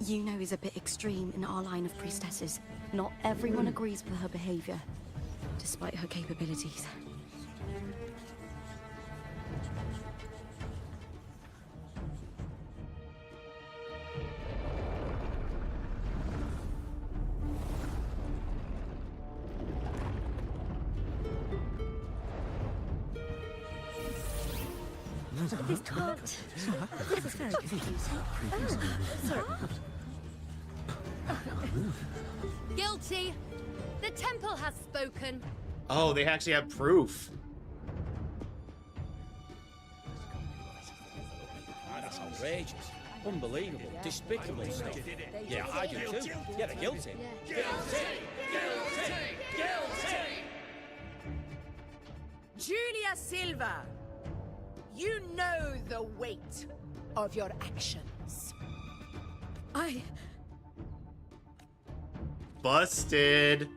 Yuno is a bit extreme in our line of priestesses. Not everyone agrees with her behavior, despite her capabilities. This can't. This is very confusing. Sorry. Guilty. The temple has spoken. Oh, they actually have proof. That's outrageous. Unbelievable. Despicable stuff. Yeah, I do too. Yeah, they're guilty. Julia Silva, you know the weight of your actions. Busted.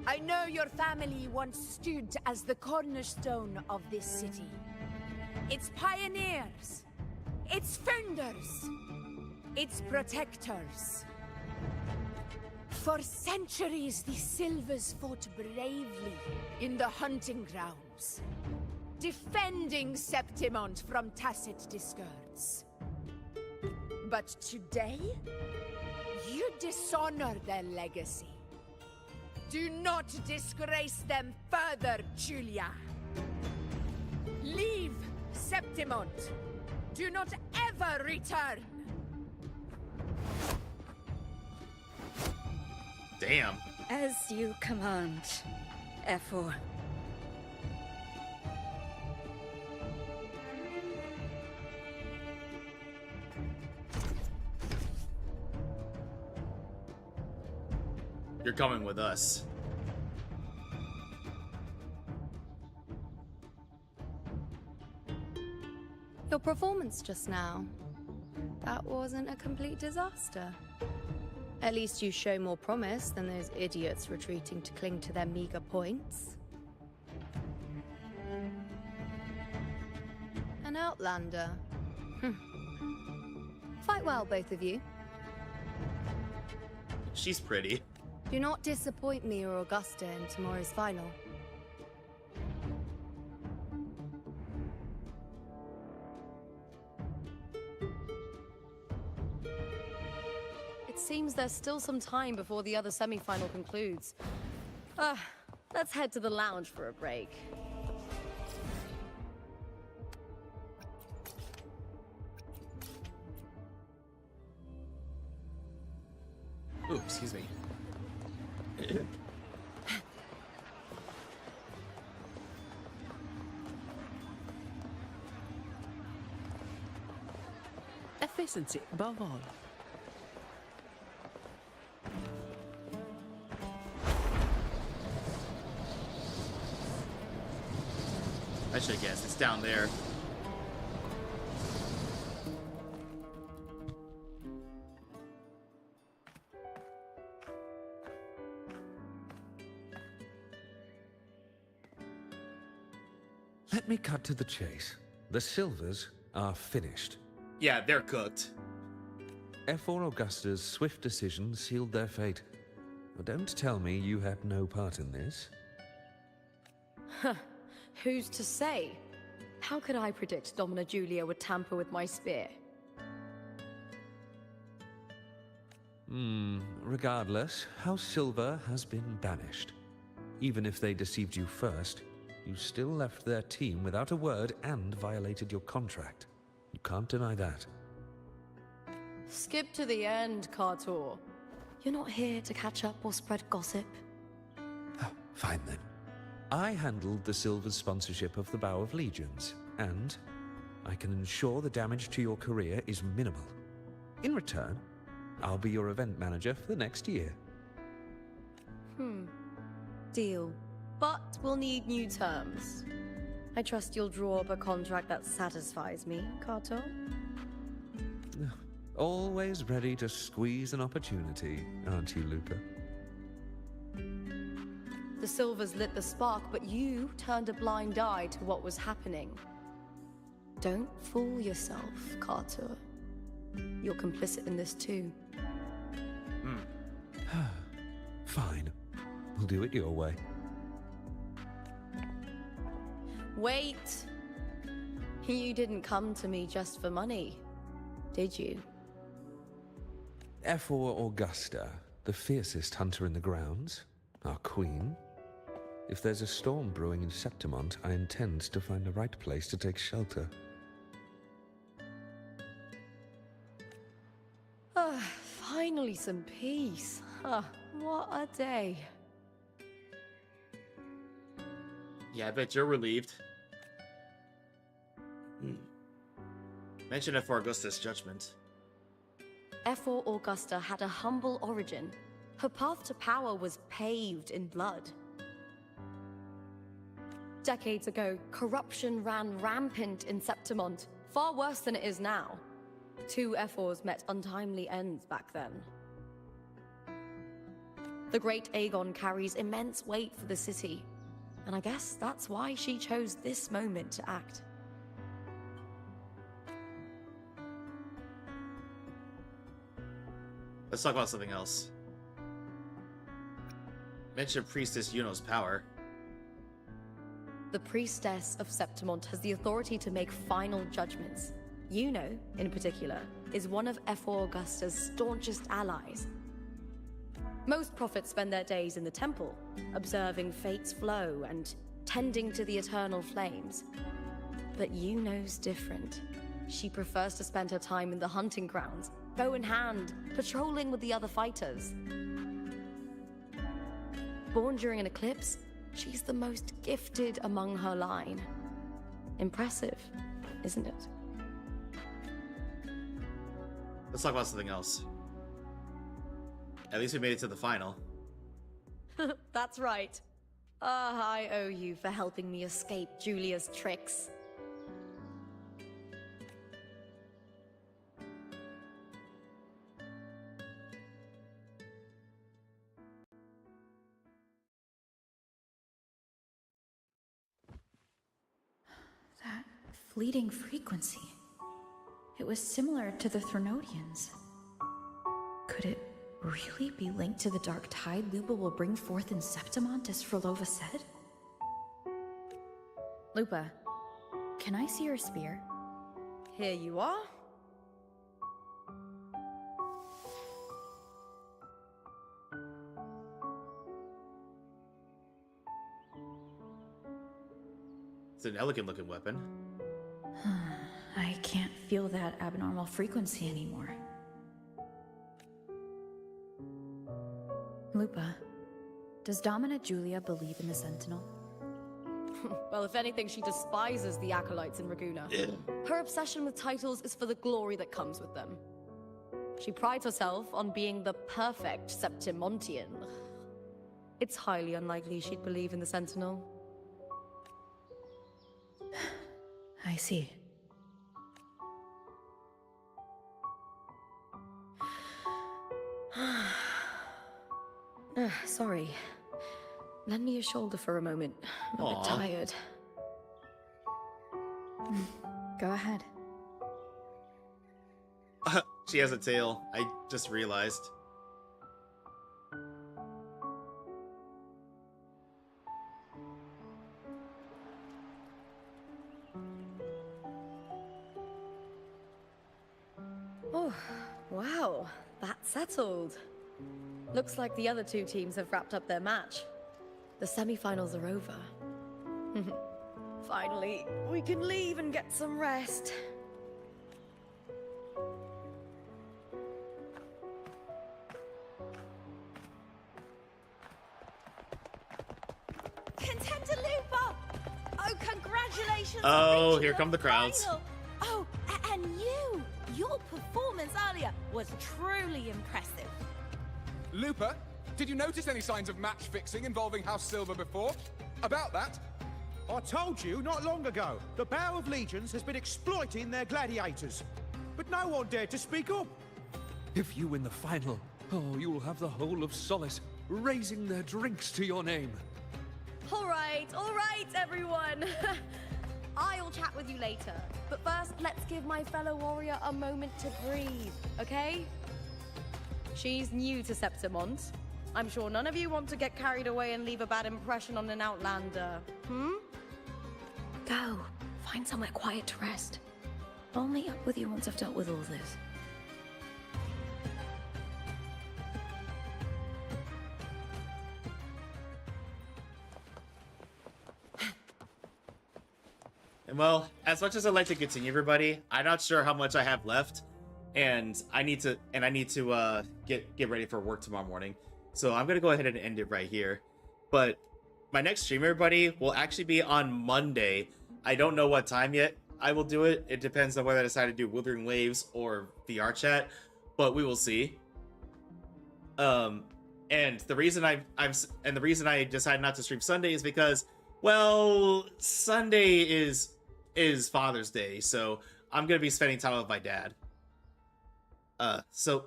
I know your family once stood as the cornerstone of this city. Its pioneers, its founders, its protectors. For centuries, the Silvers fought bravely in the hunting grounds, defending Septimont from tacit discards. But today, you dishonor their legacy. Do not disgrace them further, Julia. Leave Septimont. Do not ever return. Damn. As you command, Ephor. You're coming with us. Your performance just now. That wasn't a complete disaster. At least you show more promise than those idiots retreating to cling to their meager points. An outlander. Fight well, both of you. She's pretty. Do not disappoint me or Augusta in tomorrow's final. It seems there's still some time before the other semi-final concludes. Let's head to the lounge for a break. Ooh, excuse me. Efficiency above all. I should have guessed. It's down there. me cut to the chase. The Silvers are finished. Yeah, they're cooked. F4 Augusta's swift decision sealed their fate. But don't tell me you had no part in this. Huh. Who's to say? How could I predict Domina Julia would tamper with my spear? Regardless, House Silver has been banished. Even if they deceived you first, you still left their team without a word and violated your contract. You can't deny that. Skip to the end, Cartethiya. You're not here to catch up or spread gossip. Fine then. I handled the Silver's sponsorship of the Bow of Legions, and I can ensure the damage to your career is minimal. In return, I'll be your event manager for the next year. Deal. But we'll need new terms. I trust you'll draw up a contract that satisfies me, Cartethiya. Always ready to squeeze an opportunity, aren't you, Lupa? The Silvers lit the spark, but you turned a blind eye to what was happening. Don't fool yourself, Cartethiya. You're complicit in this too. Fine. We'll do it your way. Wait! You didn't come to me just for money, did you? F4 Augusta, the fiercest hunter in the grounds, our queen. If there's a storm brewing in Septimont, I intend to find the right place to take shelter. Finally some peace. What a day. Yeah, I bet you're relieved. Mention it for Augusta's judgment. F4 Augusta had a humble origin. Her path to power was paved in blood. Decades ago, corruption ran rampant in Septimont, far worse than it is now. 2 F4s met untimely ends back then. The great Aegon carries immense weight for the city, and I guess that's why she chose this moment to act. Let's talk about something else. Mention Priestess Yuno's power. The Priestess of Septimont has the authority to make final judgments. Yuno, in particular, is one of F4 Augusta's staunchest allies. Most prophets spend their days in the temple, observing fate's flow and tending to the eternal flames. But Yuno's different. She prefers to spend her time in the hunting grounds, bow in hand, patrolling with the other fighters. Born during an eclipse, she's the most gifted among her line. Impressive, isn't it? Let's talk about something else. At least we made it to the final. That's right. I owe you for helping me escape Julia's tricks. That fleeting frequency. It was similar to the Threnodians. Could it really be linked to the dark tide Lupa will bring forth in Septimont, as Frolova said? Lupa, can I see your spear? Here you are. It's an elegant looking weapon. I can't feel that abnormal frequency anymore. Lupa, does Domina Julia believe in the Sentinel? Well, if anything, she despises the acolytes in Raguna. Her obsession with titles is for the glory that comes with them. She prides herself on being the perfect Septimontian. It's highly unlikely she'd believe in the Sentinel. I see. Sorry. Lend me your shoulder for a moment. I'm a bit tired. Go ahead. She has a tail. I just realized. Oh, wow. That's settled. Looks like the other two teams have wrapped up their match. The semi-finals are over. Finally, we can leave and get some rest. Contender Lupa! Oh, congratulations! Oh, on reaching here come the crowds. final. Oh, and you! Your performance earlier was truly impressive. Lupa, did you notice any signs of match fixing involving House Silver before? About that? I told you not long ago, the Bow of Legions has been exploiting their gladiators. But no one dared to speak up. If you win the final, oh, you'll have the whole of Solace raising their drinks to your name. All right, everyone. I'll chat with you later. But first, let's give my fellow warrior a moment to breathe, okay? She's new to Septimont. I'm sure none of you want to get carried away and leave a bad impression on an outlander, Go. Find somewhere quiet to rest. I'll meet up with you once I've dealt with all this. And well, as much as I'd like to continue, everybody, I'm not sure how much I have left, and I need to get ready for work tomorrow morning. So I'm gonna go ahead and end it right here. But my next stream, everybody, will actually be on Monday. I don't know what time yet I will do it. It depends on whether I decide to do Wuthering Waves or VR chat, but we will see. And the reason the reason I decided not to stream Sunday is because, well, Sunday is Father's Day, so I'm gonna be spending time with my dad. So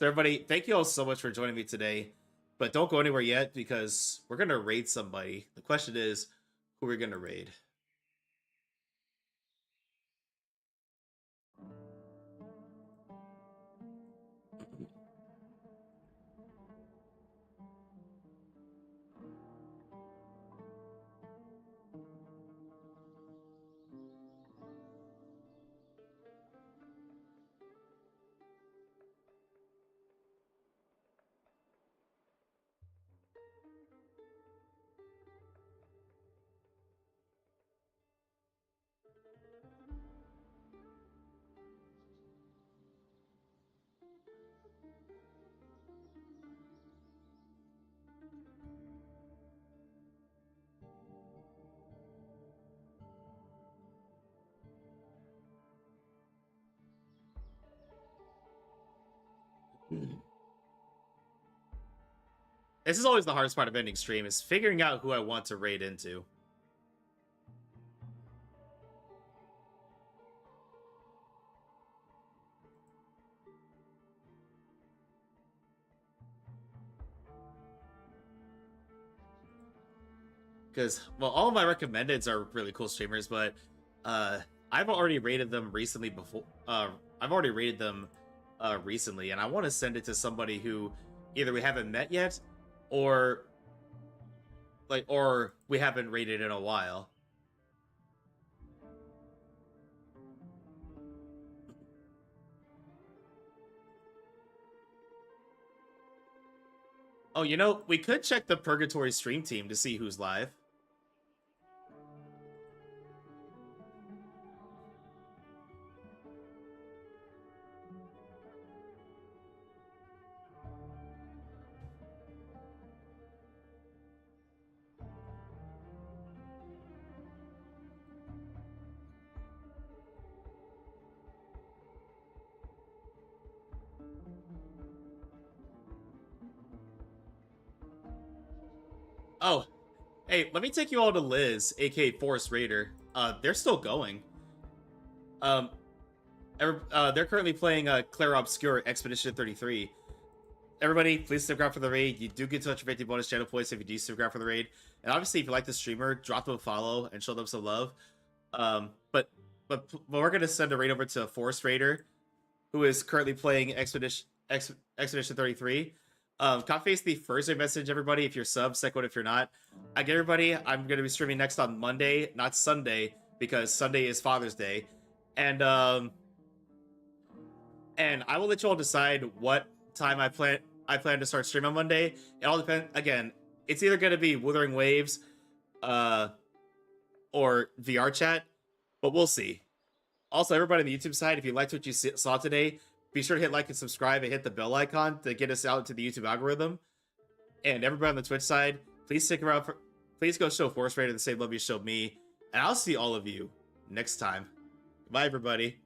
everybody, thank you all so much for joining me today. But don't go anywhere yet, because we're gonna raid somebody. The question is, who we're gonna raid. This is always the hardest part of ending stream, is figuring out who I want to raid into. Because, well, all of my recommendeds are really cool streamers, but I've already rated them recently before. I've already rated them recently, and I want to send it to somebody who either we haven't met yet, or we haven't rated in a while. Oh, you know, we could check the Purgatory stream team to see who's live. Oh, hey, let me take you all to Liz, aka Forest Raider. They're still going. They're currently playing Claire Obscure Expedition 33. Everybody, please stick around for the raid. You do get 250 bonus channel points if you do stick around for the raid. And obviously, if you like the streamer, drop them a follow and show them some love. But but we're gonna send a raid over to Forest Raider, who is currently playing Expedition 33. Copy paste the Thursday message, everybody. If you're sub, second one if you're not. I get everybody. I'm gonna be streaming next on Monday, not Sunday, because Sunday is Father's Day, and I will let you all decide what time I plan to start streaming on Monday. It all depends. Again, it's either gonna be Wuthering Waves, or VR chat, but we'll see. Also, everybody on the YouTube side, if you liked what you saw today, be sure to hit like and subscribe and hit the bell icon to get us out into the YouTube algorithm. And everybody on the Twitch side, please stick around please go show Forest Raider the same love you showed me. And I'll see all of you next time. Bye, everybody.